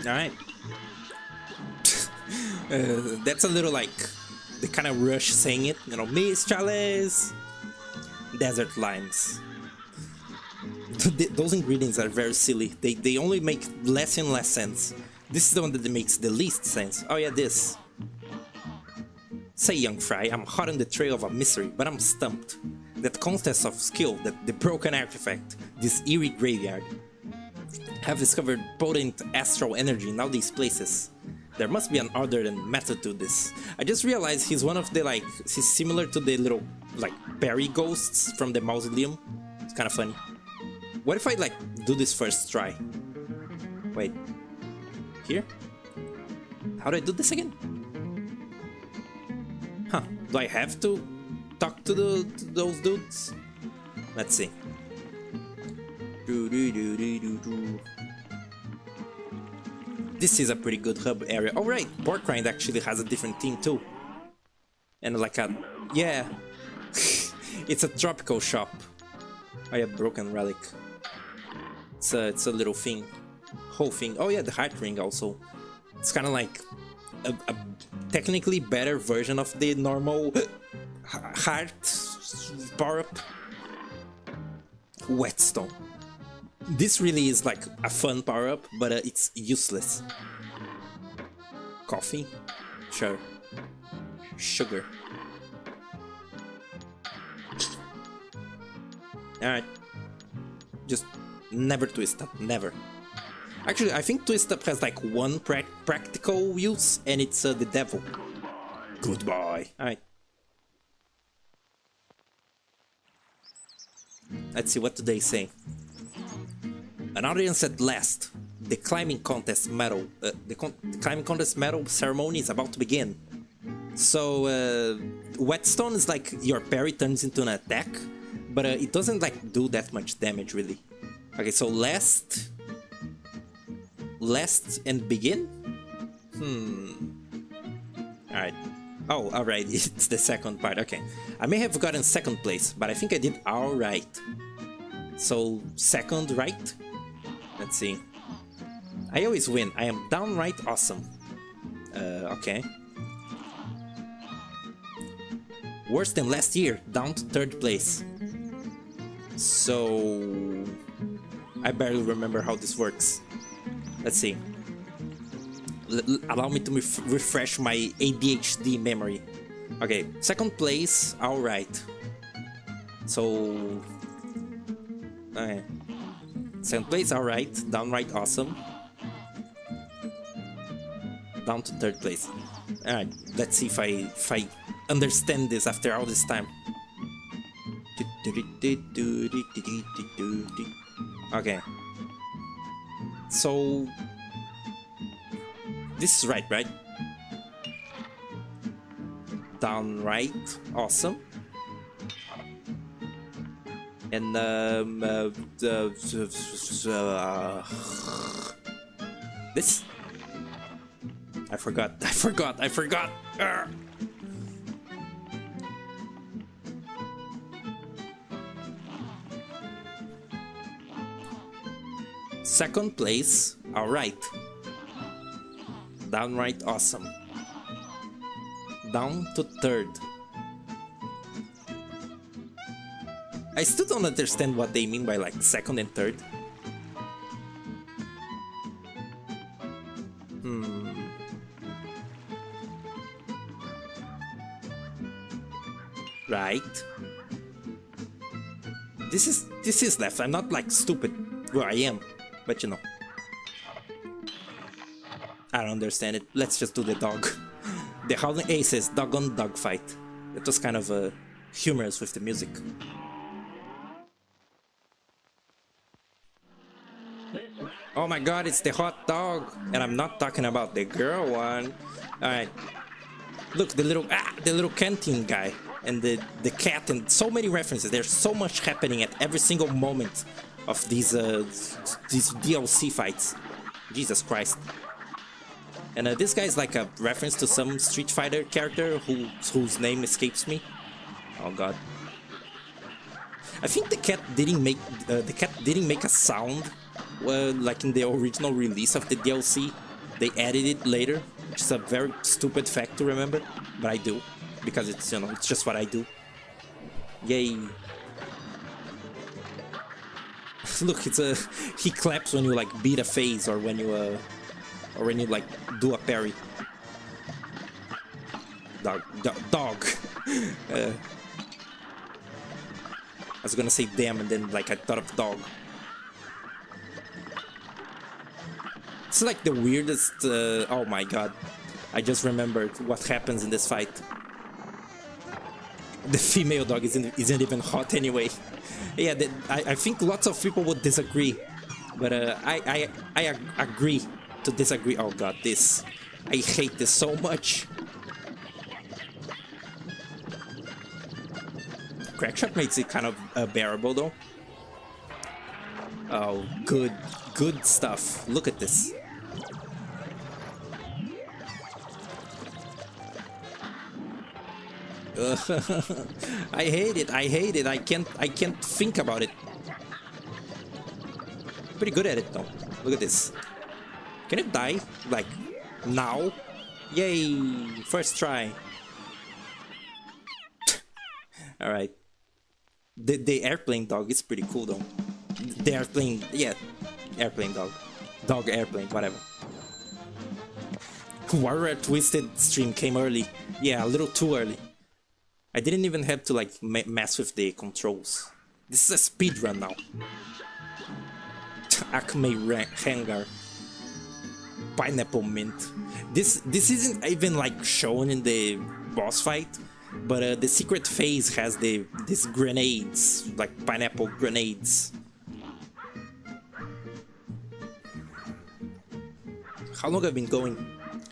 Alright. That's a little like, they kind of rush saying it, you know, Miss Chalice! Desert limes. Those ingredients are very silly. They only make less and less sense. This is the one that makes the least sense. Oh yeah, this. Say, young fry, I'm hot on the trail of a mystery, but I'm stumped. That contest of skill, that the broken artifact, this eerie graveyard. Have discovered potent astral energy in all these places. There must be an other than method to this. I just realized he's one of the like, he's similar to the little like berry ghosts from the mausoleum. It's kind of funny. What if I like do this first try? Wait, here? How do I do this again? Huh, do I have to talk to those dudes? Let's see. This is a pretty good hub area. Oh right, Porkrind actually has a different theme too. And like a, yeah. It's a tropical shop. Oh yeah, broken relic. It's a little thing, whole thing. Oh yeah, the heart ring also. It's kind of like a technically better version of the normal heart power up. Whetstone. This really is like a fun power up, but it's useless. Coffee, sure. Sugar. All right, just. Never twist up, never. Actually, I think twist up has like one practical use, and it's the devil. Goodbye. Alright. Let's see, what do they say? An audience at last. The climbing contest medal. The climbing contest medal ceremony is about to begin. So whetstone is like your parry turns into an attack, but it doesn't like do that much damage really. Okay, so last and begin. All right. Oh, all right. It's the second part. Okay, I may have gotten second place, but I think I did all right. So second, right? Let's see. I always win. I am downright awesome. Okay. Worse than last year, down to third place. So I barely remember how this works. Let's see. Allow me to refresh my ADHD memory. Okay, second place, all right. So, okay. Second place, all right. Downright awesome. Down to third place. All right, let's see if I understand this after all this time. Okay. So this is right? Downright awesome. And this I forgot. Arrgh. Second place, alright. Downright awesome. Down to third. I still don't understand what they mean by like second and third. Right. This is left. I'm not like stupid where I am, but you know. I don't understand it. Let's just do the dog. The Howling Aces dog-on-dog fight. It was kind of humorous with the music. Oh my god, it's the hot dog! And I'm not talking about the girl one. Alright. Look, the little canteen guy and the cat and so many references. There's so much happening at every single moment of these DLC fights. Jesus Christ. And this guy is like a reference to some Street Fighter character whose name escapes me. Oh god. I think the cat didn't make a sound like in the original release of the DLC. They added it later, which is a very stupid fact to remember, but I do because it's, you know, it's just what I do. Yay. Look, it's he claps when you like beat a phase or when you like do a parry. Dog. I was gonna say damn and then like I thought of dog. It's like the weirdest. Oh my god! I just remembered what happens in this fight. The female dog isn't even hot anyway. Yeah, I think lots of people would disagree, but I agree to disagree. Oh god, this. I hate this so much. Crackshot makes it kind of bearable though. Oh, good stuff. Look at this. I hate it. I can't think about it. Pretty good at it though. Look at this. Can it die? Like, now? Yay! First try. Alright. The airplane dog is pretty cool though. The airplane, yeah. Airplane dog. Dog airplane, whatever. Warrior Twisted stream came early. Yeah, a little too early. I didn't even have to like mess with the controls. This is a speed run now. Acme Hangar. Pineapple Mint. This isn't even like shown in the boss fight, but the secret phase has these grenades, like pineapple grenades. How long have I been going?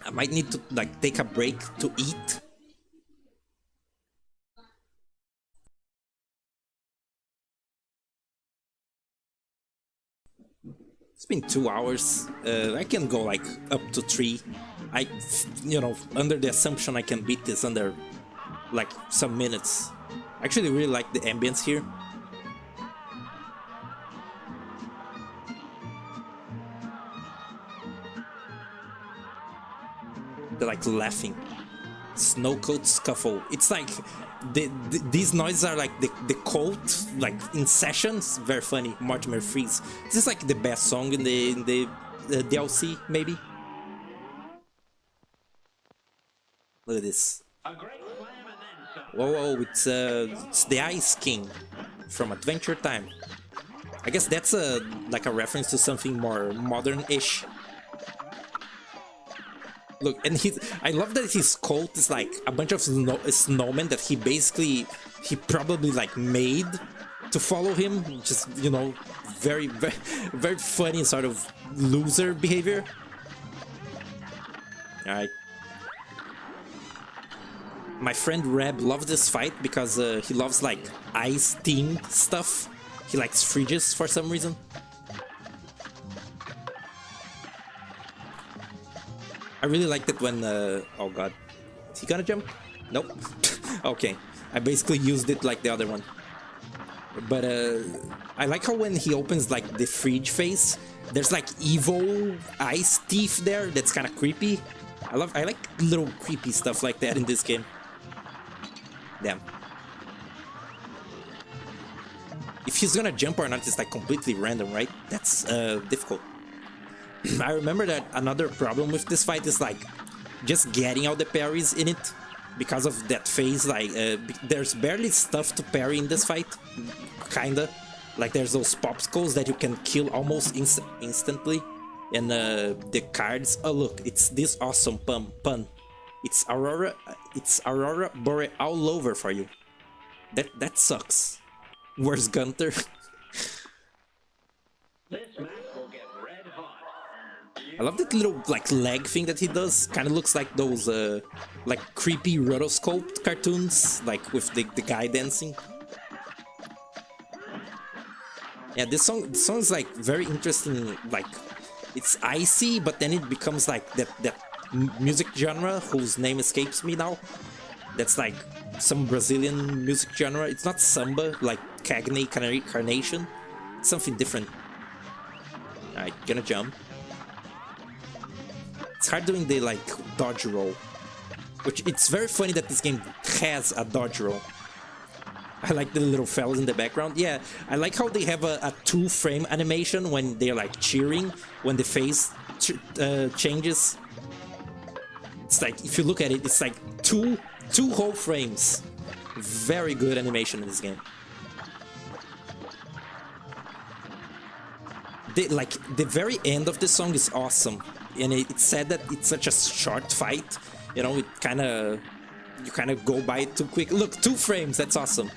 I might need to like take a break to eat It's been 2 hours. I can go like up to 3. Under the assumption I can beat this under like some minutes. I actually really like the ambience here. They're like laughing. Snowcoat scuffle. It's like these noises are like the cult like in sessions. Very funny. Mortimer Freeze. This is like the best song in the DLC maybe. Look at this. A great slam and then some. Whoa, it's the Ice King from Adventure Time. I guess that's like a reference to something more modern-ish. Look, and I love that his cult is like a bunch of snowmen that he probably like made to follow him. Just, very, very, very funny sort of loser behavior. Alright. My friend Reb loves this fight because he loves like ice-themed stuff. He likes fridges for some reason. I really liked it when, oh god, is he gonna jump? Nope. Okay, I basically used it like the other one. But I like how when he opens like the fridge face, there's like evil ice teeth there. That's kind of creepy. I like little creepy stuff like that in this game. Damn. If he's gonna jump or not is like completely random, right? That's difficult. I remember that another problem with this fight is like just getting out the parries in it because of that phase. Like there's barely stuff to parry in this fight, kinda. Like there's those popsicles that you can kill almost instantly, and the cards. Oh look, it's this awesome pun. It's Aurora Boreal all over for you. That sucks. Where's Gunter? This match will get red hot. I love that little like leg thing that he does. Kind of looks like those like creepy rotoscoped cartoons, like with the guy dancing. Yeah, this song is like very interesting. Like it's icy, but then it becomes like that music genre whose name escapes me now. That's like some Brazilian music genre. It's not samba like Cagney Carnation. It's something different. Alright, gonna jump. It's hard doing the like dodge roll, which it's very funny that this game has a dodge roll. I like the little fellas in the background. Yeah, I like how they have a 2-frame animation when they're like cheering, when the face changes. It's like, if you look at it, it's like two whole frames. Very good animation in this game. The very end of the song is awesome, and it's said that it's such a short fight. You know, you kind of go by it too quick. Look, 2 frames. That's awesome.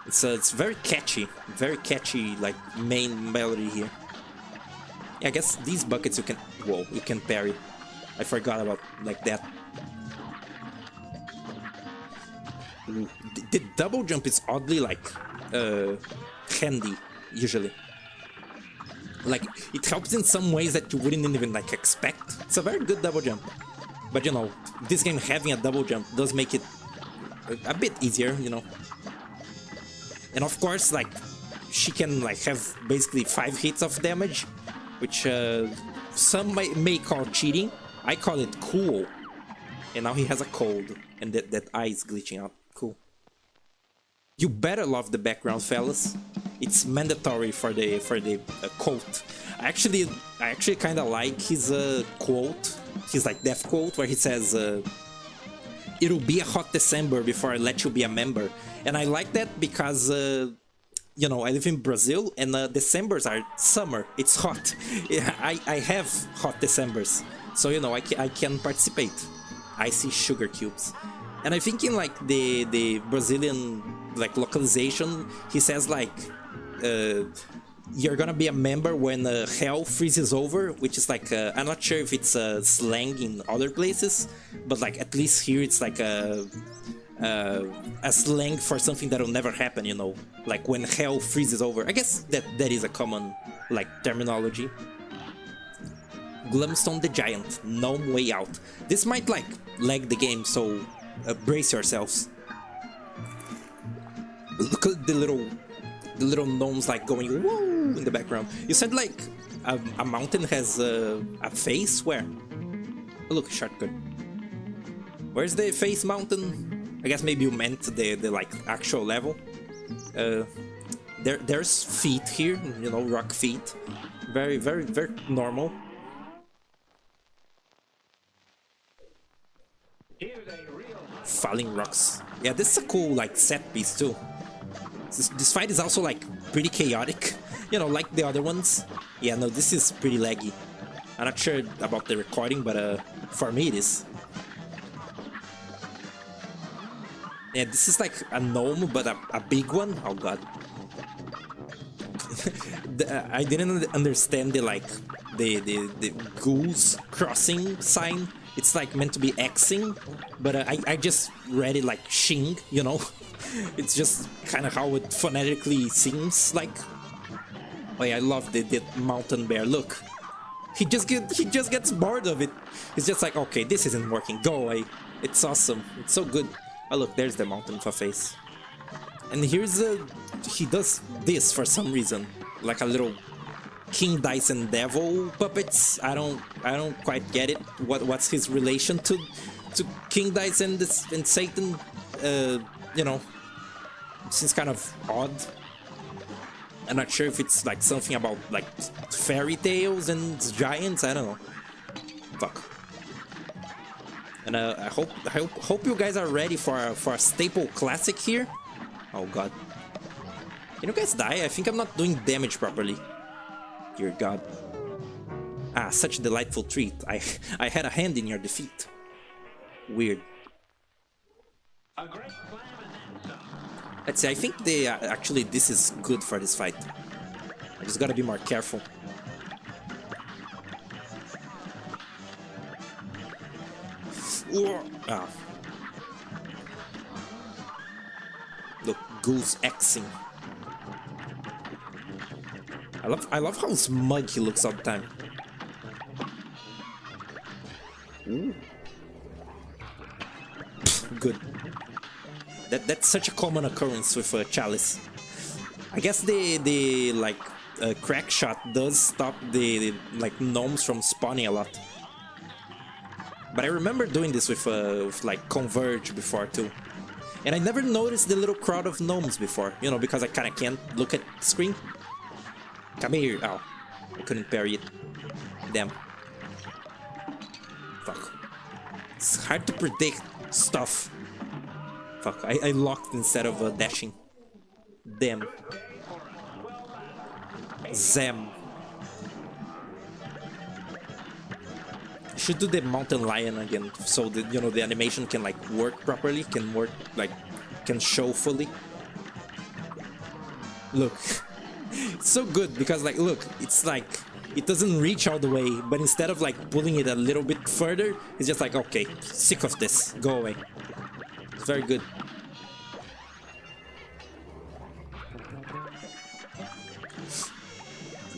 It's very catchy like main melody here. Yeah, I guess these buckets you can parry. I forgot about like that. Ooh, the double jump is oddly like handy usually. Like it helps in some ways that you wouldn't even like expect. It's a very good double jump. But you know, this game having a double jump does make it a bit easier, you know. And of course, like she can like have basically 5 hits of damage, which some may call cheating. I call it cool. And now he has a cold, and that eye is glitching out. Cool. You better love the background, fellas. It's mandatory for the quote. I actually kind of like his quote. His like death quote where he says, "It'll be a hot December before I let you be a member." And I like that because you know, I live in Brazil, and Decembers are summer. It's hot. Yeah, I have hot Decembers, so you know I can participate. Icy sugar cubes. And I think in like the Brazilian like localization, he says like you're gonna be a member when hell freezes over, which is like I'm not sure if it's slang in other places, but like at least here it's like a slang for something that will never happen, you know, like when hell freezes over. I guess that is a common like terminology. Glumstone the Giant, Gnome Way Out. This might like lag the game, so brace yourselves. Look at the little gnomes like going woo in the background. You said like a mountain has a face? Where? Oh, look, shortcut. Where's the face mountain? I guess maybe you meant the like actual level. There's feet here, you know, rock feet. Very normal. Falling rocks. Yeah, this is a cool like set piece too. This fight is also like pretty chaotic, you know, like the other ones. Yeah, no, this is pretty laggy. I'm not sure about the recording, but for me it is. Yeah, this is like a gnome, but a big one. Oh god. I didn't understand the like the ghouls crossing sign. It's like meant to be Xing, but I just read it like Xing, you know. It's just kind of how it phonetically seems like. Oh yeah, I love the mountain bear. Look, he just gets bored of it. He's just like, okay, this isn't working. Go away. It's awesome. It's so good. Oh look, there's the mountain for face. And here's he does this for some reason, like a little King Dyson Devil puppets. I don't quite get it. What's his relation to King Dyson and Satan? You know, seems kind of odd. I'm not sure if it's like something about like fairy tales and giants. I don't know. Fuck. And I hope you guys are ready for a staple classic here. Oh god. Can you guys die? I think I'm not doing damage properly. Dear god. Ah, such a delightful treat. I had a hand in your defeat. Weird. Let's see, I think they actually this is good for this fight. I just gotta be more careful. Ah. Look, Goose Xing. I love how smug he looks all the time. Ooh. Good. That's such a common occurrence with Chalice. I guess the like crack shot does stop the like gnomes from spawning a lot. But I remember doing this with like Converge before too. And I never noticed the little crowd of gnomes before, you know, because I kind of can't look at the screen. Come here. Oh, I couldn't parry it. Damn. Fuck. It's hard to predict stuff. Fuck, I locked instead of dashing. Damn. Zam. Should do the mountain lion again, so that, you know, the animation can like work properly, can show fully. Look, it's so good because like, look, it's like it doesn't reach all the way, but instead of like pulling it a little bit further, it's just like, okay, sick of this, go away. It's very good.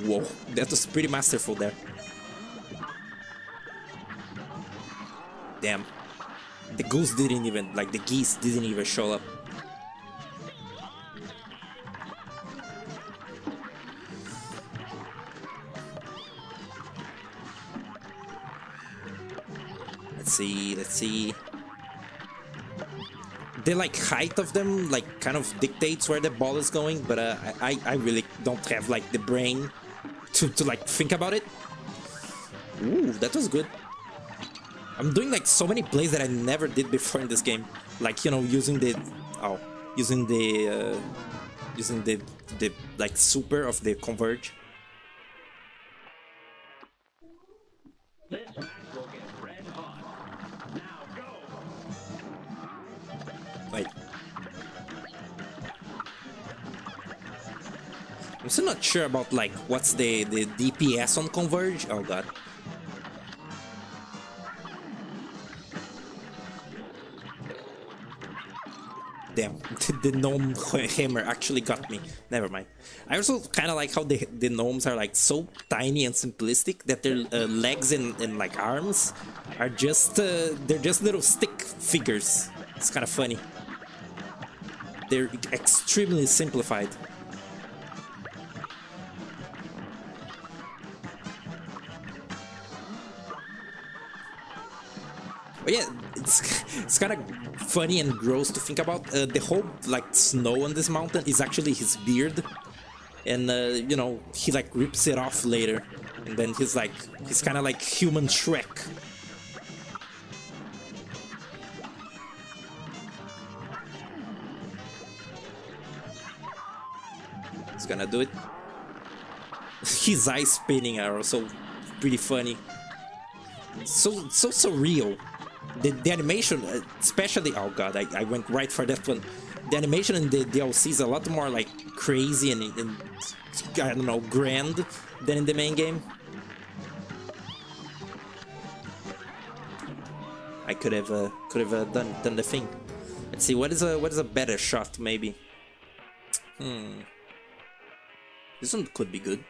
Whoa, that was pretty masterful there. Damn. The goose didn't even, like the geese didn't even show up. Let's see. The like height of them like kind of dictates where the ball is going, but I really don't have like the brain to like think about it. Ooh, that was good. I'm doing like so many plays that I never did before in this game, like, you know, using the like super of the Converge. This match will get red hot. Now go. Wait. I'm still not sure about like what's the DPS on Converge. Oh god. Damn, the gnome hammer actually got me. Never mind. I also kind of like how the gnomes are like so tiny and simplistic that their legs and like arms are just they're just little stick figures. It's kind of funny. They're extremely simplified. But yeah, it's kind of funny and gross to think about. The whole like snow on this mountain is actually his beard, and you know, he like rips it off later, and then he's kind of like human Shrek. He's gonna do it. His eyes spinning are also pretty funny. So surreal. The animation, especially, oh god, I went right for that one. The animation in the DLC is a lot more like crazy and I don't know, grand than in the main game. I could have done the thing. Let's see, what is a better shot maybe. This one could be good.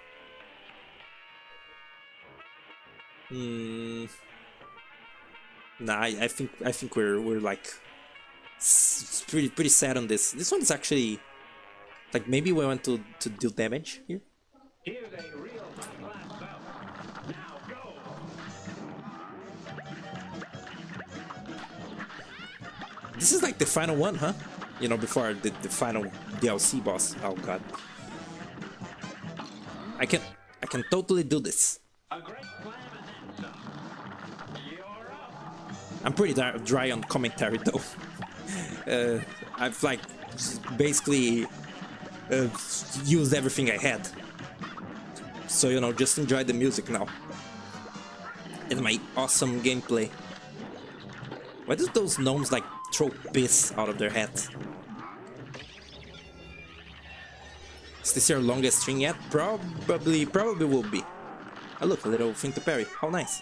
Nah, I think we're like pretty sad on this. This one's actually like maybe we want to deal damage here. Here's a real class bout. Now go. This is like the final one, huh? You know, before the final DLC boss. Oh god. I can totally do this. A great plan and some. You're up. I'm pretty dry on commentary though. I've like basically used everything I had. So, you know, just enjoy the music now. And my awesome gameplay. Why do those gnomes like throw piss out of their heads? Is this your longest string yet? Probably will be. Oh look, a little thing to parry. How nice.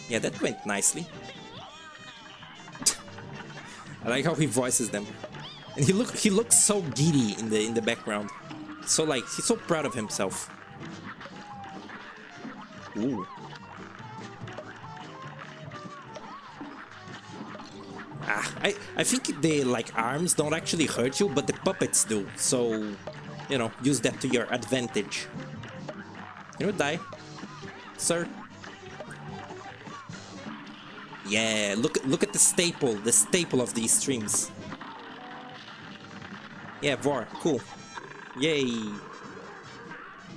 Yeah, that went nicely. I like how he voices them. And he looks so giddy in the background. So like he's so proud of himself. Ooh. I think the like arms don't actually hurt you, but the puppets do. So, you know, use that to your advantage. You will die, sir. Yeah, look at the staple of these streams. Yeah, Var, cool. Yay.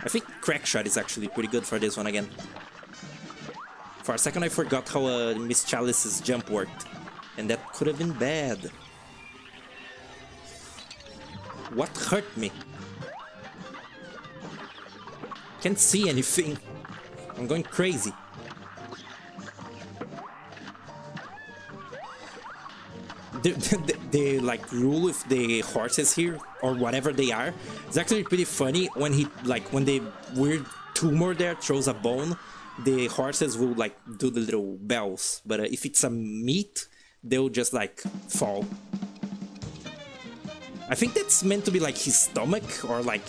I think Crackshot is actually pretty good for this one again. For a second I forgot how Miss Chalice's jump worked. And that could have been bad. What hurt me? Can't see anything. I'm going crazy. The like rule with the horses here, or whatever they are, is actually pretty funny. When he like when the weird tumor there throws a bone, the horses will like do the little bells. But if it's a meat, they'll just like fall. I think that's meant to be like his stomach, or like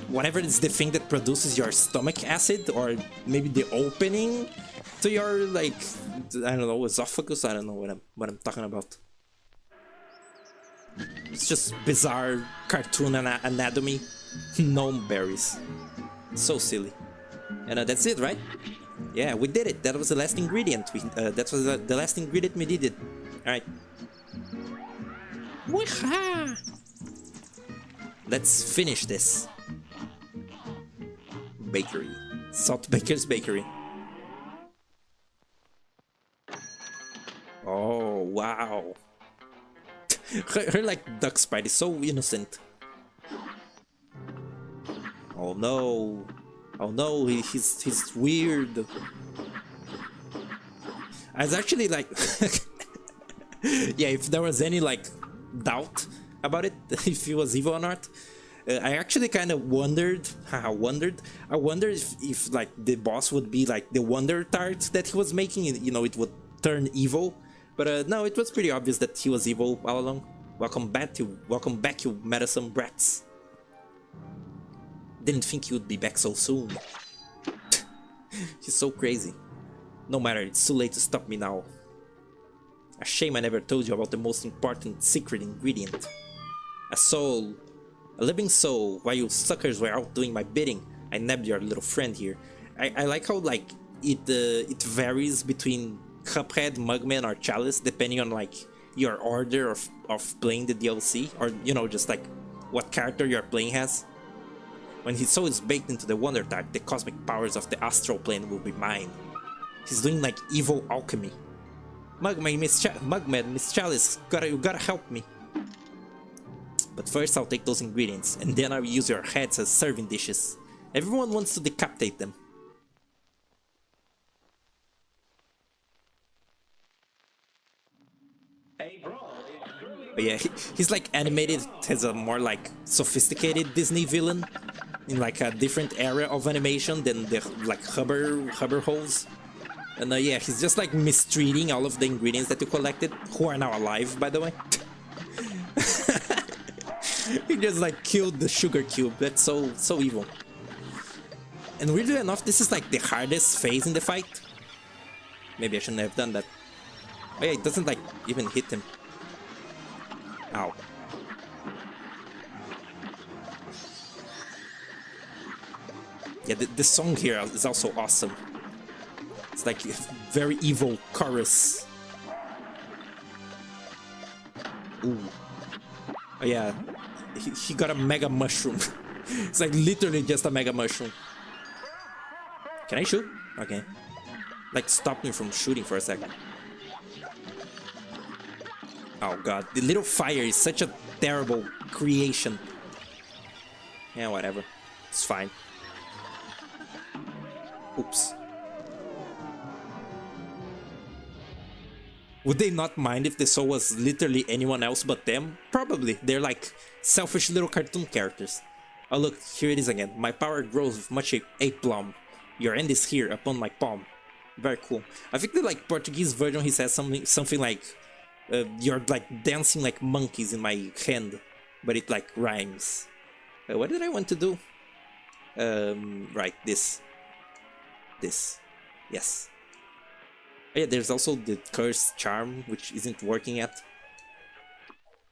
whatever is the thing that produces your stomach acid, or maybe the opening to your like, I don't know, esophagus. I don't know what I'm talking about. It's just bizarre cartoon anatomy. Gnome berries. So silly. And that's it, right? Yeah, we did it. That was the last ingredient. That was the last ingredient we did it. Alright. Let's finish this. Bakery. Salt Baker's Bakery. Oh, wow. her like duck sprite is so innocent. Oh no. Oh no, he's weird. I was actually like yeah, if there was any like doubt about it, if he was evil or not, I actually kind of wondered. I wondered if like the boss would be like the Wonder Tart that he was making. You know, it would turn evil. But no, it was pretty obvious that he was evil all along. Welcome back, you meddlesome brats. Didn't think you would be back so soon. He's so crazy. No matter, it's too late to stop me now. A shame I never told you about the most important secret ingredient. A soul. A living soul. While you suckers were out doing my bidding, I nabbed your little friend here. I like how like it varies between Cuphead, Mugman, or Chalice depending on like your order of playing the DLC, or you know, just like what character you're playing has. When his soul is baked into the Wonder Type, the cosmic powers of the astral plane will be mine. He's doing like evil alchemy. Mugman, Miss Chalice, you gotta help me. But first I'll take those ingredients, and then I'll use your heads as serving dishes. Everyone wants to decapitate them. But yeah, he's like animated as a more like sophisticated Disney villain in like a different era of animation than the like Hubber holes. And yeah, he's just like mistreating all of the ingredients that you collected, who are now alive, by the way. He just like killed the sugar cube. That's so evil. And weirdly enough, this is like the hardest phase in the fight. Maybe I shouldn't have done that. Oh yeah, it doesn't like even hit him. Ow. Yeah, the song here is also awesome. It's like a very evil chorus. Ooh. Oh yeah, he got a mega mushroom. It's like literally just a mega mushroom. Can I shoot? Okay. Like stop me from shooting for a second. Oh god, the little fire is such a terrible creation. Yeah, whatever. It's fine. Oops. Would they not mind if the soul was literally anyone else but them? Probably. They're like selfish little cartoon characters. Oh look, here it is again. My power grows with much aplomb. Your end is here upon my palm. Very cool. I think the like Portuguese version he says something like you're like dancing like monkeys in my hand, but it like rhymes. What did I want to do? Right, this. Yes. Oh, yeah, there's also the cursed charm, which isn't working yet.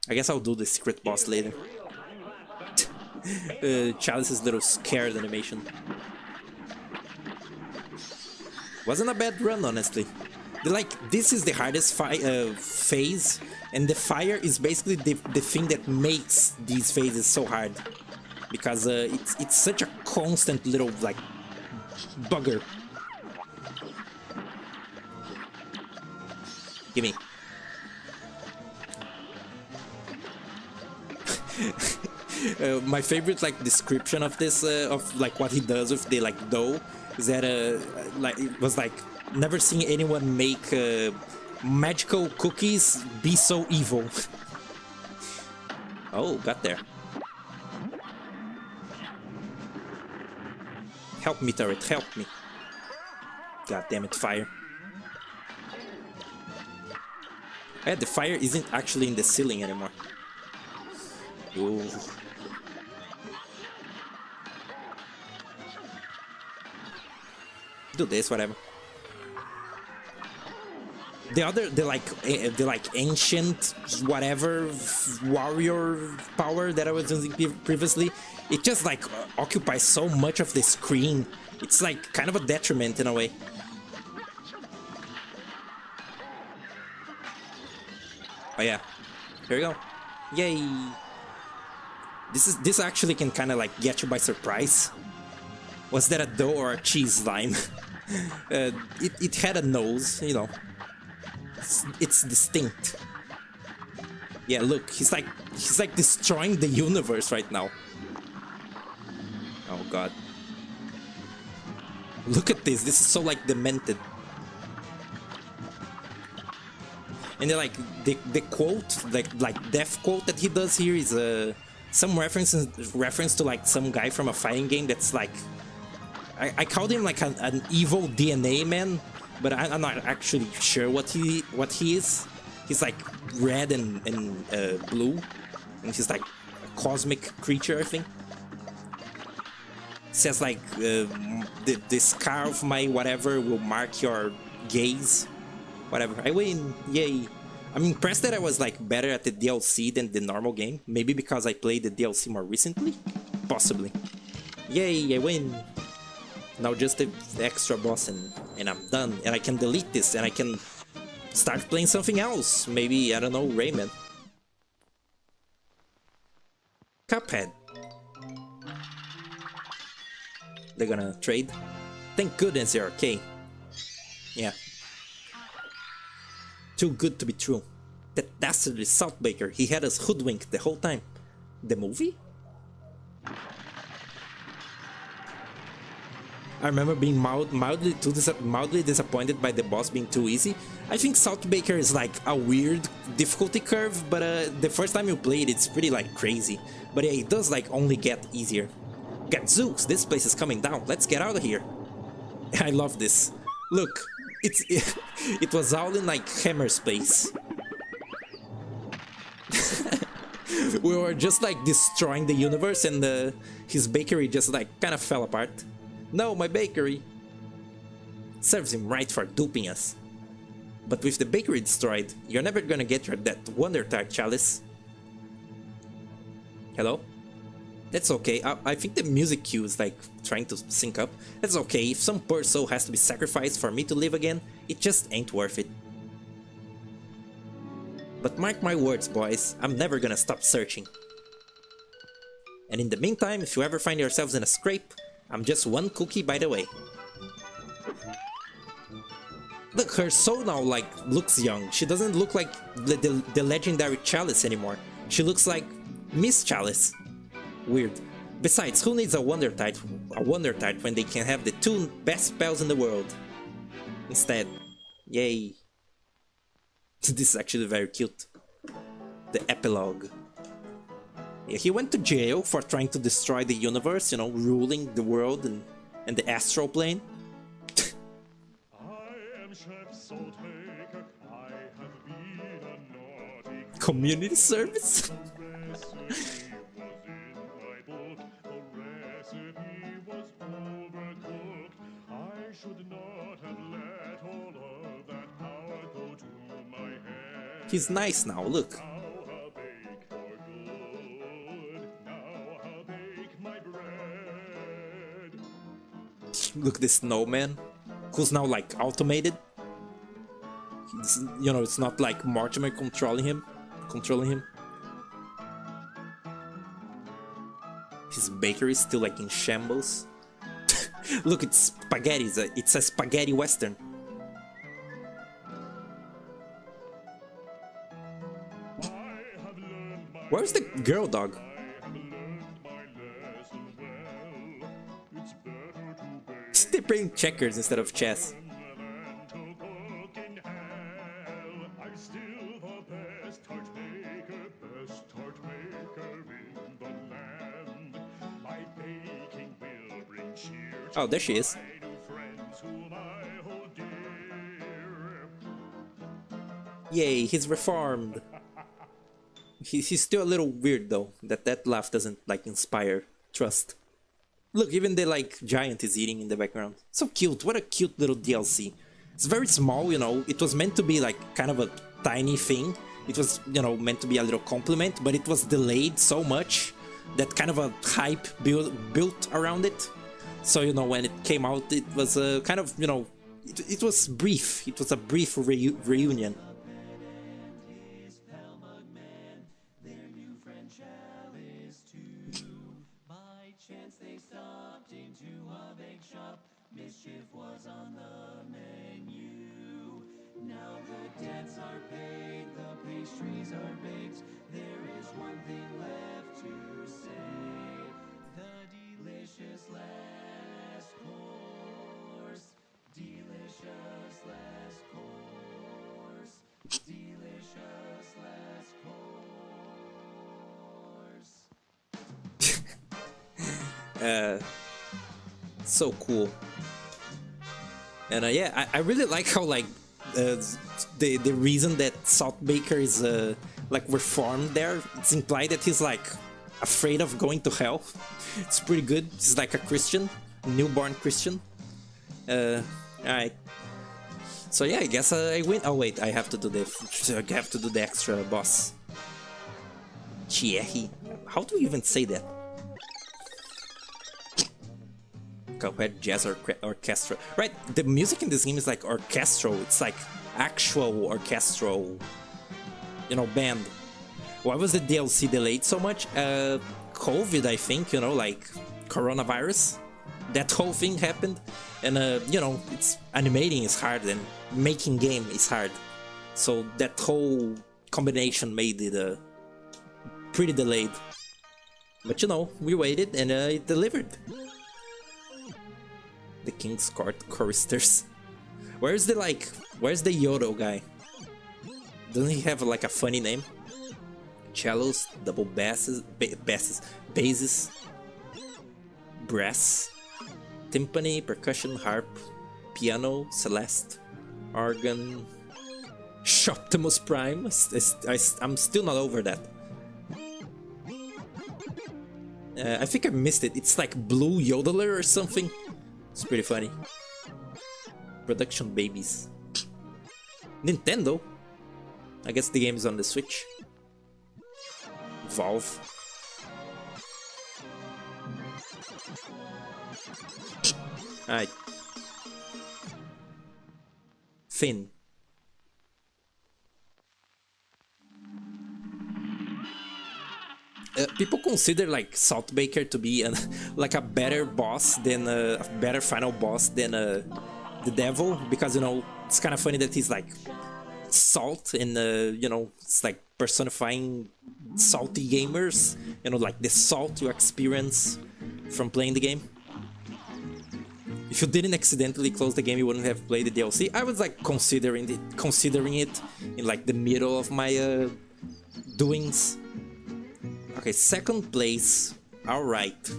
I guess I'll do the secret boss later. Chalice's little scared animation. Wasn't a bad run, honestly. This is the hardest phase, and the fire is basically the thing that makes these phases so hard. Because it's such a constant little, like, bugger. Gimme. My favorite like description of this of like what he does with the like dough is that like it was like never seen anyone make magical cookies be so evil. Oh, got there. Help me, turret, help me. God damn it, fire. Yeah, the fire isn't actually in the ceiling anymore. Ooh. Do this, whatever. The like ancient whatever warrior power that I was using previously, it just like occupies so much of the screen. It's like kind of a detriment in a way. Oh yeah, here we go. Yay! This actually can kind of like get you by surprise. Was that a dough or a cheese slime? It had a nose, you know. It's distinct. Yeah, look, he's like destroying the universe right now. Oh god. Look at this. This is so like demented. And then, like the quote, like death quote that he does here is some reference to like some guy from a fighting game that's like I called him like an evil DNA man, but I'm not actually sure what he is. He's like red and blue, and he's like a cosmic creature, I think. Says like the scar of my whatever will mark your gaze, whatever. I win, yay! I'm impressed that I was like better at the DLC than the normal game. Maybe because I played the DLC more recently, possibly. Yay, I win! Now just the extra boss and I'm done. And I can delete this and I can start playing something else. Maybe, I don't know, Rayman. Cuphead. They're gonna trade. Thank goodness they're okay. Yeah. Too good to be true. That dastardly Salt Baker, he had us hoodwinked the whole time. The movie? I remember being mildly disappointed by the boss being too easy. I think Salt Baker is like a weird difficulty curve, but the first time you play it, it's pretty like crazy. But yeah, it does like only get easier. Gadzooks, this place is coming down. Let's get out of here. I love this. Look, it was all in like Hammer space. We were just like destroying the universe, and his bakery just like kind of fell apart. No, my bakery. Serves him right for duping us. But with the bakery destroyed, you're never gonna get that Wonder Tart chalice. Hello? That's okay. I think the music cue is like trying to sync up. That's okay. If some poor soul has to be sacrificed for me to live again, it just ain't worth it. But mark my words, boys, I'm never gonna stop searching. And in the meantime, if you ever find yourselves in a scrape, I'm just one cookie by the way. Look, her soul now like looks young. She doesn't look like the legendary Chalice anymore. She looks like Miss Chalice. Weird. Besides, who needs a Wonder Tart when they can have the two best spells in the world? Instead, yay. This is actually very cute. The epilogue. Yeah, he went to jail for trying to destroy the universe, you know, ruling the world and the astral plane. Community service? He's nice now, look. Look, this snowman, who's now like automated. You know, it's not like Mortimer controlling him. His bakery is still like in shambles. Look, it's spaghetti. It's a spaghetti western. Where's the girl dog? They're playing checkers instead of chess. Oh, there she is. Yay, he's reformed. He's still a little weird though. That laugh doesn't like inspire trust. Look, even the like giant is eating in the background. So cute. What a cute little DLC. It's very small, you know. It was meant to be like kind of a tiny thing. It was, you know, meant to be a little compliment, but it was delayed so much that kind of a hype built around it. So, you know, when it came out, it was a kind of, you know, it was brief. It was a brief reunion. So cool. And yeah, I really like how like the reason that Saltbaker is like reformed there. It's implied that he's like afraid of going to hell. It's pretty good. He's like a Christian, newborn Christian. Alright. So yeah, I guess I win. Oh wait, I have to do the extra boss. Chiehi. How do you even say that? Cuphead Jazz Orchestra. Right, the music in this game is like orchestral. It's like actual orchestral, you know, band. Why was the DLC delayed so much? COVID, I think, you know, like coronavirus. That whole thing happened. And, you know, it's animating is hard and making game is hard. So that whole combination made it pretty delayed. But, you know, we waited and it delivered. The King's Court Choristers. Where's the Yodel guy? Doesn't he have like a funny name? Cellos, double basses, basses, brass, timpani, percussion, harp, piano, celeste, organ, Optimus Prime. I'm still not over that. I think I missed it. It's like Blue Yodeler or something. It's pretty funny. Production Babies. Nintendo? I guess the game is on the Switch. Valve. Alright. Finn. People consider like Saltbaker to be like a better boss than a better final boss than the devil, because you know it's kind of funny that he's like salt and you know it's like personifying salty gamers, you know, like the salt you experience from playing the game. If you didn't accidentally close the game, you wouldn't have played the DLC. I was like considering it in like the middle of my doings. Okay, second place. All right.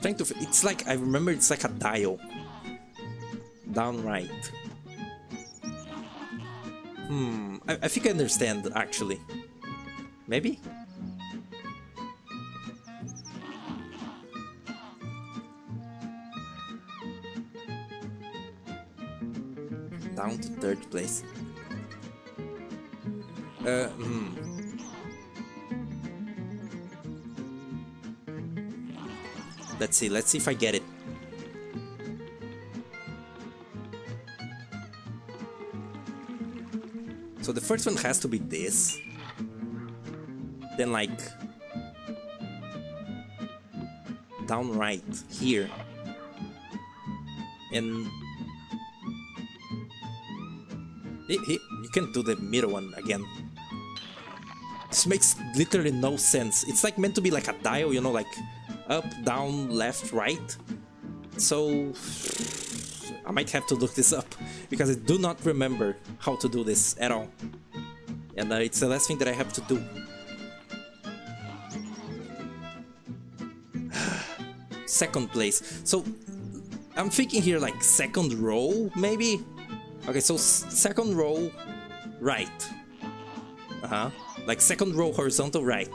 Trying to. It's like I remember. It's like a dial. Down right. I think I understand actually. Maybe. Down to third place. Let's see if I get it. So the first one has to be this. Then like down right here. And you can do the middle one again. This makes literally no sense. It's like meant to be like a dial, you know, like up, down, left, right. So I might have to look this up because I do not remember how to do this at all. And it's the last thing that I have to do. Second place. So I'm thinking here like second row, maybe? Okay, so second row, right. Like second row horizontal, right.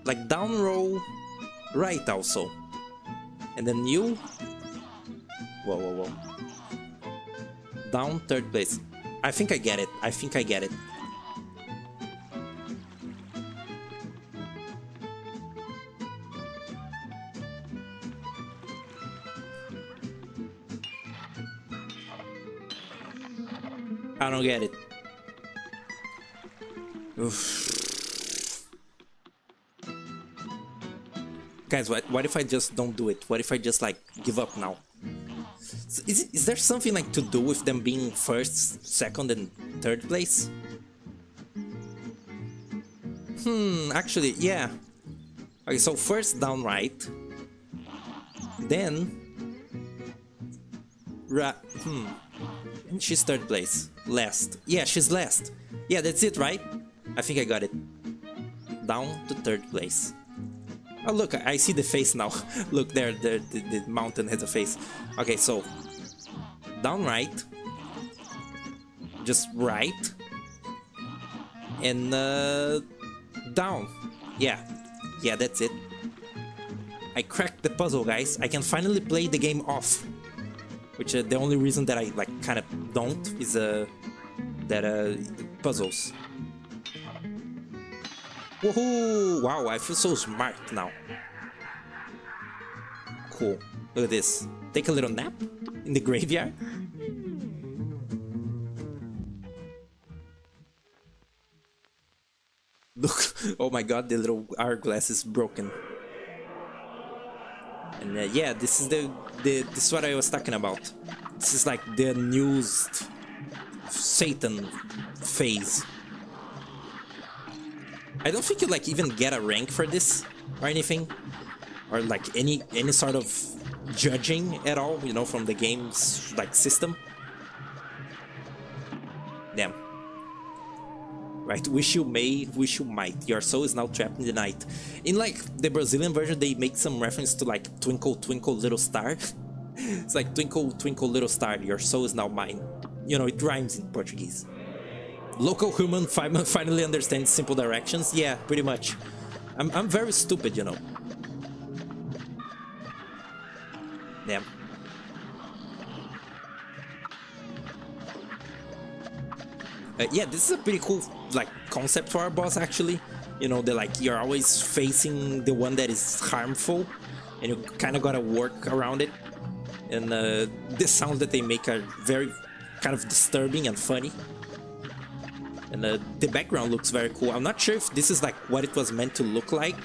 Like down row, right also. And then you. Whoa. Down third place. I think I get it. I don't get it. Oof. Guys, what if I just don't do it? What if I just like give up now? Is there something like to do with them being first, second, and third place? Actually, yeah. Okay, so first down right. Then and she's third place. Last. Yeah, she's last. Yeah, that's it, right? I think I got it. Down to third place. Oh look, I see the face now. Look there, the mountain has a face. Okay, so down right, just right, and down. Yeah, that's it. I cracked the puzzle, guys. I can finally play the game off. Which the only reason that I like kind of don't is that puzzles. Woohoo! Wow, I feel so smart now. Cool. Look at this. Take a little nap in the graveyard. Look! Oh my God, the little hourglass is broken. And yeah, this is this is what I was talking about. This is like the newest Satan phase. I don't think you like even get a rank for this or anything, or like any sort of judging at all, you know, from the game's like system. Damn. Right, wish you may, wish you might. Your soul is now trapped in the night. In like the Brazilian version, they make some reference to like twinkle, twinkle, little star. It's like twinkle, twinkle, little star. Your soul is now mine. You know, it rhymes in Portuguese. Local human finally understands simple directions. Yeah, pretty much. I'm very stupid, you know. Damn. Yeah, this is a pretty cool like concept for our boss actually. You know, they're like you're always facing the one that is harmful, and you kind of gotta work around it. And the sounds that they make are very kind of disturbing and funny. And the background looks very cool. I'm not sure if this is like what it was meant to look like,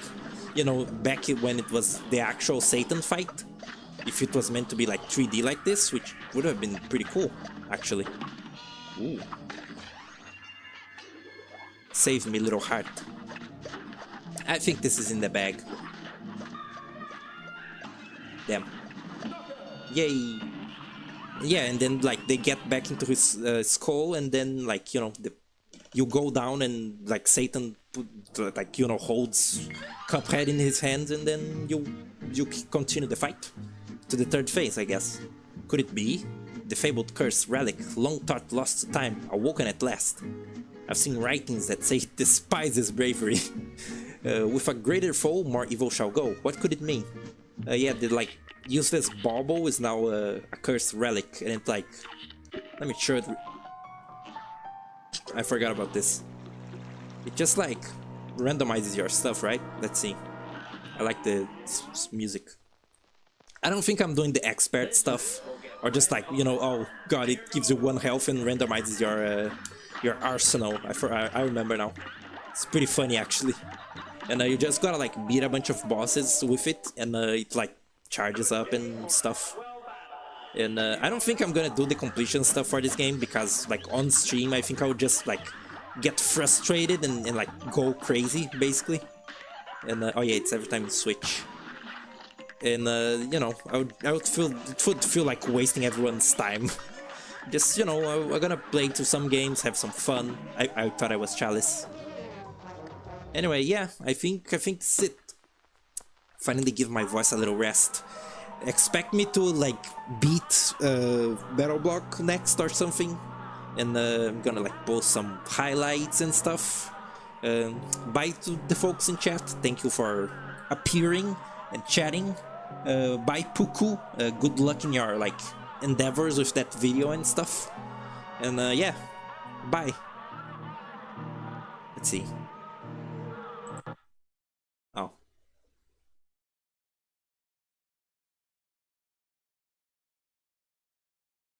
you know, back when it was the actual Satan fight. If it was meant to be like 3D like this, which would have been pretty cool, actually. Ooh. Save me, little heart. I think this is in the bag. Damn. Yay. Yeah, and then like they get back into his skull, and then like, you know, you go down and like Satan like, you know, holds Cuphead in his hands, and then you continue the fight to the third phase, I guess. Could it be? The fabled cursed relic, long thought lost to time, awoken at last. I've seen writings that say it despises bravery. With a greater foe, more evil shall go. What could it mean? Yeah, the like useless bauble is now a cursed relic, and it's like, let me show it. I forgot about this. It just like randomizes your stuff, right? Let's see. I like the music. I don't think I'm doing the expert stuff, or just like, you know, oh god, it gives you 1 health and randomizes your arsenal. I remember now. It's pretty funny actually. And you just gotta like beat a bunch of bosses with it, and it like charges up and stuff. And I don't think I'm gonna do the completion stuff for this game, because like on stream I think I would just like get frustrated and like go crazy basically. And oh yeah, it's every time you switch. And you know, I would feel like wasting everyone's time. Just, you know, we're gonna play to some games, have some fun. I thought I was Chalice. Anyway, yeah, I think that's it. Finally give my voice a little rest. Expect me to like beat Battle Block next or something, and I'm gonna like post some highlights and stuff. Bye to the folks in chat. Thank you for appearing and chatting. Bye Puku. Good luck in your like endeavors with that video and stuff. And yeah, bye. Let's see.